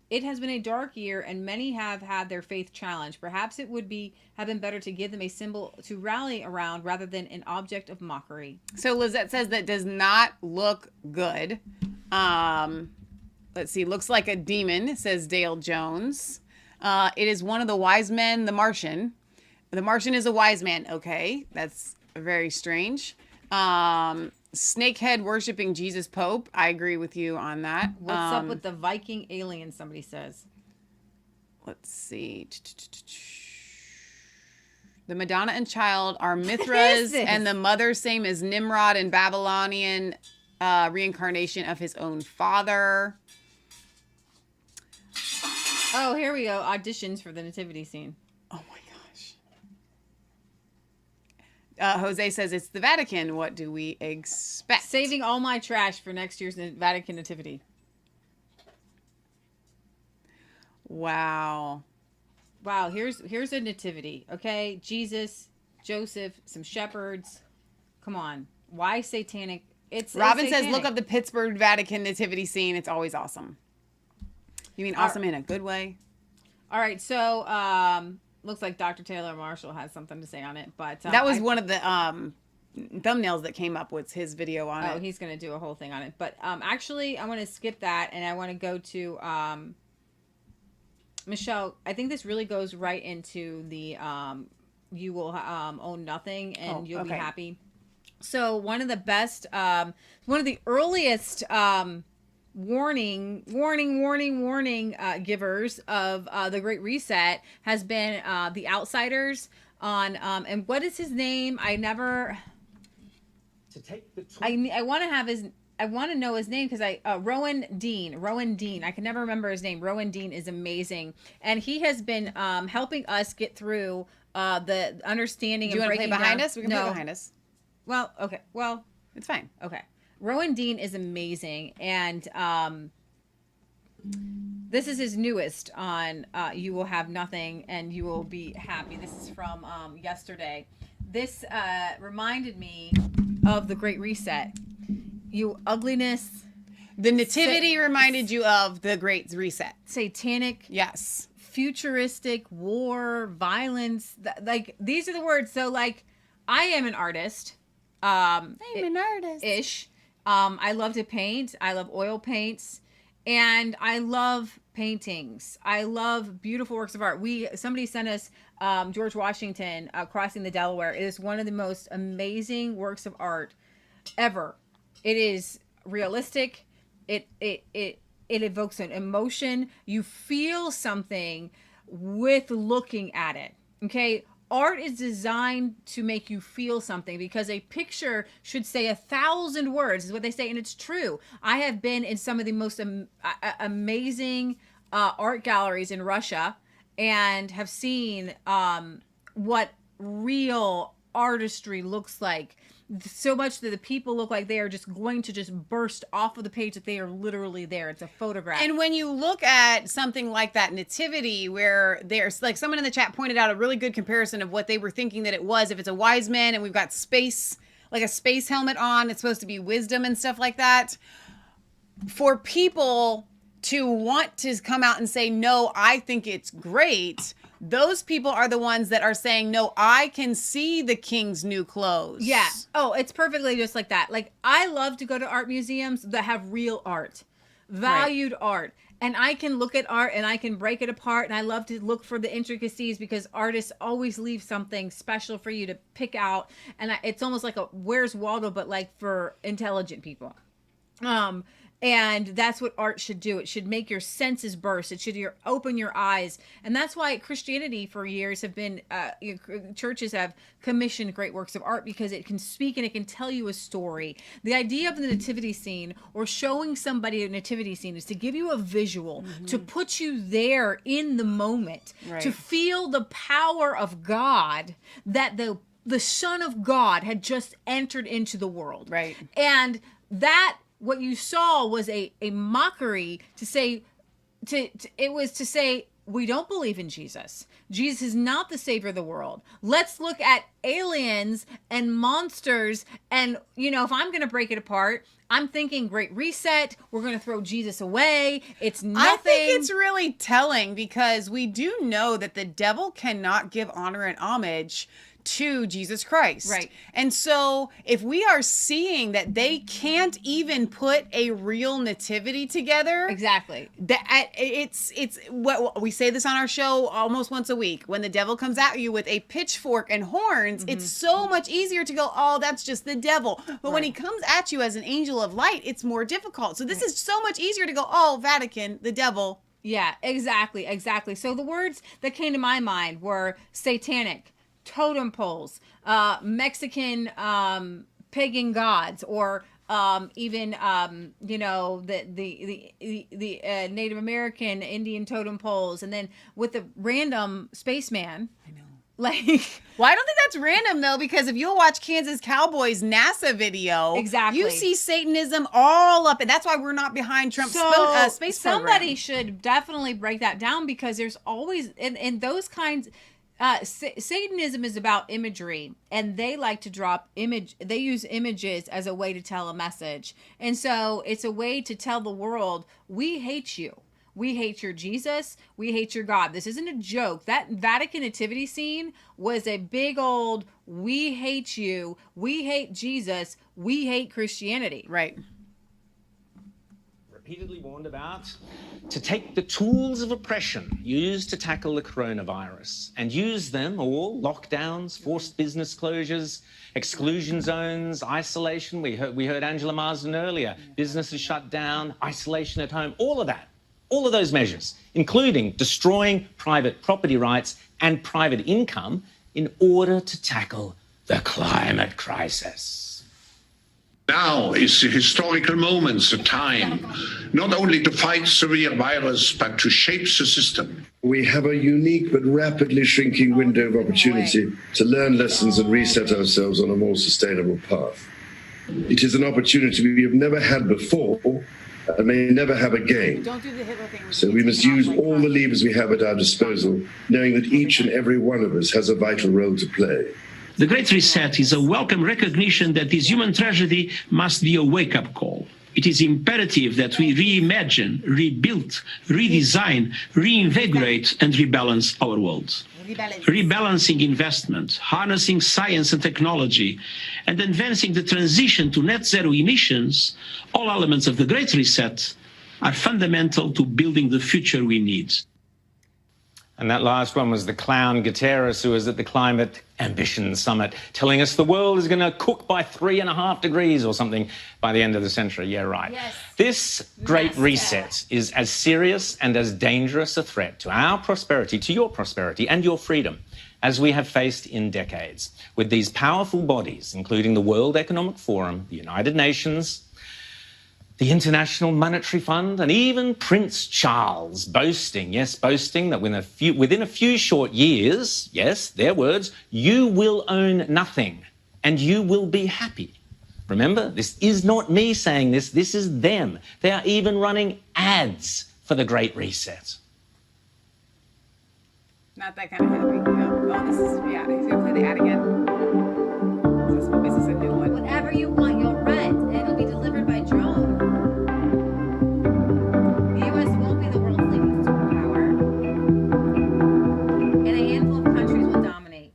It has been a dark year, and many have had their faith challenged. Perhaps it would have been better to give them a symbol to rally around rather than an object of mockery. So Lizette says that does not look good. Let's see. Looks like a demon, says Dale Jones. It is one of the wise men, the Martian. The Martian is a wise man. Okay, that's very strange. Snakehead worshiping Jesus Pope. I agree with you on that. What's up with the Viking alien, somebody says. Let's see. The Madonna and Child are Mithras, and the mother same as Nimrod and Babylonian reincarnation of his own father. Oh, here we go. Auditions for the nativity scene. Oh my gosh. Jose says it's the Vatican. What do we expect? Saving all my trash for next year's Vatican nativity. Wow. Wow, here's a nativity. Okay, Jesus, Joseph, some shepherds. Come on. Why satanic? Robin says look up the Pittsburgh Vatican nativity scene. It's always awesome. You mean awesome in a good way? All right, so looks like Dr. Taylor Marshall has something to say on it, but that was one of the thumbnails that came up with his video on it. Oh, he's going to do a whole thing on it. But actually, I want to skip that, and I want to go to Michelle. I think this really goes right into the you will own nothing, and you'll be happy. So one of the best, one of the earliest warning givers of the Great Reset has been The Outsiders on and what is his name? I want to know his name because Rowan Dean. I can never remember his name. Rowan Dean is amazing, and he has been helping us get through the understanding. Do you want to play behind us? We can play behind us. Well, okay. Well, it's fine. Okay. Rowan Dean is amazing, and this is his newest on You Will Have Nothing and You Will Be Happy. This is from yesterday. This reminded me of the Great Reset. You ugliness. The nativity reminded you of the Great Reset. Satanic. Yes. Futuristic, war, violence. Like, these are the words. So, like, I am an artist. I'm an artist. Ish. I love to paint. I love oil paints. And I love paintings. I love beautiful works of art. Somebody sent us George Washington crossing the Delaware. It is one of the most amazing works of art ever. It is realistic. It evokes an emotion. You feel something with looking at it. Okay? Art is designed to make you feel something because a picture should say 1,000 words is what they say, and it's true. I have been in some of the most amazing art galleries in Russia and have seen what real artistry looks like. So much that the people look like they are just going to just burst off of the page, that they are literally there. It's a photograph. And when you look at something like that nativity, where there's like someone in the chat pointed out a really good comparison of what they were thinking that it was. If it's a wise man and we've got space, like a space helmet on, it's supposed to be wisdom and stuff like that. For people to want to come out and say, no, I think it's great, those people are the ones that are saying, no, I can see the king's new clothes. Yeah. Oh, it's perfectly just like that. Like, I love to go to art museums that have real art, valued art. And I can look at art and I can break it apart. And I love to look for the intricacies, because artists always leave something special for you to pick out. And it's almost like a Where's Waldo, but like for intelligent people. And that's what art should do. It should make your senses burst. It should open your eyes. And that's why Christianity for years have been, churches have commissioned great works of art, because it can speak and it can tell you a story. The idea of the nativity scene, or showing somebody a nativity scene, is to give you a visual, to put you there in the moment, to feel the power of God, that the Son of God had just entered into the world. Right. And that, what you saw was a mockery to say, it was to say, we don't believe in Jesus. Jesus is not the savior of the world. Let's look at aliens and monsters. And, you know, if I'm going to break it apart, I'm thinking Great Reset. We're going to throw Jesus away. It's nothing. I think it's really telling, because we do know that the devil cannot give honor and homage to Jesus Christ. Right. And so if we are seeing that they can't even put a real nativity together. Exactly. That it's what we say this on our show almost once a week. When the devil comes at you with a pitchfork and horns, it's so much easier to go, oh, that's just the devil. But when he comes at you as an angel of light, it's more difficult. So this is so much easier to go, oh, Vatican, the devil. Yeah, exactly. So the words that came to my mind were satanic, totem poles, Mexican pagan gods, or even you know, the Native American Indian totem poles, and then with the random spaceman. I know. Like, well, I don't think that's random though, because if you'll watch Kansas Cowboys NASA video, exactly, you see Satanism all up, and that's why we're not behind Trump's space program. Somebody should definitely break that down, because there's always in those kinds. Satanism is about imagery, and they like to they use images as a way to tell a message. And so it's a way to tell the world, we hate you. We hate your Jesus. We hate your God. This isn't a joke. That Vatican nativity scene was a big old, we hate you. We hate Jesus. We hate Christianity. Right. Repeatedly warned about, to take the tools of oppression used to tackle the coronavirus and use them all, lockdowns, forced business closures, exclusion zones, isolation. We heard Angela Marsden earlier, businesses shut down, isolation at home, all of that, all of those measures, including destroying private property rights and private income in order to tackle the climate crisis. Now is the historical moment, the time, not only to fight severe virus, but to shape the system. We have a unique but rapidly shrinking window of opportunity to learn lessons and reset ourselves on a more sustainable path. It is an opportunity we have never had before and may never have again. Don't do the Hitler thing. So we must use all the levers we have at our disposal, knowing that each and every one of us has a vital role to play. The Great Reset is a welcome recognition that this human tragedy must be a wake-up call. It is imperative that we reimagine, rebuild, redesign, reinvigorate, and rebalance our world. Rebalancing investment, harnessing science and technology, and advancing the transition to net zero emissions, all elements of the Great Reset, are fundamental to building the future we need. And that last one was the clown Guterres, who was at the Climate Ambition Summit, telling us the world is going to cook by 3.5 degrees or something by the end of the century. Yeah, right. Yes. This Great Reset is as serious and as dangerous a threat to our prosperity, to your prosperity and your freedom, as we have faced in decades. With these powerful bodies, including the World Economic Forum, the United Nations, the International Monetary Fund, and even Prince Charles boasting that within a few short years, yes, their words, you will own nothing and you will be happy. Remember, this is not me saying this, this is them. They are even running ads for the Great Reset. Not that kind of happy. No. Oh, this is, yeah, he's gonna play the ad again. This is a new one. Whatever you want, you'll rent. It'll be delivered by drone. The U.S. won't be the world's leading superpower. And a handful of countries will dominate.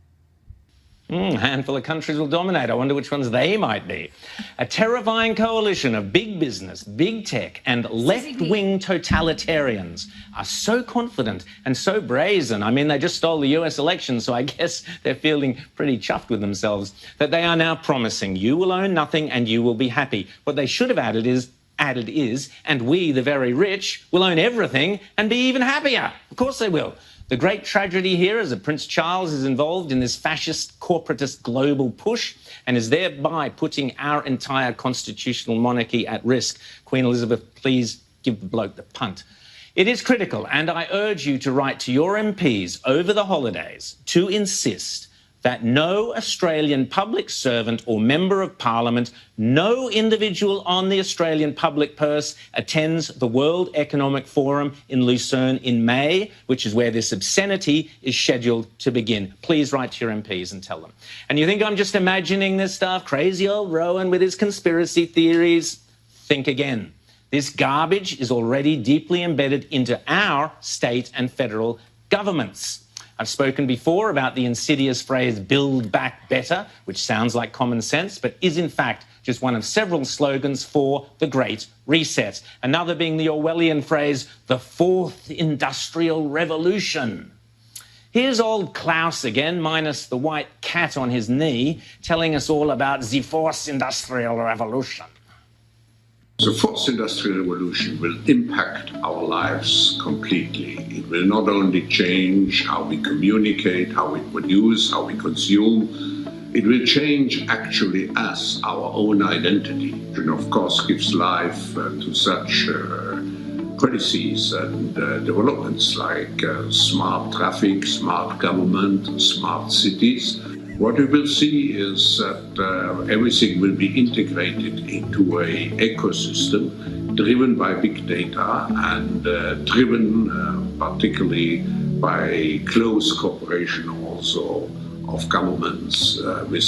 A handful of countries will dominate. I wonder which ones they might be. A terrifying coalition of big business, big tech, and left-wing totalitarians are so confident and so brazen. I mean, they just stole the US election, so I guess they're feeling pretty chuffed with themselves, that they are now promising you will own nothing and you will be happy. What they should have added is, and we, the very rich, will own everything and be even happier. Of course they will. The great tragedy here is that Prince Charles is involved in this fascist, corporatist global push and is thereby putting our entire constitutional monarchy at risk. Queen Elizabeth, please give the bloke the punt. It is critical, and I urge you to write to your MPs over the holidays to insist that no Australian public servant or member of parliament, no individual on the Australian public purse attends the World Economic Forum in Lucerne in May, which is where this obscenity is scheduled to begin. Please write to your MPs and tell them. And you think I'm just imagining this stuff? Crazy old Rowan with his conspiracy theories? Think again. This garbage is already deeply embedded into our state and federal governments. I've spoken before about the insidious phrase, build back better, which sounds like common sense, but is in fact just one of several slogans for the Great Reset. Another being the Orwellian phrase, the Fourth Industrial Revolution. Here's old Klaus again, minus the white cat on his knee, telling us all about the Fourth Industrial Revolution. The fourth industrial revolution will impact our lives completely. It will not only change how we communicate, how we produce, how we consume, it will change actually us, our own identity. And of course gives life to such policies and developments like smart traffic, smart government, smart cities. What we will see is that everything will be integrated into an ecosystem driven by big data and driven particularly by close cooperation also of governments with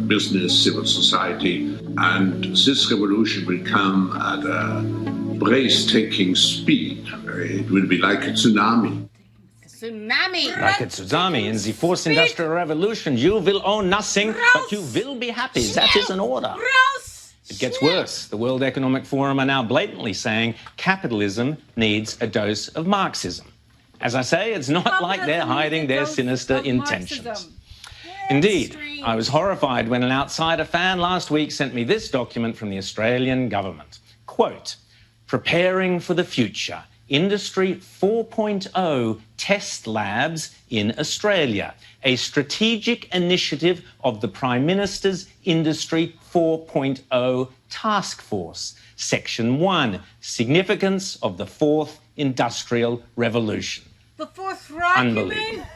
business, civil society. And this revolution will come at a breathtaking speed. It will be like a tsunami. Tsunami. Like a tsunami in the Fourth Industrial Revolution. You will own nothing, but you will be happy. That is an order. It gets worse. The World Economic Forum are now blatantly saying capitalism needs a dose of Marxism. As I say, it's not like they're hiding their sinister intentions. Indeed, I was horrified when an outsider fan last week sent me this document from the Australian government. Quote, preparing for the future. Industry 4.0 test labs in Australia, a strategic initiative of the Prime Minister's Industry 4.0 Task Force. Section 1, significance of the Fourth Industrial Revolution. The Fourth Reich, Unbelievable.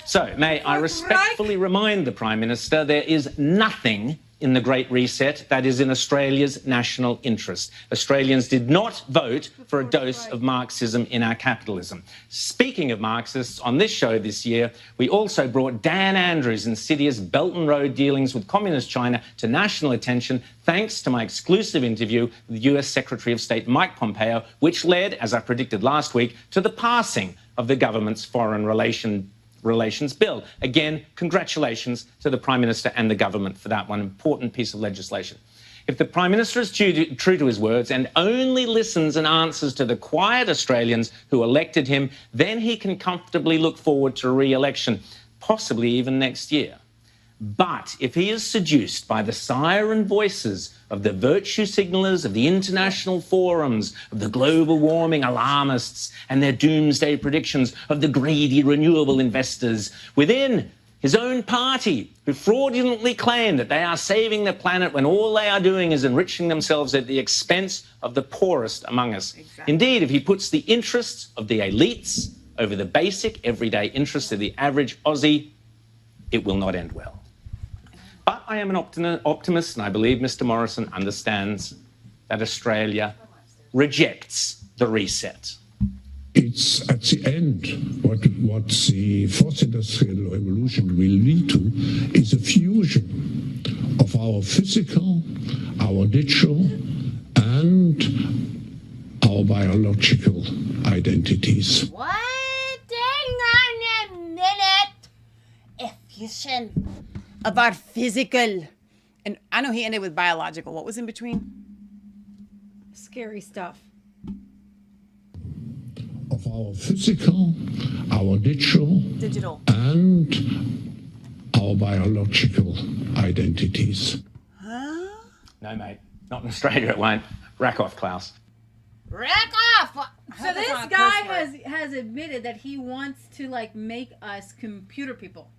So, may I respectfully remind the Prime Minister there is nothing in the Great Reset that is in Australia's national interest. Australians did not vote for a dose of Marxism in our capitalism. Speaking of Marxists, on this show this year, we also brought Dan Andrews' insidious Belt and Road dealings with Communist China to national attention, thanks to my exclusive interview with US Secretary of State Mike Pompeo, which led, as I predicted last week, to the passing of the government's foreign relations bill. Again, congratulations to the Prime Minister and the government for that one important piece of legislation. If the Prime Minister is true to his words and only listens and answers to the quiet Australians who elected him, then he can comfortably look forward to re-election, possibly even next year. But if he is seduced by the siren voices of the virtue signalers of the international forums, of the global warming alarmists and their doomsday predictions of the greedy renewable investors within His own party, who fraudulently claim that they are saving the planet when all they are doing is enriching themselves at the expense of the poorest among us. Exactly. Indeed, if he puts the interests of the elites over the basic, everyday interests of the average Aussie, it will not end well. But I am an optimist, and I believe Mr. Morrison understands that Australia rejects the reset. It's at the end, what the fourth industrial revolution will lead to is a fusion of our physical, our digital, and our biological identities. What? Hang on a minute. A fusion of our physical. And I know he ended with biological. What was in between? Scary stuff. Of our physical, our digital, and our biological identities. Huh? No, mate. Not in Australia, it won't. Rack off, Klaus. Rack off! So this guy has admitted that he wants to like make us computer people,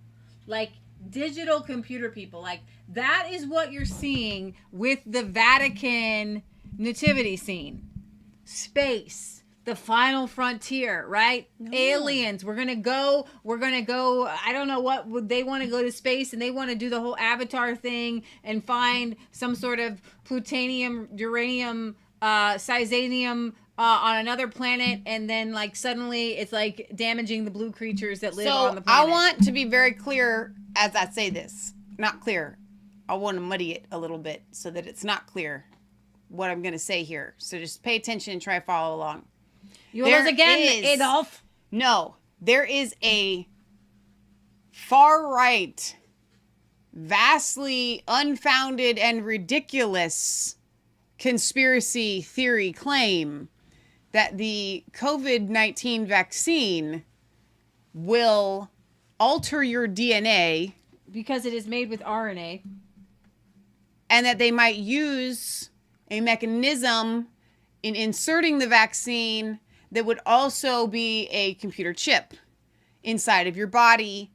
like digital computer people. Like that is what you're seeing with the Vatican nativity scene, space. The final frontier, right? No. Aliens. We're gonna go. I don't know what they want to go to space, and they want to do the whole Avatar thing and find some sort of plutonium, uranium, cesium on another planet, and then like suddenly it's like damaging the blue creatures that live on the planet. I want to be very clear as I say this. Not clear. I want to muddy it a little bit so that it's not clear what I'm gonna say here. So just pay attention and try to follow along. Yours again, Adolf? No, there is a far-right, vastly unfounded and ridiculous conspiracy theory claim that the COVID-19 vaccine will alter your DNA. Because it is made with RNA. And that they might use a mechanism in inserting the vaccine that would also be a computer chip inside of your body.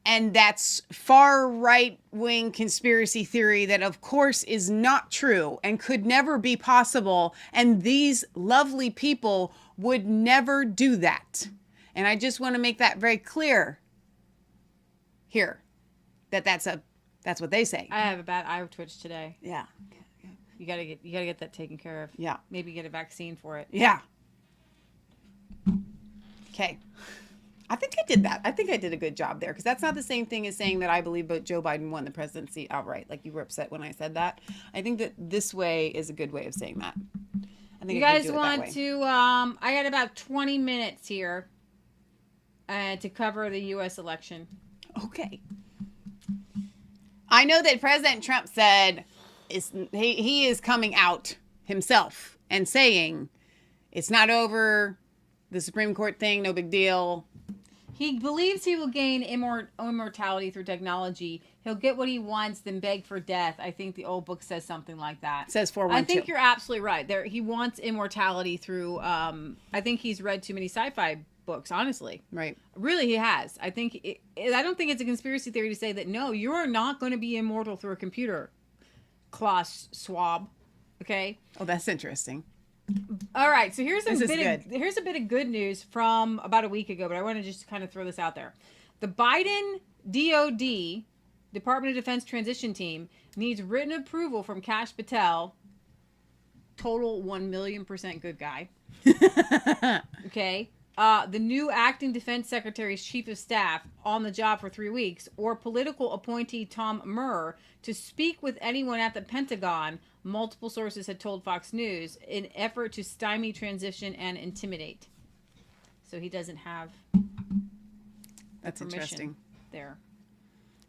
And that's far right-wing conspiracy theory that, of course, is not true and could never be possible. And these lovely people would never do that. And I just want to make that very clear here, that's what they say. I have a bad eye twitch today. Yeah. You gotta get that taken care of. Yeah. Maybe get a vaccine for it. Yeah. Okay. I think I did that. I think I did a good job there because that's not the same thing as saying that I believe Joe Biden won the presidency outright. Like you were upset when I said that. I think that this way is a good way of saying that. I think you guys want to? I got about 20 minutes here to cover the U.S. election. Okay. I know that President Trump said he is coming out himself and saying it's not over. The Supreme Court thing, no big deal. He believes he will gain immortality through technology. He'll get what he wants, then beg for death. I think the old book says something like that. It says 412. I think you're absolutely right. He wants immortality through. I think he's read too many sci-fi books. Honestly, right? Really, he has. I don't think it's a conspiracy theory to say that no, you are not going to be immortal through a computer. Klaus Schwab. Okay. Oh, that's interesting. All right, so here's a bit of good news from about a week ago, but I want to just kind of throw this out there. The Biden DOD, Department of Defense Transition Team, needs written approval from Kash Patel, total 1,000,000% good guy. Okay. The new acting defense secretary's chief of staff on the job for 3 weeks, or political appointee Tom Murr to speak with anyone at the Pentagon, multiple sources had told Fox News, in effort to stymie transition and intimidate. So he doesn't have That's interesting there.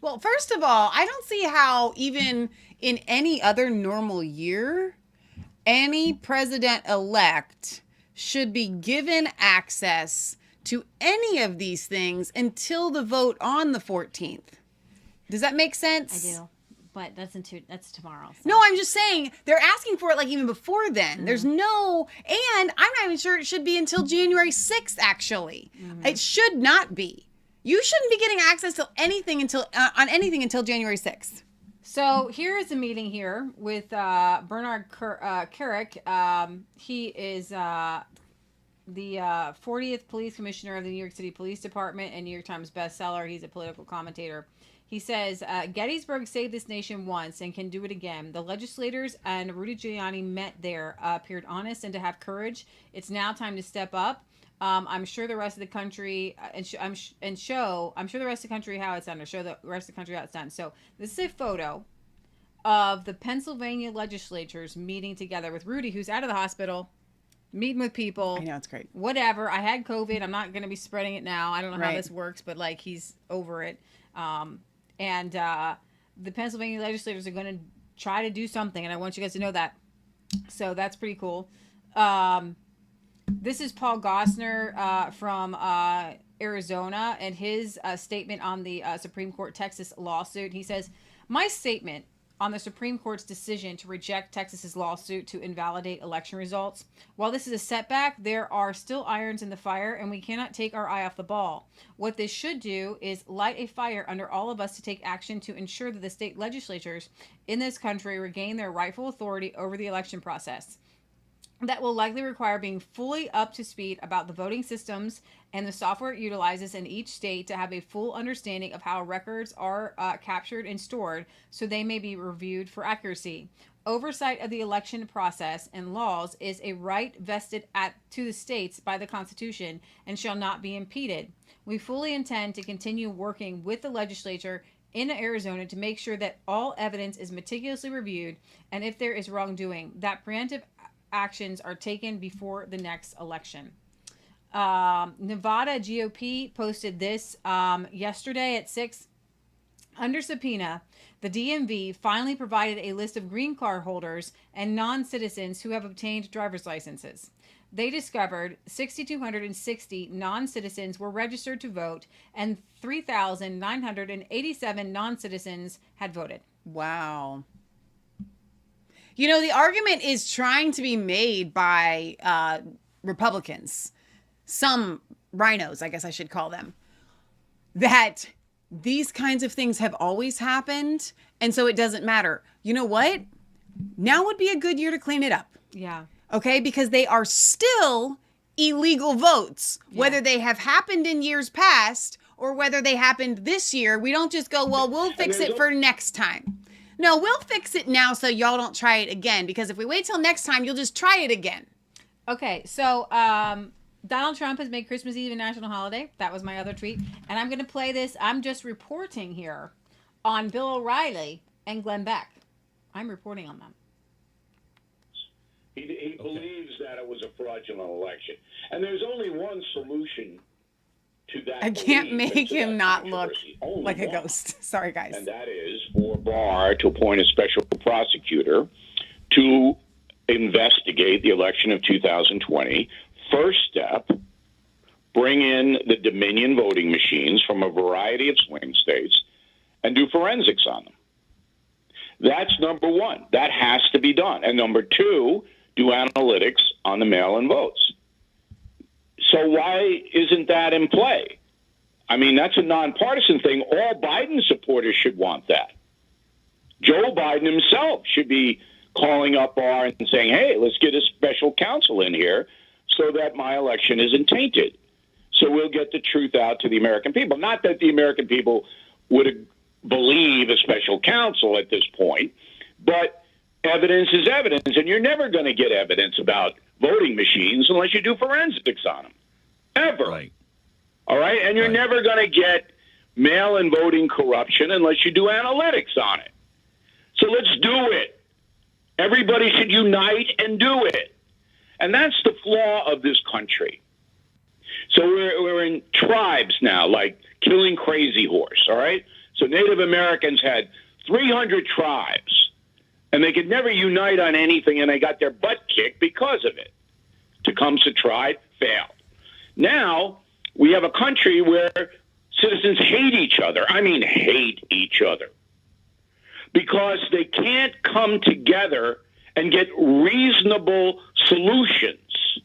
Well, first of all, I don't see how even in any other normal year, any president-elect should be given access to any of these things until the vote on the 14th. Does that make sense? I do. But that's tomorrow. So. No, I'm just saying they're asking for it like even before then. Mm-hmm. There's no, and I'm not even sure it should be until January 6th, actually. Mm-hmm. It should not be. You shouldn't be getting access to anything until January 6th. So here is a meeting here with Bernard Carrick. He is the 40th Police Commissioner of the New York City Police Department and New York Times bestseller. He's a political commentator. He says, Gettysburg saved this nation once and can do it again. The legislators and Rudy Giuliani met there, appeared honest and to have courage. It's now time to step up. I'm sure the rest of the country I'm sure the rest of the country how it's done, or show the rest of the country how it's done. So this is a photo of the Pennsylvania legislatures meeting together with Rudy, who's out of the hospital, meeting with people. I know, it's great. Whatever. I had COVID. I'm not going to be spreading it now. I don't know how this works, but like he's over it. And the Pennsylvania legislators are going to try to do something, and I want you guys to know that. So that's pretty cool. This is Paul Gosner from Arizona, and his statement on the Supreme Court Texas lawsuit. He says, my statement on the Supreme Court's decision to reject Texas's lawsuit to invalidate election results. While this is a setback, there are still irons in the fire, and we cannot take our eye off the ball. What this should do is light a fire under all of us to take action to ensure that the state legislatures in this country regain their rightful authority over the election process. That will likely require being fully up to speed about the voting systems and the software it utilizes in each state to have a full understanding of how records are captured and stored so they may be reviewed for accuracy. Oversight of the election process and laws is a right vested to the states by the Constitution and shall not be impeded. We fully intend to continue working with the legislature in Arizona to make sure that all evidence is meticulously reviewed, and if there is wrongdoing, that preemptive actions are taken before the next election. Nevada GOP posted this yesterday at 6. Under subpoena, the DMV finally provided a list of green card holders and non-citizens who have obtained driver's licenses. They discovered 6,260 non-citizens were registered to vote, and 3,987 non-citizens had voted. Wow. You know, the argument is trying to be made by Republicans, some rhinos, I guess I should call them, that these kinds of things have always happened, and so it doesn't matter. You know what? Now would be a good year to clean it up. Yeah. Okay? Because they are still illegal votes, whether they have happened in years past or whether they happened this year. We don't just go, well, we'll fix it for next time. No, we'll fix it now so y'all don't try it again, because if we wait till next time, you'll just try it again. Okay, so Donald Trump has made Christmas Eve a national holiday. That was my other tweet. And I'm going to play this. I'm just reporting here on Bill O'Reilly and Glenn Beck. I'm reporting on them. He believes that it was a fraudulent election. And there's only one solution to that. I can't make him not look like a ghost. Sorry, guys. And that is for Barr to appoint a special prosecutor to investigate the election of 2020. First step, bring in the Dominion voting machines from a variety of swing states and do forensics on them. That's number one. That has to be done. And number two, do analytics on the mail-in votes. So why isn't that in play? I mean, that's a nonpartisan thing. All Biden supporters should want that. Joe Biden himself should be calling up Barr and saying, hey, let's get a special counsel in here so that my election isn't tainted. So we'll get the truth out to the American people. Not that the American people would believe a special counsel at this point, but evidence is evidence, and you're never going to get evidence about voting machines unless you do forensics on them. Ever. Right. All right? And you're never going to get mail-in voting corruption unless you do analytics on it. So let's do it. Everybody should unite and do it. And that's the flaw of this country. So we're in tribes now, like Killing Crazy Horse, all right? So Native Americans had 300 tribes, and they could never unite on anything, and they got their butt kicked because of it. Tecumseh tried, failed. Now we have a country where citizens hate each other. I mean, hate each other. Because they can't come together and get reasonable solutions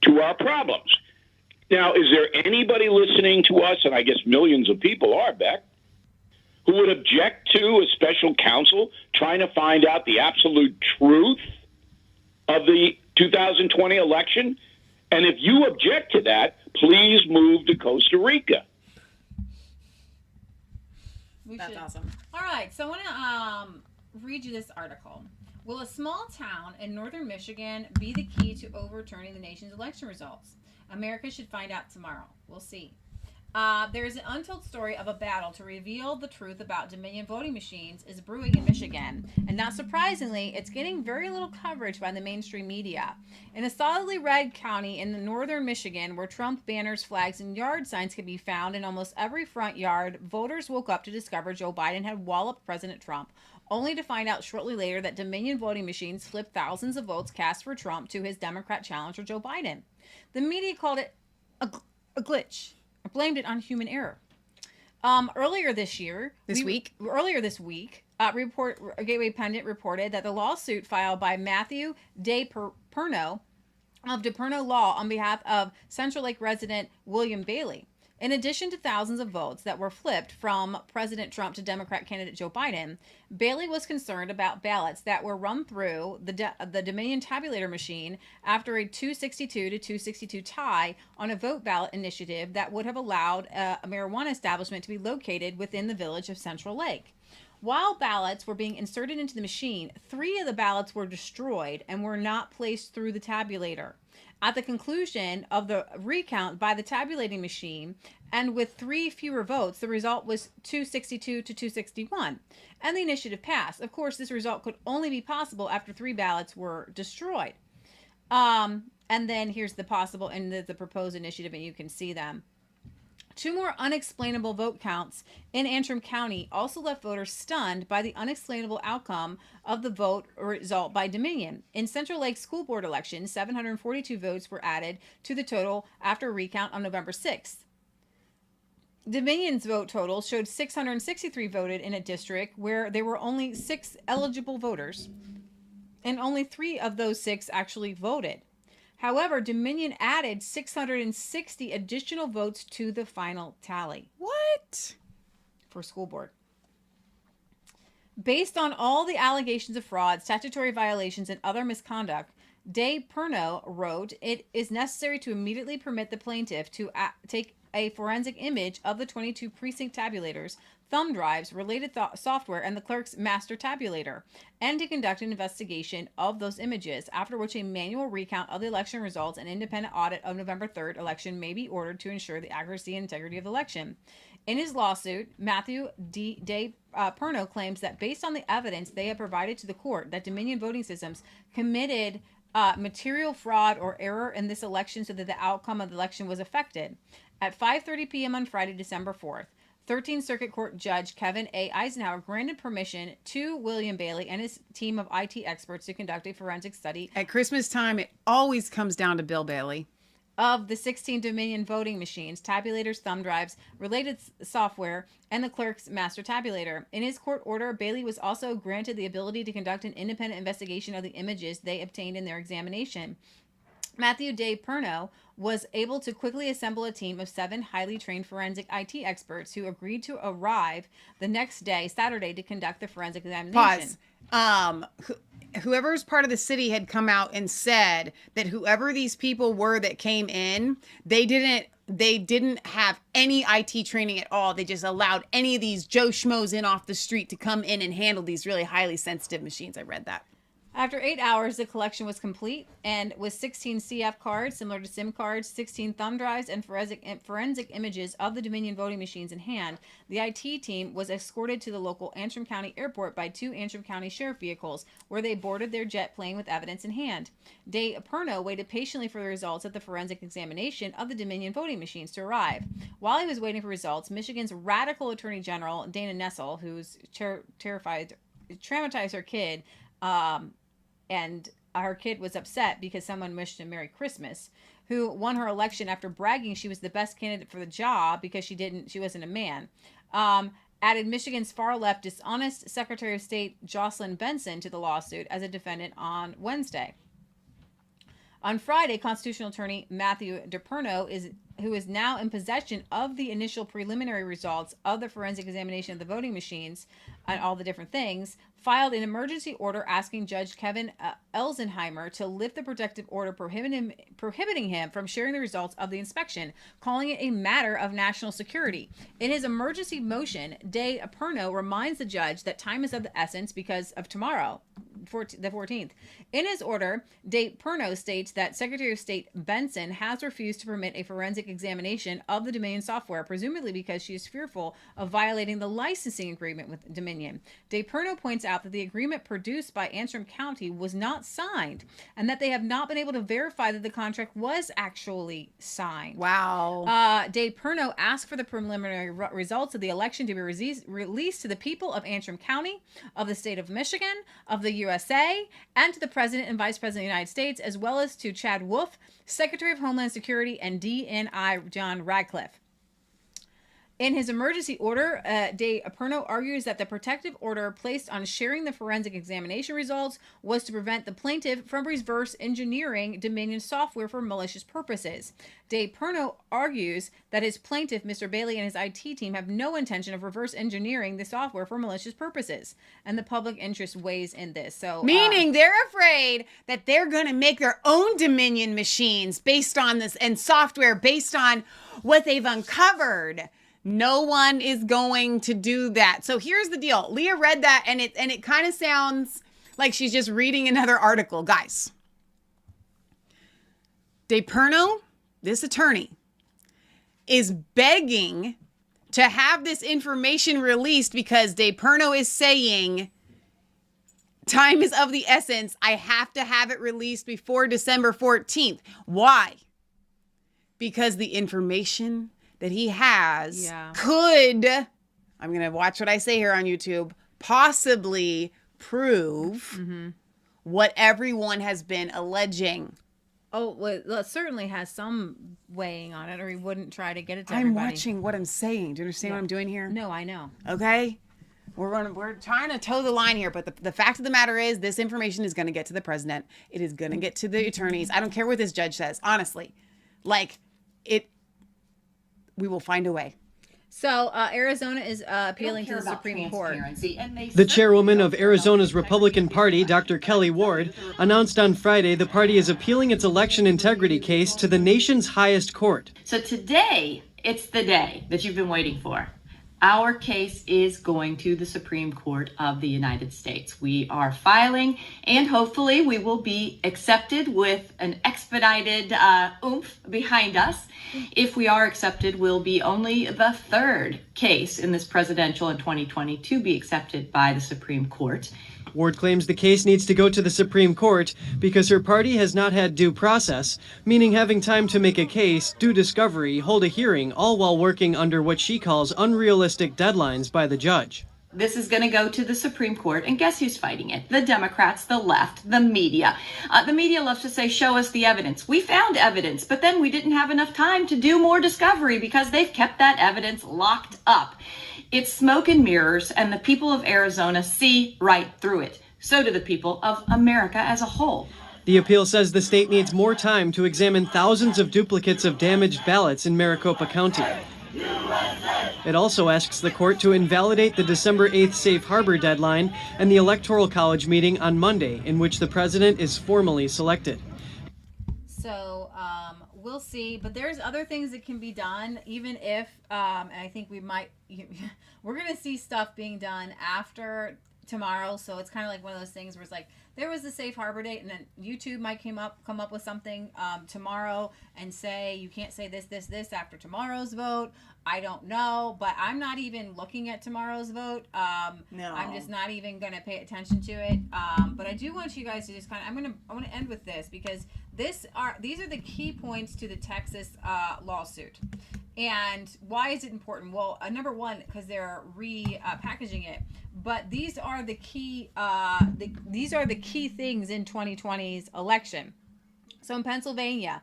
to our problems. Now, is there anybody listening to us, and I guess millions of people are, Beck, who would object to a special counsel trying to find out the absolute truth of the 2020 election? And if you object to that, please move to Costa Rica. That's awesome. All right, so I want to read you this article. Will a small town in northern Michigan be the key to overturning the nation's election results? America should find out tomorrow. We'll see. There is an untold story of a battle to reveal the truth about Dominion voting machines is brewing in Michigan. And not surprisingly, it's getting very little coverage by the mainstream media. In a solidly red county in the northern Michigan, where Trump banners, flags, and yard signs can be found in almost every front yard, voters woke up to discover Joe Biden had walloped President Trump, only to find out shortly later that Dominion voting machines flipped thousands of votes cast for Trump to his Democrat challenger Joe Biden. The media called it a glitch. I blamed it on human error. Earlier this week, Gateway Pundit reported that the lawsuit filed by Matthew DePerno of DePerno Law on behalf of Central Lake resident William Bailey. In addition to thousands of votes that were flipped from President Trump to Democrat candidate Joe Biden, Bailey was concerned about ballots that were run through the Dominion tabulator machine after a 262 to 262 tie on a vote ballot initiative that would have allowed a marijuana establishment to be located within the village of Central Lake. While ballots were being inserted into the machine, 3 of the ballots were destroyed and were not placed through the tabulator. At the conclusion of the recount by the tabulating machine, and with 3 fewer votes, the result was 262 to 261, and the initiative passed. Of course, this result could only be possible after 3 ballots were destroyed. And then here's the possible and the proposed initiative, and you can see them. 2 more unexplainable vote counts in Antrim County also left voters stunned by the unexplainable outcome of the vote result by Dominion. In Central Lake School Board election, 742 votes were added to the total after a recount on November 6th. Dominion's vote total showed 663 voted in a district where there were only 6 eligible voters, and only 3 of those 6 actually voted. However, Dominion added 660 additional votes to the final tally. What? For school board. Based on all the allegations of fraud, statutory violations, and other misconduct, DePerno wrote, it is necessary to immediately permit the plaintiff to take a forensic image of the 22 precinct tabulators, thumb drives, related software, and the clerk's master tabulator, and to conduct an investigation of those images, after which a manual recount of the election results and independent audit of November 3rd election may be ordered to ensure the accuracy and integrity of the election. In his lawsuit, Matthew DePerno claims that based on the evidence they have provided to the court, that Dominion voting systems committed material fraud or error in this election so that the outcome of the election was affected. At 5:30 p.m. on Friday, December 4th, 13th Circuit Court Judge Kevin A. Eisenhower granted permission to William Bailey and his team of IT experts to conduct a forensic study. At Christmas time, it always comes down to Bill Bailey. Of the 16 Dominion voting machines, tabulators, thumb drives, related software, and the clerk's master tabulator. In his court order, Bailey was also granted the ability to conduct an independent investigation of the images they obtained in their examination. Matthew DePerno was able to quickly assemble a team of 7 highly trained forensic IT experts who agreed to arrive the next day, Saturday, to conduct the forensic examination. Pause. Whoever's part of the city had come out and said that whoever these people were that came in, they didn't have any IT training at all. They just allowed any of these Joe Schmoes in off the street to come in and handle these really highly sensitive machines. I read that. After 8 hours, the collection was complete, and with 16 CF cards, similar to SIM cards, 16 thumb drives, and forensic images of the Dominion voting machines in hand, the IT team was escorted to the local Antrim County Airport by 2 Antrim County Sheriff vehicles, where they boarded their jet plane with evidence in hand. DePerno waited patiently for the results of the forensic examination of the Dominion voting machines to arrive. While he was waiting for results, Michigan's radical Attorney General, Dana Nessel, who's traumatized her kid, and her kid was upset because someone wished him Merry Christmas, who won her election after bragging she was the best candidate for the job because she wasn't a man, added Michigan's far-left dishonest Secretary of State Jocelyn Benson to the lawsuit as a defendant on Wednesday. On Friday, constitutional attorney Matthew DePerno, who is now in possession of the initial preliminary results of the forensic examination of the voting machines and all the different things, filed an emergency order asking Judge Kevin Elsenheimer to lift the protective order prohibiting him from sharing the results of the inspection, calling it a matter of national security. In his emergency motion, DePerno reminds the judge that time is of the essence because of tomorrow, the 14th. In his order, DePerno states that Secretary of State Benson has refused to permit a forensic examination of the Dominion software, presumably because she is fearful of violating the licensing agreement with Dominion. DePerno points out that the agreement produced by Antrim County was not signed and that they have not been able to verify that the contract was actually signed. Wow. DePerno asked for the preliminary results of the election to be released to the people of Antrim County, of the state of Michigan, of the USA, and to the President and Vice President of the United States, as well as to Chad Wolf, Secretary of Homeland Security, and DNI John Radcliffe. In his emergency order, DePerno argues that the protective order placed on sharing the forensic examination results was to prevent the plaintiff from reverse engineering Dominion software for malicious purposes. DePerno argues that his plaintiff, Mr. Bailey, and his IT team have no intention of reverse engineering the software for malicious purposes, and the public interest weighs in this. So, meaning they're afraid that they're going to make their own Dominion machines based on this and software based on what they've uncovered. No one is going to do that. So here's the deal. Leah read that and it kind of sounds like she's just reading another article. Guys, DePerno, this attorney, is begging to have this information released because DePerno is saying time is of the essence. I have to have it released before December 14th. Why? Because the information that he has could, I'm going to watch what I say here on YouTube, possibly prove what everyone has been alleging. Oh, well, it certainly has some weighing on it, or he wouldn't try to get it to everybody. I'm watching what I'm saying. Do you understand what I'm doing here? No, I know. Okay? We're trying to toe the line here, but the fact of the matter is this information is going to get to the president. It is going to get to the attorneys. I don't care what this judge says, honestly. We will find a way. So Arizona is appealing to the Supreme Court. The chairwoman of Arizona's Republican Party, Dr. Kelly Ward, announced on Friday the party is appealing its election integrity case to the nation's highest court. So today, it's the day that you've been waiting for. Our case is going to the Supreme Court of the United States. We are filing, and hopefully we will be accepted with an expedited oomph behind us. If we are accepted, we'll be only the third case in this presidential in 2020 to be accepted by the Supreme Court. Ward claims the case needs to go to the Supreme Court because her party has not had due process, meaning having time to make a case, do discovery, hold a hearing, all while working under what she calls unrealistic deadlines by the judge. This is going to go to the Supreme Court, and guess who's fighting it? The Democrats, the left, the media. The media loves to say, show us the evidence. We found evidence, but then we didn't have enough time to do more discovery because they've kept that evidence locked up. It's smoke and mirrors, and the people of Arizona see right through it. So do the people of America as a whole. The appeal says the state needs more time to examine thousands of duplicates of damaged ballots in Maricopa County. It also asks the court to invalidate the December 8th safe harbor deadline and the Electoral College meeting on Monday, in which the president is formally selected. So we'll see, but there's other things that can be done, even if, and I think we're going to see stuff being done after tomorrow. So it's kind of like one of those things where it's like, there was the safe harbor date, and then YouTube might come up with something tomorrow and say, you can't say this after tomorrow's vote. I don't know, but I'm not even looking at tomorrow's vote. No. I'm just not even going to pay attention to it. But I do want you guys to just kind of, I want to end with this, because these are the key points to the Texas lawsuit. And why is it important? Well, number one, because they're repackaging it. But these are the key. These are the key things in 2020's election. So in Pennsylvania,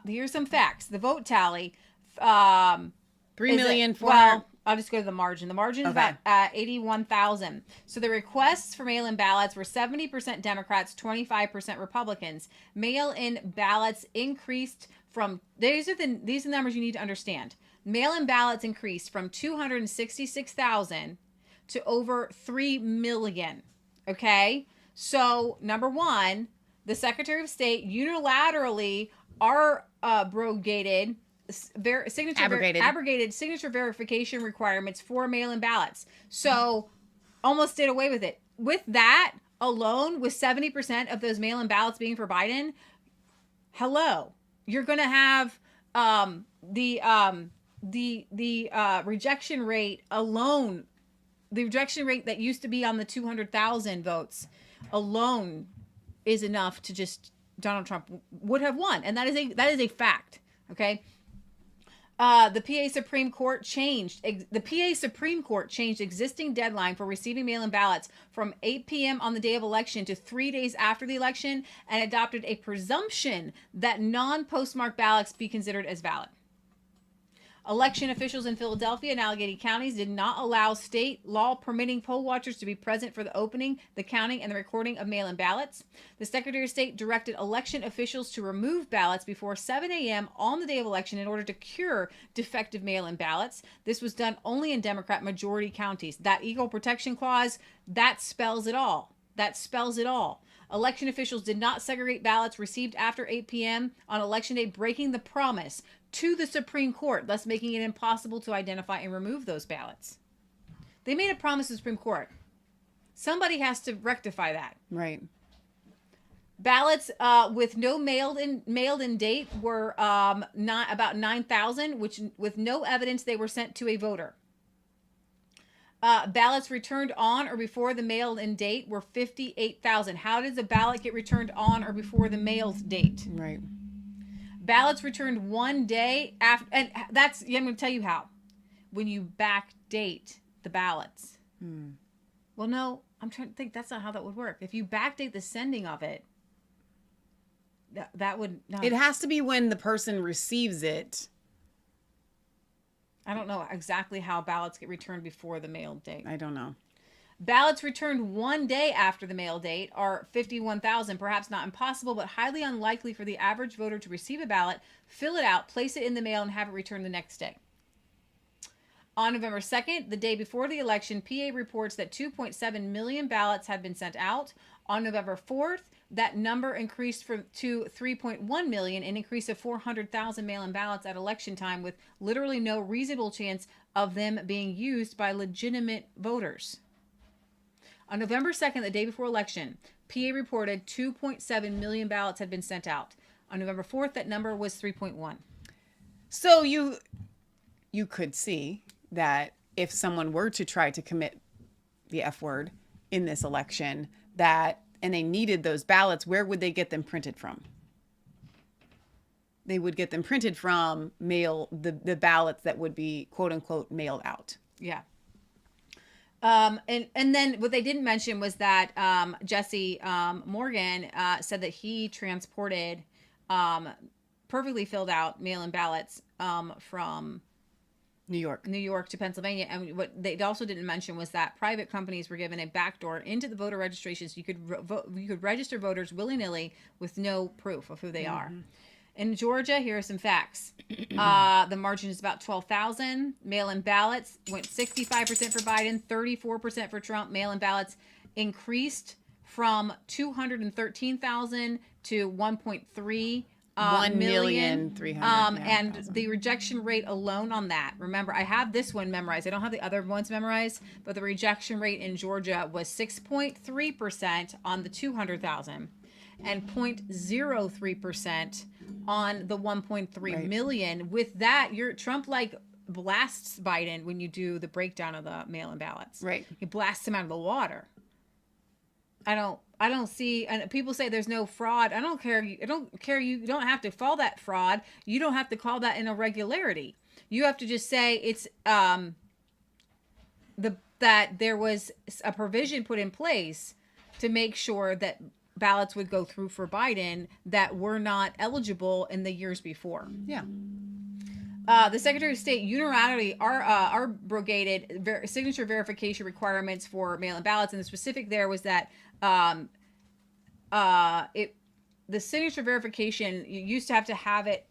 here's some facts. The vote tally. 3,400,000. Well, I'll just go to the margin. The margin is about 81,000. So the requests for mail-in ballots were 70% Democrats, 25% Republicans. Mail-in ballots increased from, these are the numbers you need to understand. Mail-in ballots increased from 266,000 to over 3 million. Okay? So, number one, the Secretary of State unilaterally abrogated signature verification requirements for mail-in ballots. So almost did away with it. With that alone, with 70% of those mail-in ballots being for Biden, you're going to have the rejection rate alone. The rejection rate that used to be on the 200,000 votes alone is enough to just Donald Trump would have won, and that is a fact. Okay. The PA Supreme Court changed existing deadline for receiving mail-in ballots from 8 p.m. on the day of election to 3 days after the election, and adopted a presumption that non-postmarked ballots be considered as valid. Election officials in Philadelphia and Allegheny counties did not allow state law permitting poll watchers to be present for the opening, the counting, and the recording of mail-in ballots. The Secretary of State directed election officials to remove ballots before 7 a.m. on the day of election in order to cure defective mail-in ballots. This was done only in Democrat majority counties. That Equal Protection Clause, that spells it all. That spells it all. Election officials did not segregate ballots received after 8 p.m. on Election Day, breaking the promise to the Supreme Court, thus making it impossible to identify and remove those ballots. They made a promise to the Supreme Court. Somebody has to rectify that. Right. Ballots with no mailed-in date were not about 9,000, which with no evidence they were sent to a voter. Ballots returned on or before the mailed-in date were 58,000. How does a ballot get returned on or before the mailed date? Right. Ballots returned 1 day after, and I'm going to tell you how. When you backdate the ballots. Well, no, I'm trying to think. That's not how that would work. If you backdate the sending of it, that would not. It has to be when the person receives it. I don't know exactly how ballots get returned before the mail date. I don't know. Ballots returned 1 day after the mail date are 51,000. Perhaps not impossible, but highly unlikely for the average voter to receive a ballot, fill it out, place it in the mail, and have it returned the next day. On November 2nd, the day before the election, PA reports that 2.7 million ballots had been sent out. On November 4th, that number increased to 3.1 million, an increase of 400,000 mail-in ballots at election time, with literally no reasonable chance of them being used by legitimate voters. On November 2nd, the day before election, PA reported 2.7 million ballots had been sent out. On November 4th, that number was 3.1. So you could see that if someone were to try to commit the F word in this election, and they needed those ballots, where would they get them printed from? They would get them printed from the ballots that would be quote unquote mailed out. Yeah. And then what they didn't mention was that Jesse Morgan said that he transported perfectly filled out mail-in ballots from New York to Pennsylvania. And what they also didn't mention was that private companies were given a backdoor into the voter registrations. You could register voters willy-nilly with no proof of who they are. In Georgia, here are some facts. The margin is about 12,000. Mail-in ballots went 65% for Biden, 34% for Trump. Mail-in ballots increased from 213,000 to 1.3 million. And the rejection rate alone on that, remember, I have this one memorized. I don't have the other ones memorized, but the rejection rate in Georgia was 6.3% on the 200,000 and 0.03% on the 1.3 million. With that, Trump blasts Biden when you do the breakdown of the mail-in ballots. Right. He blasts him out of the water. I don't see, and people say there's no fraud. I don't care. You don't have to call that fraud. You don't have to call that an irregularity. You have to just say it's that there was a provision put in place to make sure that ballots would go through for Biden that were not eligible in the years before. Yeah. The Secretary of State unilaterally abrogated signature verification requirements for mail-in ballots, and the specific there was that the signature verification, you used to have it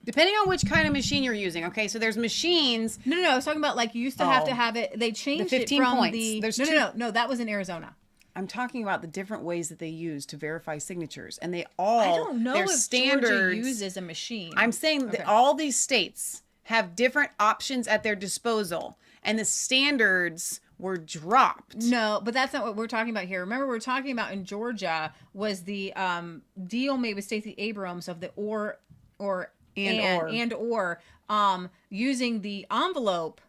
depending on which kind of machine you're using. Okay, so there's machines. No, I was talking about like you used to have it. They changed the 15 it from points. the. There's No, that was in Arizona. I'm talking about the different ways that they use to verify signatures, and they all. I don't know their if standards. Georgia uses a machine. I'm saying that all these states have different options at their disposal, and the standards were dropped. No, but that's not what we're talking about here. Remember, we're talking about in Georgia was the deal made with Stacey Abrams of the using the envelope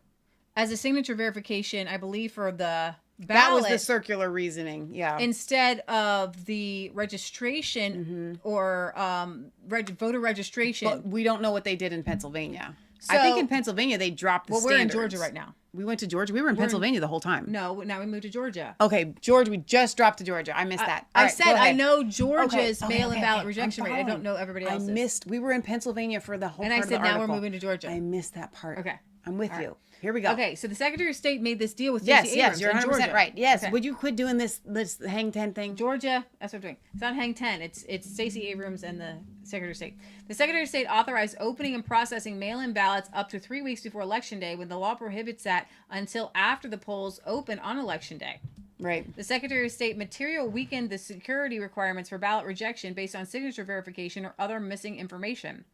as a signature verification, I believe, for the ballot. That was the circular reasoning, yeah. Instead of the registration or voter registration. But we don't know what they did in Pennsylvania. I think in Pennsylvania they dropped the standards. We're in Georgia right now. We went to Georgia. We were in Pennsylvania the whole time. No, now we moved to Georgia. Okay, Georgia. We just dropped to Georgia. I missed that. I said I know Georgia's mail-in ballot rejection rate. I don't know everybody else's. I missed. We were in Pennsylvania for the whole. And part I said of the now article. we're moving to Georgia. I missed that part. Okay, I'm with you. Right. Here we go. Okay, so the Secretary of State made this deal with yes, Stacey Abrams you're in 100% Georgia. right. Yes, Okay. would you quit doing this hang 10 thing? Georgia, that's what I'm doing. It's not hang 10. It's Stacey Abrams and the Secretary of State. The Secretary of State authorized opening and processing mail-in ballots up to 3 weeks before Election Day, when the law prohibits that until after the polls open on Election Day. Right. The Secretary of State material weakened the security requirements for ballot rejection based on signature verification or other missing information.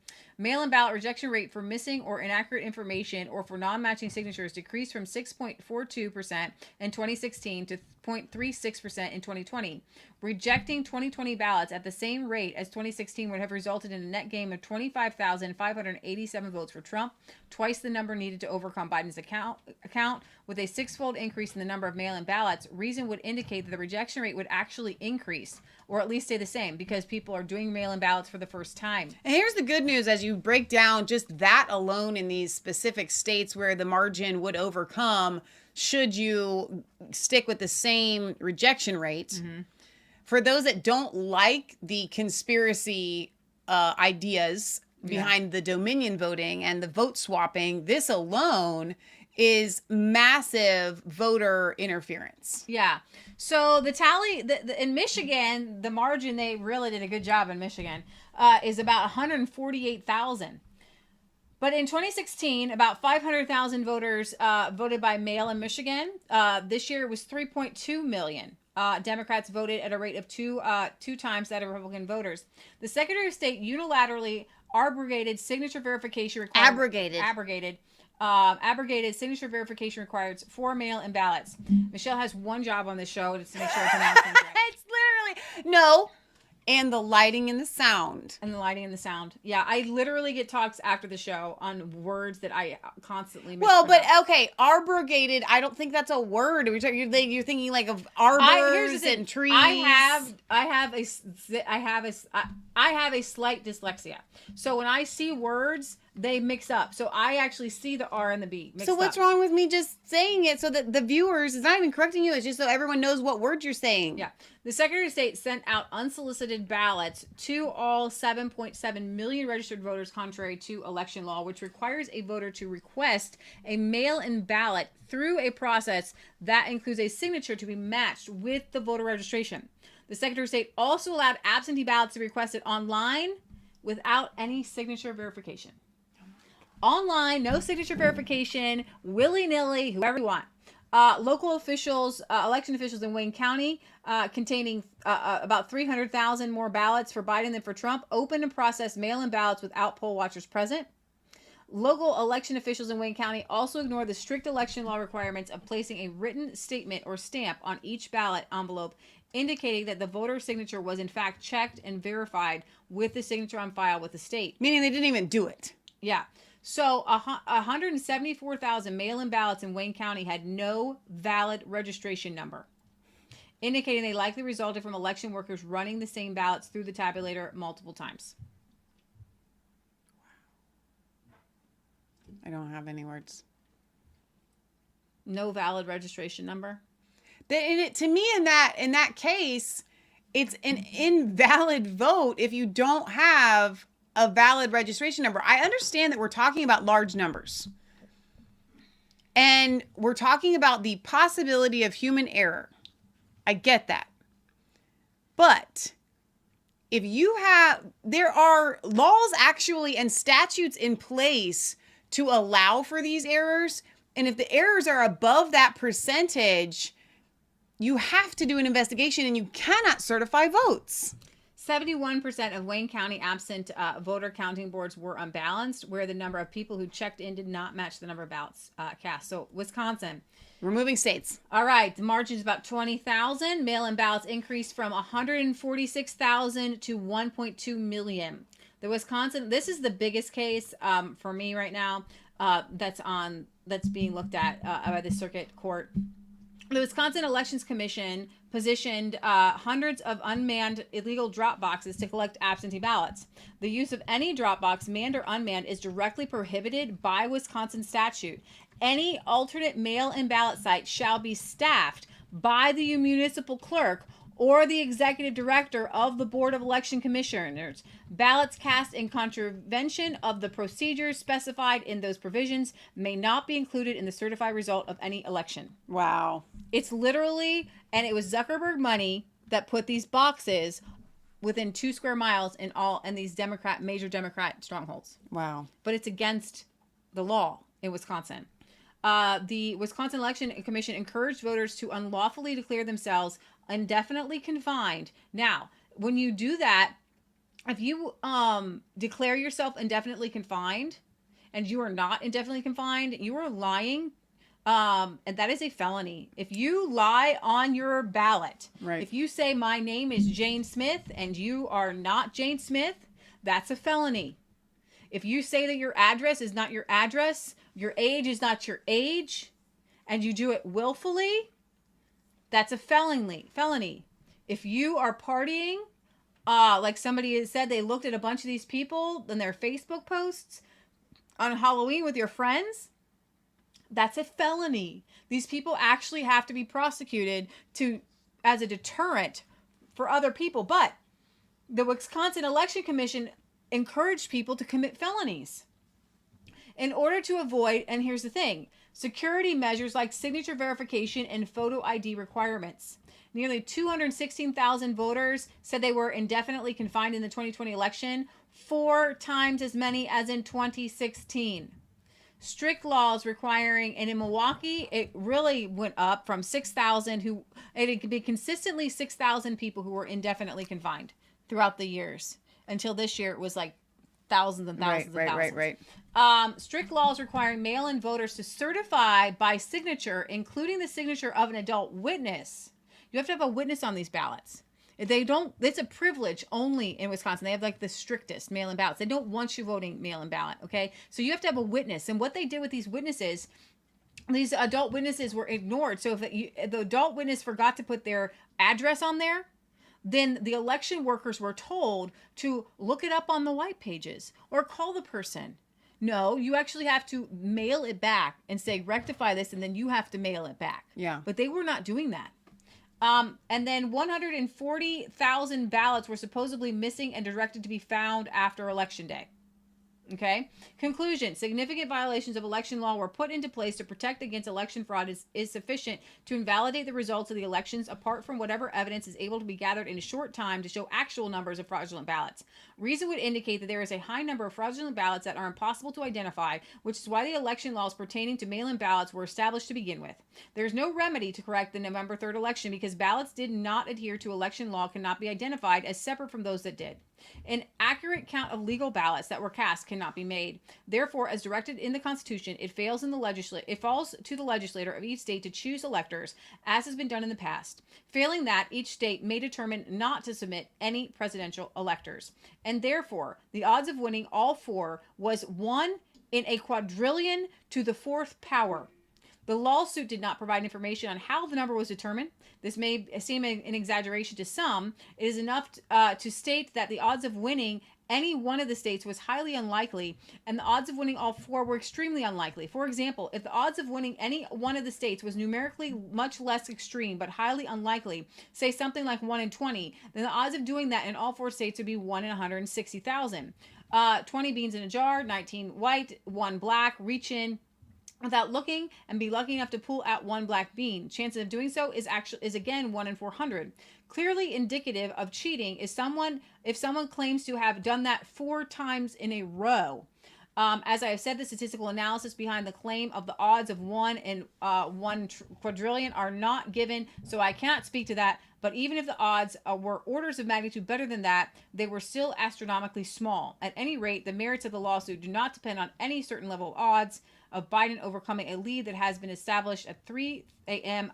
Mail-in ballot rejection rate for missing or inaccurate information or for non-matching signatures decreased from 6.42% in 2016 to 0.36% in 2020. Rejecting 2020 ballots at the same rate as 2016 would have resulted in a net gain of 25,587 votes for Trump, twice the number needed to overcome Biden's account. With a six-fold increase in the number of mail-in ballots, reason would indicate that the rejection rate would actually increase, or at least stay the same, because people are doing mail-in ballots for the first time. And here's the good news: as you break down just that alone in these specific states where the margin would overcome, should you stick with the same rejection rate. For those that don't like the conspiracy ideas behind the Dominion voting and the vote swapping, this alone is massive voter interference. Yeah. So the tally in Michigan, the margin, they really did a good job in Michigan, is about 148,000. But in 2016, about 500,000 voters voted by mail in Michigan. This year it was 3.2 million. Democrats voted at a rate of two times that of Republican voters. The Secretary of State unilaterally abrogated signature verification requirements. Abrogated signature verification requirements for mail-in ballots. Michelle has one job on this show, just to make sure I pronounce things right. It's literally no. And the lighting and the sound. Yeah, I literally get talks after the show on words that I constantly Well, but mispronounce. okay, arbrogated, I don't think that's a word. You're thinking like of arbors and trees. I have a slight dyslexia. So when I see words, they mix up. So I actually see the R and the B mixed So up. what's wrong with me just saying it so that the viewers, it's not even correcting you, it's just so everyone knows what word you're saying. Yeah. The Secretary of State sent out unsolicited ballots to all 7.7 million registered voters, contrary to election law, which requires a voter to request a mail-in ballot through a process that includes a signature to be matched with the voter registration. The Secretary of State also allowed absentee ballots to be requested online without any signature verification. Online, no signature verification, willy-nilly, whoever you want. Local officials, election officials in Wayne County, containing about 300,000 more ballots for Biden than for Trump, opened and processed mail-in ballots without poll watchers present. Local election officials in Wayne County also ignored the strict election law requirements of placing a written statement or stamp on each ballot envelope, indicating that the voter signature was in fact checked and verified with the signature on file with the state. Meaning they didn't even do it. Yeah. So 174,000 mail-in ballots in Wayne County had no valid registration number, indicating they likely resulted from election workers running the same ballots through the tabulator multiple times. I don't have any words. No valid registration number. To me, in that case, it's an invalid vote if you don't have a valid registration number. I understand that we're talking about large numbers. And we're talking about the possibility of human error. I get that. But if there are laws actually and statutes in place to allow for these errors. And if the errors are above that percentage, you have to do an investigation and you cannot certify votes. 71% of Wayne County absent voter counting boards were unbalanced, where the number of people who checked in did not match the number of ballots cast. So Wisconsin. Removing states. All right. The margin is about 20,000. Mail-in ballots increased from 146,000 to 1.2 million. The Wisconsin, this is the biggest case for me right now that's being looked at by the circuit court. The Wisconsin Elections Commission positioned hundreds of unmanned illegal drop boxes to collect absentee ballots. The use of any drop box, manned or unmanned, is directly prohibited by Wisconsin statute. Any alternate mail-in ballot site shall be staffed by the municipal clerk or the executive director of the Board of Election Commissioners. Ballots cast in contravention of the procedures specified in those provisions may not be included in the certified result of any election. Wow. It's literally, and it was Zuckerberg money that put these boxes within 2 square miles in these major Democrat strongholds. Wow. But it's against the law in Wisconsin. The Wisconsin Election Commission encouraged voters to unlawfully declare themselves indefinitely confined. Now, when you do that, if you declare yourself indefinitely confined and you are not indefinitely confined, you are lying, and that is a felony. If you lie on your ballot, right. If you say my name is Jane Smith and you are not Jane Smith, that's a felony. If you say that your address is not your address, your age is not your age, and you do it willfully, that's a felony. If you are partying, like somebody has said, they looked at a bunch of these people and their Facebook posts on Halloween with your friends, that's a felony. These people actually have to be prosecuted as a deterrent for other people. But the Wisconsin Election Commission encouraged people to commit felonies in order to avoid, and here's the thing, security measures like signature verification and photo ID requirements. Nearly 216,000 voters said they were indefinitely confined in the 2020 election, 4 times as many as in 2016. Strict laws requiring, and in Milwaukee, it really went up from 6,000 it could be consistently 6,000 people who were indefinitely confined throughout the years. Until this year, it was like thousands and thousands and thousands. Right. Strict laws requiring mail-in voters to certify by signature, including the signature of an adult witness. You have to have a witness on these ballots. If they don't, it's a privilege only in Wisconsin. They have like the strictest mail-in ballots. They don't want you voting mail-in ballot, okay? So you have to have a witness. And what they did with these witnesses, these adult witnesses were ignored. So if the adult witness forgot to put their address on there, then the election workers were told to look it up on the white pages or call the person. No, you actually have to mail it back and say, rectify this, and then you have to mail it back. Yeah. But they were not doing that. And then 140,000 ballots were supposedly missing and directed to be found after Election Day. Okay. Conclusion. Significant violations of election law were put into place to protect against election fraud is sufficient to invalidate the results of the elections apart from whatever evidence is able to be gathered in a short time to show actual numbers of fraudulent ballots. Reason would indicate that there is a high number of fraudulent ballots that are impossible to identify, which is why the election laws pertaining to mail-in ballots were established to begin with. There is no remedy to correct the November 3rd election because ballots did not adhere to election law cannot be identified as separate from those that did. An accurate count of legal ballots that were cast cannot be made. Therefore, as directed in the Constitution, it falls to the legislator of each state to choose electors, as has been done in the past. Failing that, each state may determine not to submit any presidential electors. And therefore, the odds of winning all 4 was 1 in a quadrillion to the 4th power. The lawsuit did not provide information on how the number was determined. This may seem an exaggeration to some. It is enough to state that the odds of winning any one of the states was highly unlikely, and the odds of winning all 4 were extremely unlikely. For example, if the odds of winning any one of the states was numerically much less extreme but highly unlikely, say something like 1 in 20, then the odds of doing that in all 4 states would be 1 in 160,000. 20 beans in a jar, 19 white, 1 black. Reach in without looking and be lucky enough to pull out 1 black bean. Chances of doing so is again 1 in 400. Clearly indicative of cheating is if someone claims to have done that 4 times in a row. As I have said, the statistical analysis behind the claim of the odds of 1 in 1 quadrillion are not given, so I cannot speak to that. But even if the odds were orders of magnitude better than that, they were still astronomically small. At any rate, the merits of the lawsuit do not depend on any certain level of odds of Biden overcoming a lead that has been established at 3 a.m.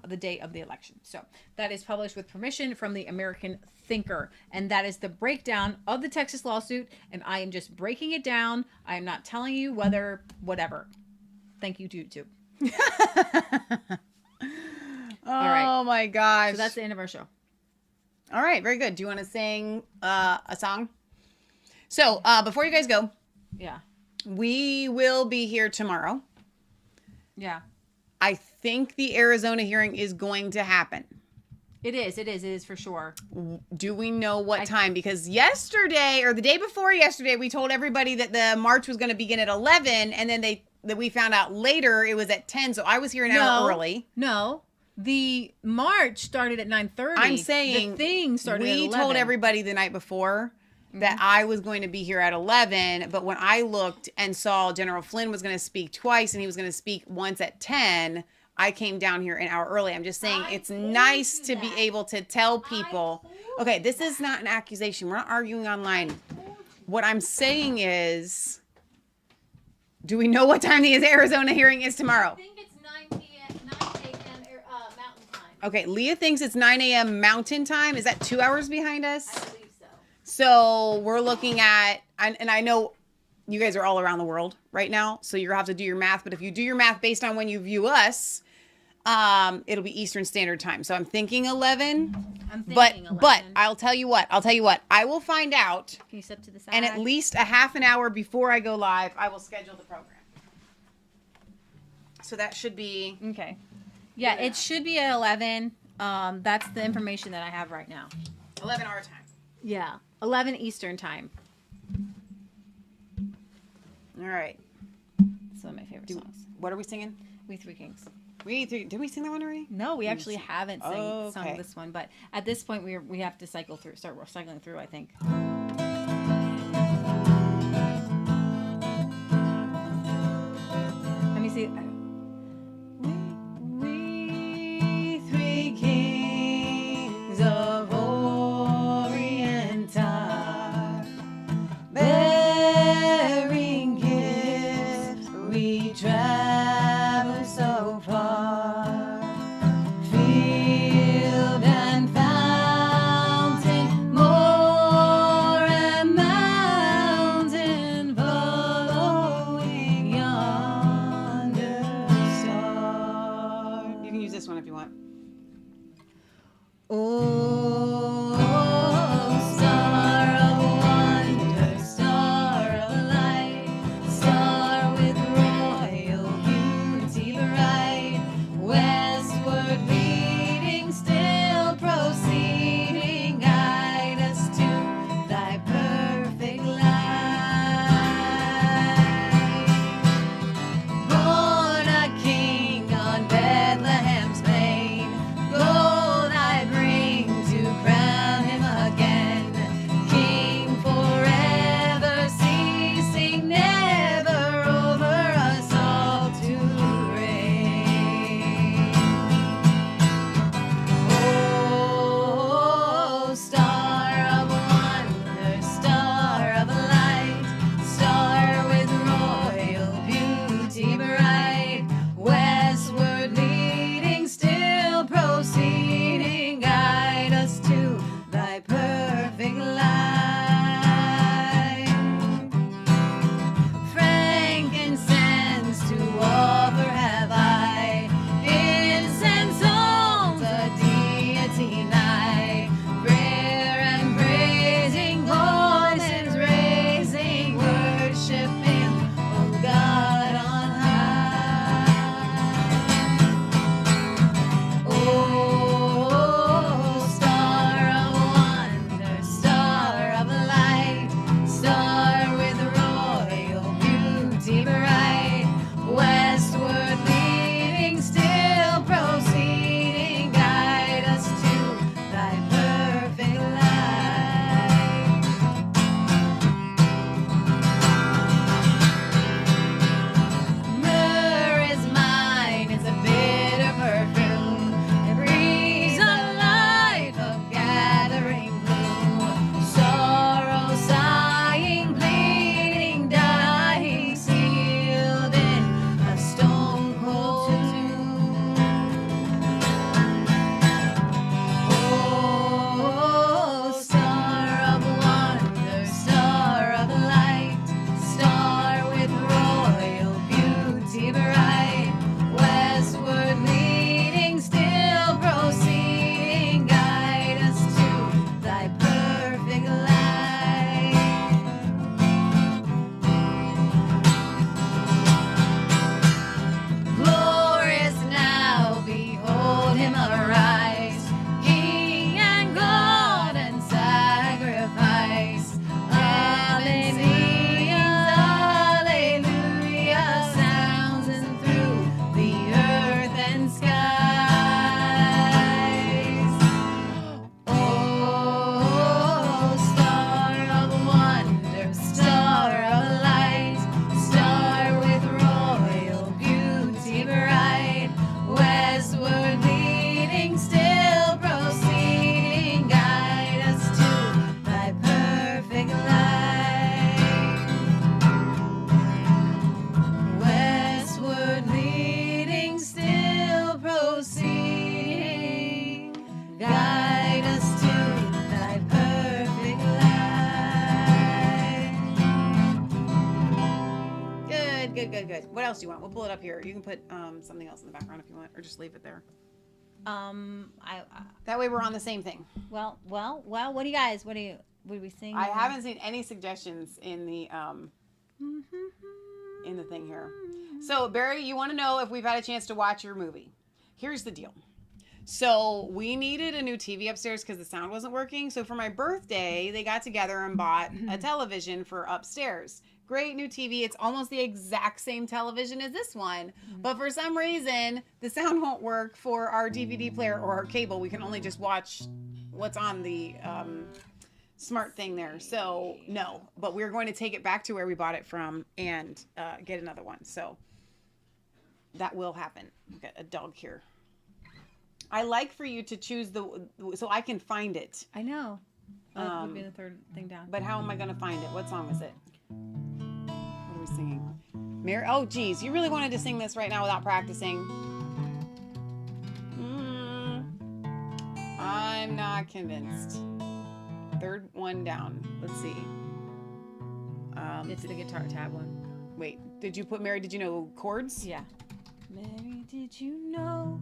The day of the election. So that is published with permission from the American Thinker. And that is the breakdown of the Texas lawsuit. And I am just breaking it down. I am not telling you whatever. Thank you, YouTube. Oh my gosh. So that's the end of our show. All right, very good. Do you want to sing a song? So before you guys go, yeah, we will be here tomorrow. Yeah. I think the Arizona hearing is going to happen. It is for sure. Do we know what time? Because yesterday or the day before yesterday, we told everybody that the march was going to begin at 11, and then we found out later it was at 10. So I was here an hour early. No, the march started at 9:30. I'm saying the thing started at 11. We told everybody the night before that I was going to be here at 11, but when I looked and saw General Flynn was going to speak twice and he was going to speak once at 10, I came down here an hour early. I'm just saying it's nice to be able to tell people, okay, this is not an accusation. We're not arguing online. What I'm saying is, do we know what time the Arizona hearing is tomorrow? I think it's 9 a.m. Mountain Time. Okay, Leah thinks it's 9 a.m. Mountain Time. Is that 2 hours behind us? I believe so. So we're looking at, and I know you guys are all around the world right now, so you're gonna have to do your math. But if you do your math based on when you view us, it'll be Eastern Standard Time. So I'm thinking 11. But I'll tell you what. I will find out. Can you step to the side? And at least a half an hour before I go live, I will schedule the program. So that should be okay. Yeah, it should be at 11. That's the information that I have right now. 11 our time. Yeah, 11 Eastern Time. All right. It's one of my favorite songs. What are we singing? We Three Kings. Did we sing that one already? No, we actually haven't sung this one, but at this point we have to start cycling through, I think. Let me see. We three kings of Orient are bearing gifts. We travel so far, field and fountain, moor and mountain, following yonder star. You can use this one if you want. Oh, star of wonder, star of light, star with royal beauty bright, westward leading, still proceeding, guide us to thy perfect light. Born a king on Bethlehem's plain, gold I bring to else do you want? We'll pull it up here. You can put something else in the background if you want, or just leave it there. That way we're on the same thing. Well. What do you guys? What are we singing? I haven't seen any suggestions in the thing here. So Barry, you want to know if we've had a chance to watch your movie? Here's the deal. So we needed a new TV upstairs because the sound wasn't working. So for my birthday, they got together and bought a television for upstairs. Great new TV. It's almost the exact same television as this one. But for some reason, the sound won't work for our DVD player or our cable. We can only just watch what's on the smart thing there. So no, but we're going to take it back to where we bought it from and get another one. So that will happen. We've got a dog here. I like for you to choose so I can find it. I know. That would be the third thing down. But how am I going to find it? What song is it? What are we singing? Oh, geez. You really wanted to sing this right now without practicing? I'm not convinced. Third one down. Let's see. It's the guitar tab one. Wait. Did you put Mary? Did you know chords? Yeah. Mary, did you know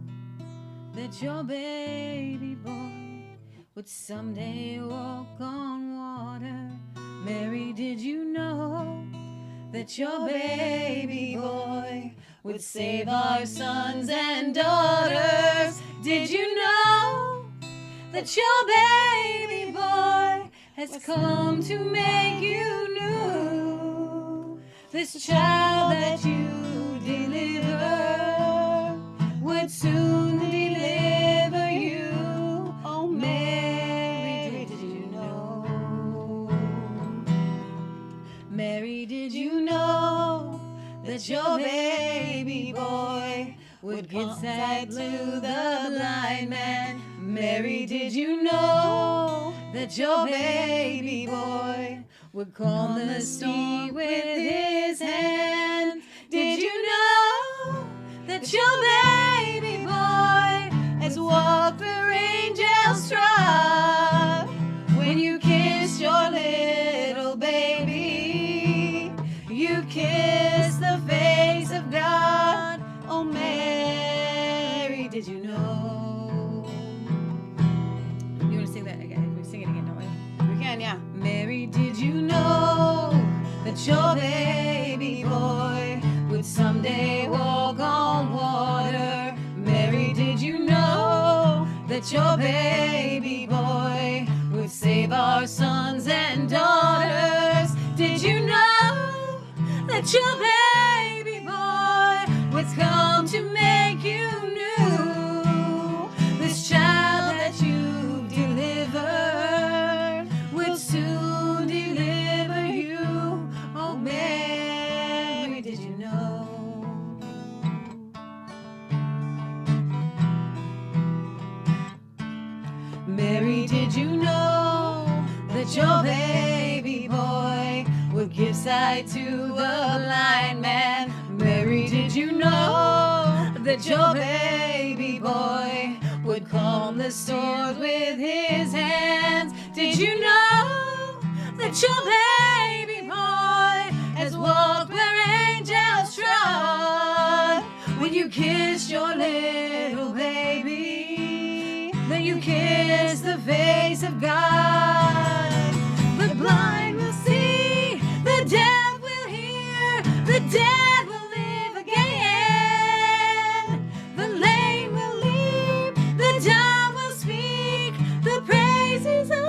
that your baby boy would someday walk on water? Mary, did you know that your baby boy would save our sons and daughters? Did you know that your baby boy has come to make you new? This child that you deliver would soon deliver you. Oh, Mary, did you know? Mary, did you know that your baby boy would give sight to the blind man? Mary, did you know that your baby boy would calm the sea with his hand? Did you know that your baby boy has walked where angels trod? When you kiss your little baby, you kiss the face of God. Oh, Mary, did you know? You want to sing that again? We sing it again, don't we? We can, yeah. Mary, did you know that your baby boy would someday walk on water? Mary, did you know that your baby boy would save our sons and daughters? Did you know that your baby boy would come to make you new? This child that you delivered will soon deliver you. Oh, Mary, did you know? Mary, did you know that your baby boy would give sight to the blind man? Mary, did you know that your baby boy would calm the storms with his hands? Did you know that your baby boy has walked where angels trod? When you kissed your little baby, then you kissed the face of God. The blind will see, the deaf will hear, the dead will live again. The lame will leap, the dumb will speak, the praises of the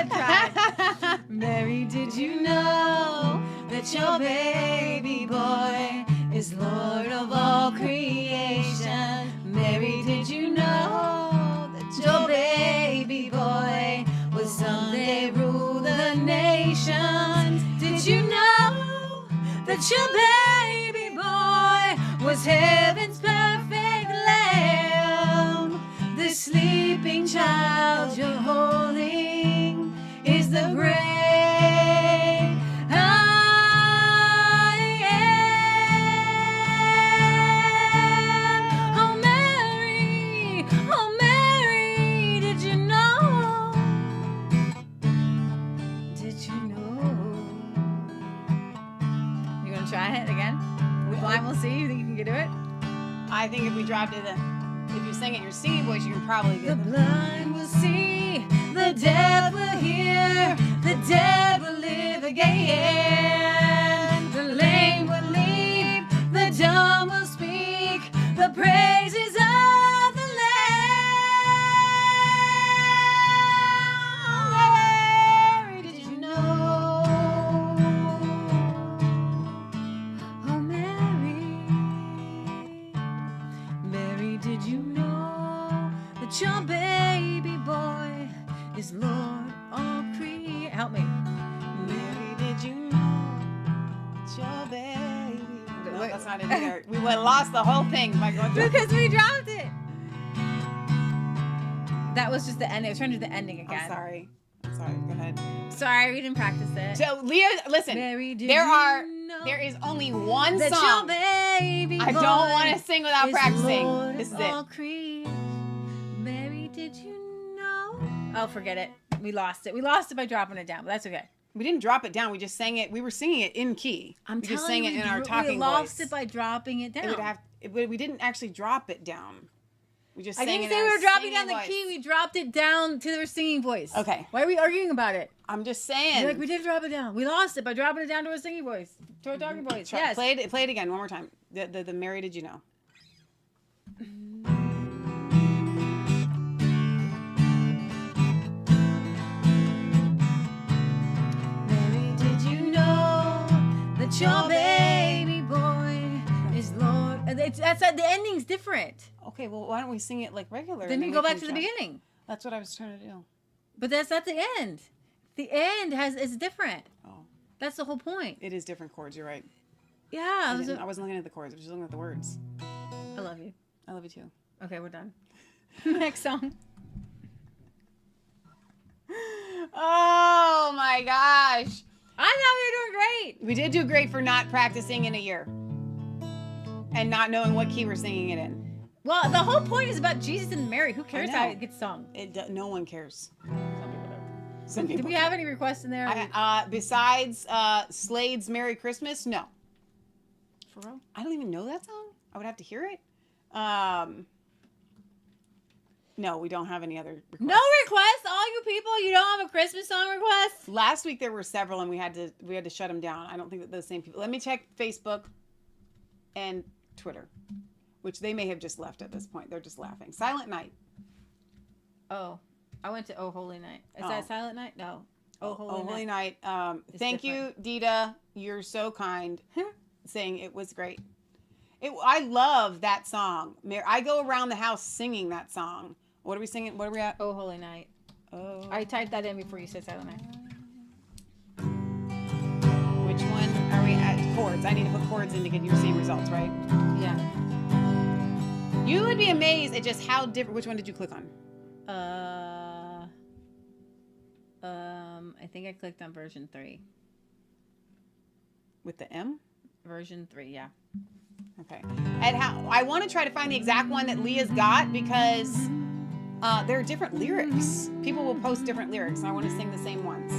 Lord. Mary, did you know that your baby boy is Lord of all creation? Mary, did you know that your baby boy will someday rule the nations? Did you know that your baby boy was heaven's perfect lamb? The sleeping child you're holding is the great I am. Oh Mary, did you know? Did you know? You gonna try? I think if we dropped it, if you sing it in your singing voice, you can probably get The blind will see, the deaf will hear, the dead will live again. The lame will leap, the dumb will speak, the praises of the Lamb. Mary, did you know? Oh, Mary, did you know that your baby boy is Lord of creation? Help me. Mary, did you know that your baby? No, that's not in there. We lost the whole thing by going through. Because we dropped it. That was just the ending. I was trying to do the ending again. I'm sorry. Go ahead. Sorry, we didn't practice it. So Leah, listen. Mary, did there is only one that song. Your baby I don't want to sing without is practicing. Lord This is of it. creation. Mary, did you know? Oh, forget it. We lost it. We lost it by dropping it down, but that's okay. We didn't drop it down. We just sang it. We were singing it in key. I'm we just telling sang you, it in our talking we lost voice. it by dropping it down. We didn't actually drop it down. We just I sang didn't it say in we our were dropping singing down the voice. key. We dropped it down to their singing voice. Okay. Why are we arguing about it? I'm just saying. You're like, we did drop it down. We lost it by dropping it down to a singing voice, to our talking voice. Yes. Play it again one more time. The Mary, did you know? Mary, did you know that your baby boy is Lord? The ending's different. Okay, well, why don't we sing it like regular? Then and you go we back can to the try- beginning. That's what I was trying to do. But that's not the end. The end is different. Oh. That's the whole point. It is different chords. You're right. Yeah. I wasn't looking at the chords. I was just looking at the words. I love you. I love you too. Okay, we're done. Next song. Oh my gosh. I thought we were doing great. We did do great for not practicing in a year and not knowing what key we're singing it in. Well, the whole point is about Jesus and Mary. Who cares how it gets sung? No one cares. Do we have any requests in there? Besides Slade's Merry Christmas? No. For real? I don't even know that song. I would have to hear it. No, we don't have any other requests. No requests? All you people, you don't have a Christmas song request? Last week there were several and we had to shut them down. I don't think that the same people. Let me check Facebook and Twitter, which they may have just left at this point. They're just laughing. Silent Night. Oh, I went to Oh Holy Night. Is that Silent Night? No. Oh Holy Night. Thank you, Dita. You're so kind. Saying it was great. I love that song. I go around the house singing that song. What are we singing? What are we at? Oh Holy Night. Oh. I typed that in before you said Silent Night. Which one are we at? Chords. I need to put chords in to get your same results, right? Yeah. You would be amazed at just how different. Which one did you click on? I think I clicked on version 3. With the M? Version 3, yeah. Okay. And I want to try to find the exact one that Leah's got because there are different lyrics. People will post different lyrics, and I want to sing the same ones.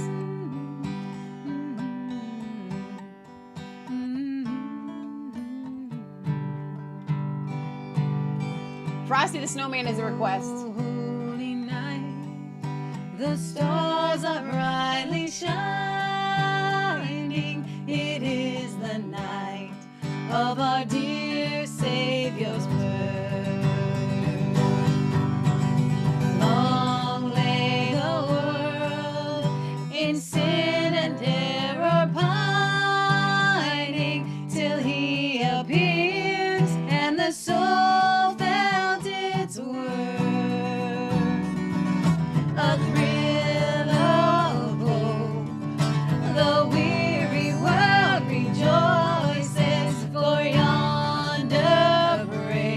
Frosty the Snowman is a request. Holy night, the stars are brightly shining. It is the night of our dear Savior's birth. Long lay the world in sin and error pining, till he appeared and the soul felt its worth. A thrill of hope, the weary world rejoices, for yonder breaks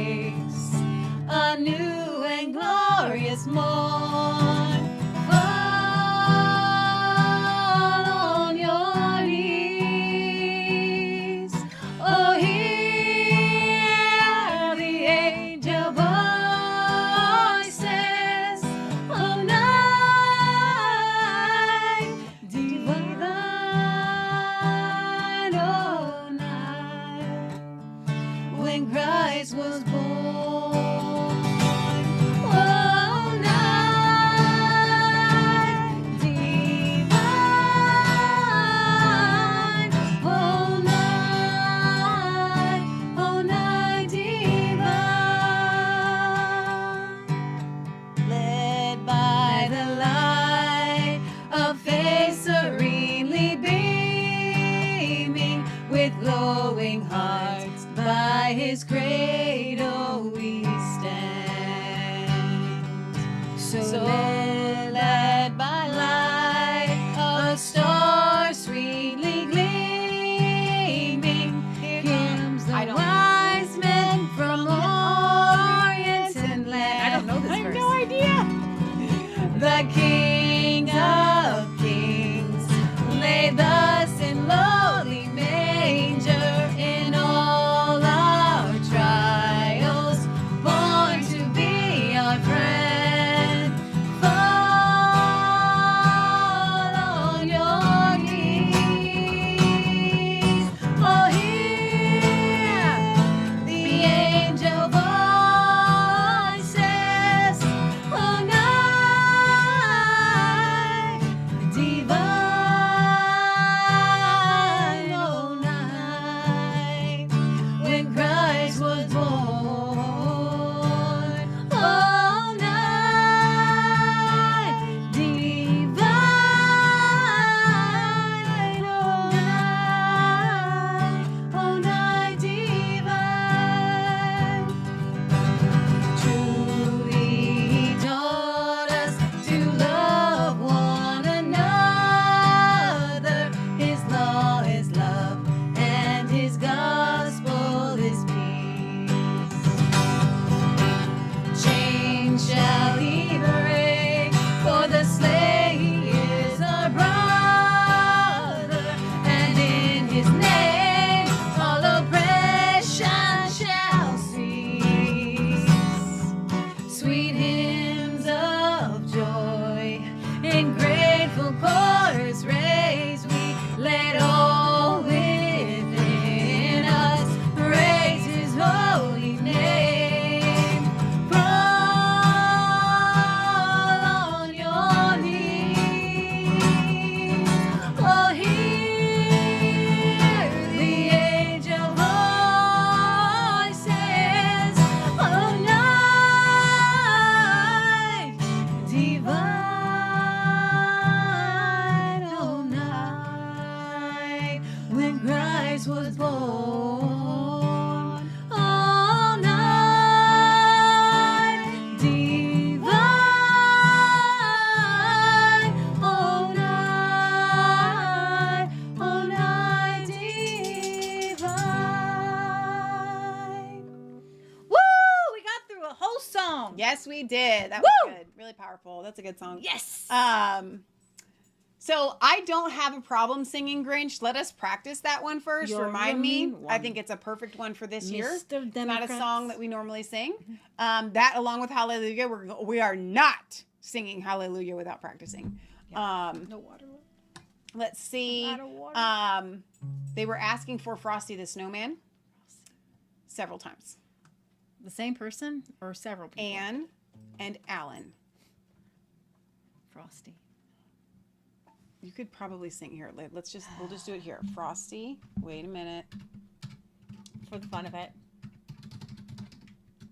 song. Yes, we did. That was good. Really powerful. That's a good song. Yes. So I don't have a problem singing Grinch. Let us practice that one first. You're Remind the me. mean one. I think it's a perfect one for this year. Mr. It's not a Democrats. song that we normally sing. That along with Hallelujah, we are not singing Hallelujah without practicing. No water. Let's see. I'm out of water. They were asking for Frosty the Snowman several times. The same person or several people? Anne and Alan. Frosty. You could probably sing here. We'll just do it here. Frosty. Wait a minute. For the fun of it.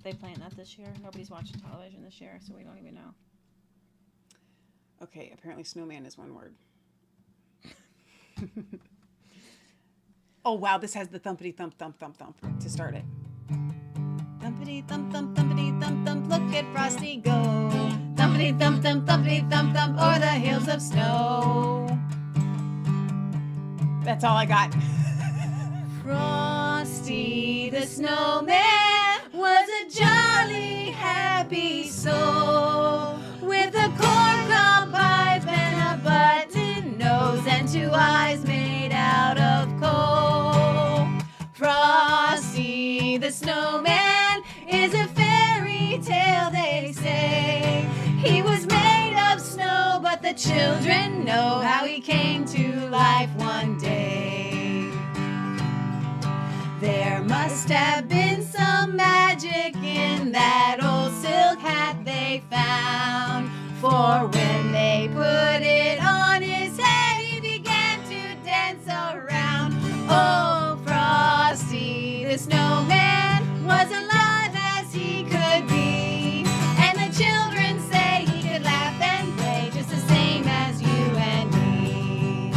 They planned that this year. Nobody's watching television this year, so we don't even know. Okay, apparently snowman is one word. Oh wow, this has the thumpity thump thump thump thump to start it. Thumpity thump thump thumpity thump thump, look at Frosty go. Thumpity thump thump thumpity thump thump, o'er the hills of snow. That's all I got. Frosty the snowman was a jolly happy soul with a corncob pipe and a button nose and two eyes made out of coal. Frosty the snowman is a fairy tale, they say. He was made of snow, but the children know how he came to life one day. There must have been some magic in that old silk hat they found, for when they put it on his head, he began to dance around. Oh, Frosty the snowman was alive as he could be, and the children say he could laugh and play just the same as you and me.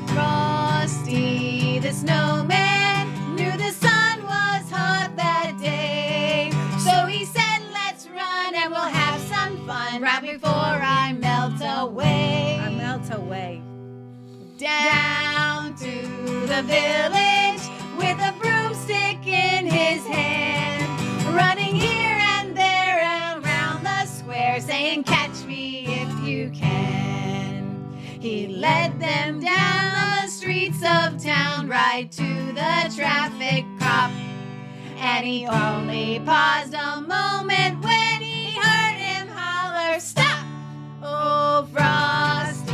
Frosty the snowman knew the sun was hot that day, so he said, let's run and we'll have some fun right before I melt away. I melt away. Down to the village with a broomstick in his hand, running here and there around the square, saying, catch me if you can. He led them down the streets of town, right to the traffic cop, and he only paused a moment when he heard him holler, stop! Oh, Frosty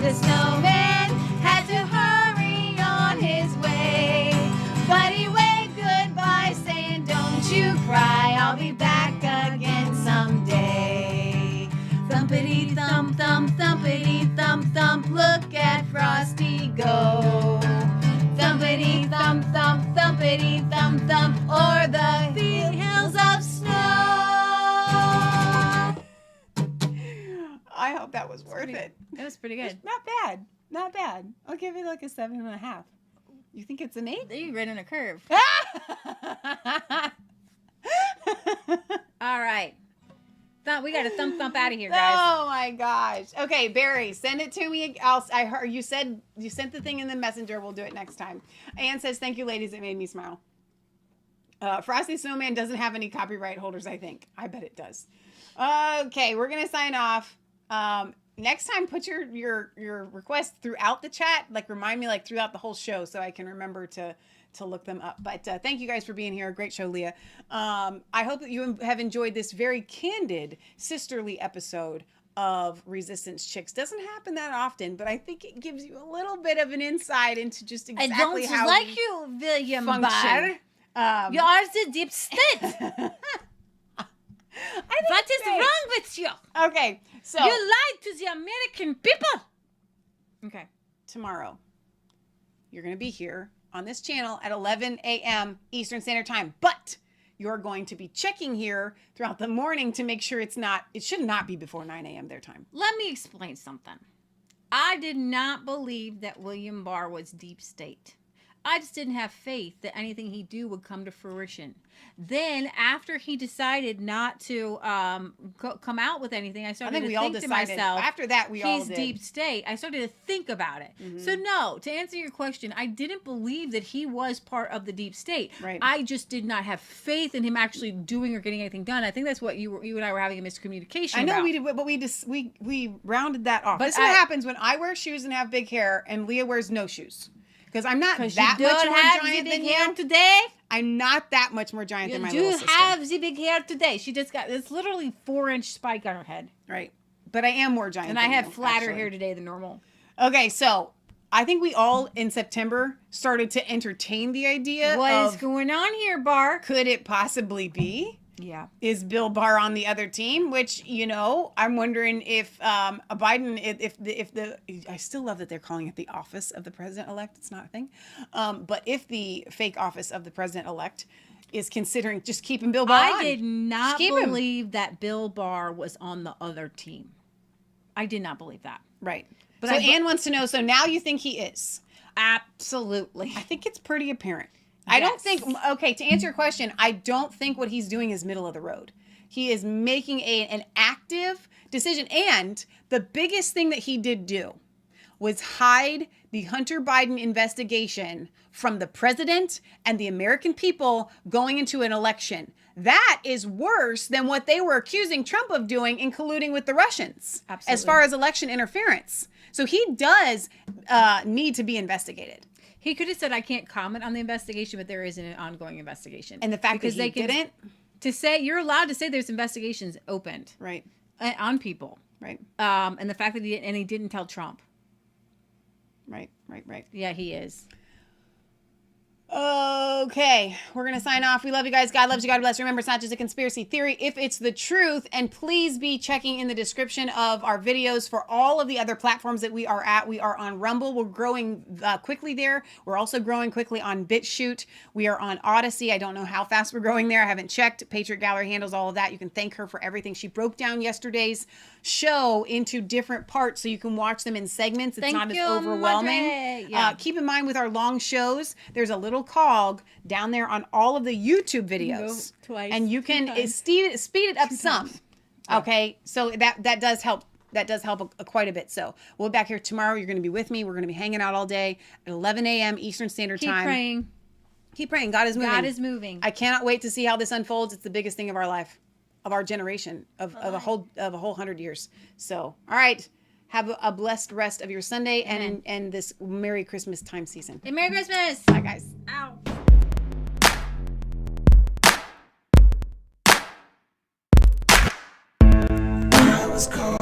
the snowman had to hurry on his way, but he waved goodbye saying, don't you cry, I'll be back again someday. Thumpity thump thump, thumpity thump thump, look at Frosty go. Thumpity thump thump, thumpity thump thump, o'er the hills of snow. I hope that was worth it. It was pretty good. Not bad. Not bad. I'll give it like a 7.5. You think it's an 8? You're right in a curve. All right. We got to thump out of here, guys. Oh my gosh. Okay, Barry, send it to me. I heard you said you sent the thing in the messenger. We'll do it next time. Anne says, "Thank you, ladies. It made me smile." Frosty Snowman doesn't have any copyright holders. I think. I bet it does. Okay, we're gonna sign off. Next time, put your requests throughout the chat. Like remind me like throughout the whole show so I can remember to look them up. But thank you guys for being here. Great show, Leah. I hope that you have enjoyed this very candid, sisterly episode of Resistance Chicks. Doesn't happen that often, but I think it gives you a little bit of an insight into just exactly how like we you, William function. Barr. You are the deep state. What is wrong with you? Okay, so you lied to the American people. Okay. Tomorrow, you're going to be here on this channel at 11 a.m. Eastern Standard Time, but you're going to be checking here throughout the morning to make sure it should not be before 9 a.m. their time. Let me explain something. I did not believe that William Barr was deep state. I just didn't have faith that anything he'd do would come to fruition. Then, after he decided not to come out with anything, I started to think to myself, after that, he's deep state. I started to think about it. Mm-hmm. So, no, to answer your question, I didn't believe that he was part of the deep state. Right. I just did not have faith in him actually doing or getting anything done. I think that's what you and I were having a miscommunication I know about. we did, but we rounded that off. But This is what happens when I wear shoes and have big hair, and Leah wears no shoes. Because I'm not that you much don't more have giant the than big hair you. today. I'm not that much more giant than my You little sister. have the big hair today. She just got this literally 4-inch spike on her head. Right. But I am more giant And than I have you, flatter actually. hair today than normal. Okay, so I think we all in September started to entertain the idea What is going on here, Barr? Could it possibly be? Yeah. Is Bill Barr on the other team? Which, I'm wondering if Biden, if the, I still love that they're calling it the office of the president-elect. It's not a thing. But if the fake office of the president-elect is considering just keeping Bill Barr on. I did not Just keep him. believe that Bill Barr was on the other team. I did not believe that. Right. But So I- Ann wants to know, so now you think he is? Absolutely. I think it's pretty apparent. I don't think, okay, to answer your question, I don't think what he's doing is middle of the road. He is making an active decision. And the biggest thing that he did do was hide the Hunter Biden investigation from the president and the American people going into an election. That is worse than what they were accusing Trump of doing in colluding with the Russians as far as election interference. So he does need to be investigated. He could have said, I can't comment on the investigation, but there is an ongoing investigation. And the fact because that he didn't? To say, you're allowed to say there's investigations opened. Right. On people. Right. And the fact that he didn't tell Trump. Right. Yeah, he is. Okay, we're going to sign off. We love you guys. God loves you. God bless. Remember, it's not just a conspiracy theory if it's the truth. And please be checking in the description of our videos for all of the other platforms that we are at. We are on Rumble. We're growing quickly there. We're also growing quickly on BitChute. We are on Odyssey. I don't know how fast we're growing there. I haven't checked. Patriot Gallery handles all of that. You can thank her for everything. She broke down yesterday's show into different parts so you can watch them in segments. It's not as overwhelming. Madre. Yeah. Keep in mind with our long shows, there's a little cog down there on all of the YouTube videos. Go twice, and you can 2 times. speed it up some. Okay, so that does help. That does help quite a bit. So we'll be back here tomorrow. You're going to be with me. We're going to be hanging out all day at 11 a.m. Eastern Standard Keep Time. praying. Keep praying. God is moving. God is moving. I cannot wait to see how this unfolds. It's the biggest thing of our life, of our generation, of a whole 100 years. So, all right. Have a blessed rest of your Sunday and this Merry Christmas time season. Hey, Merry Christmas. Bye, guys. Ow. I was called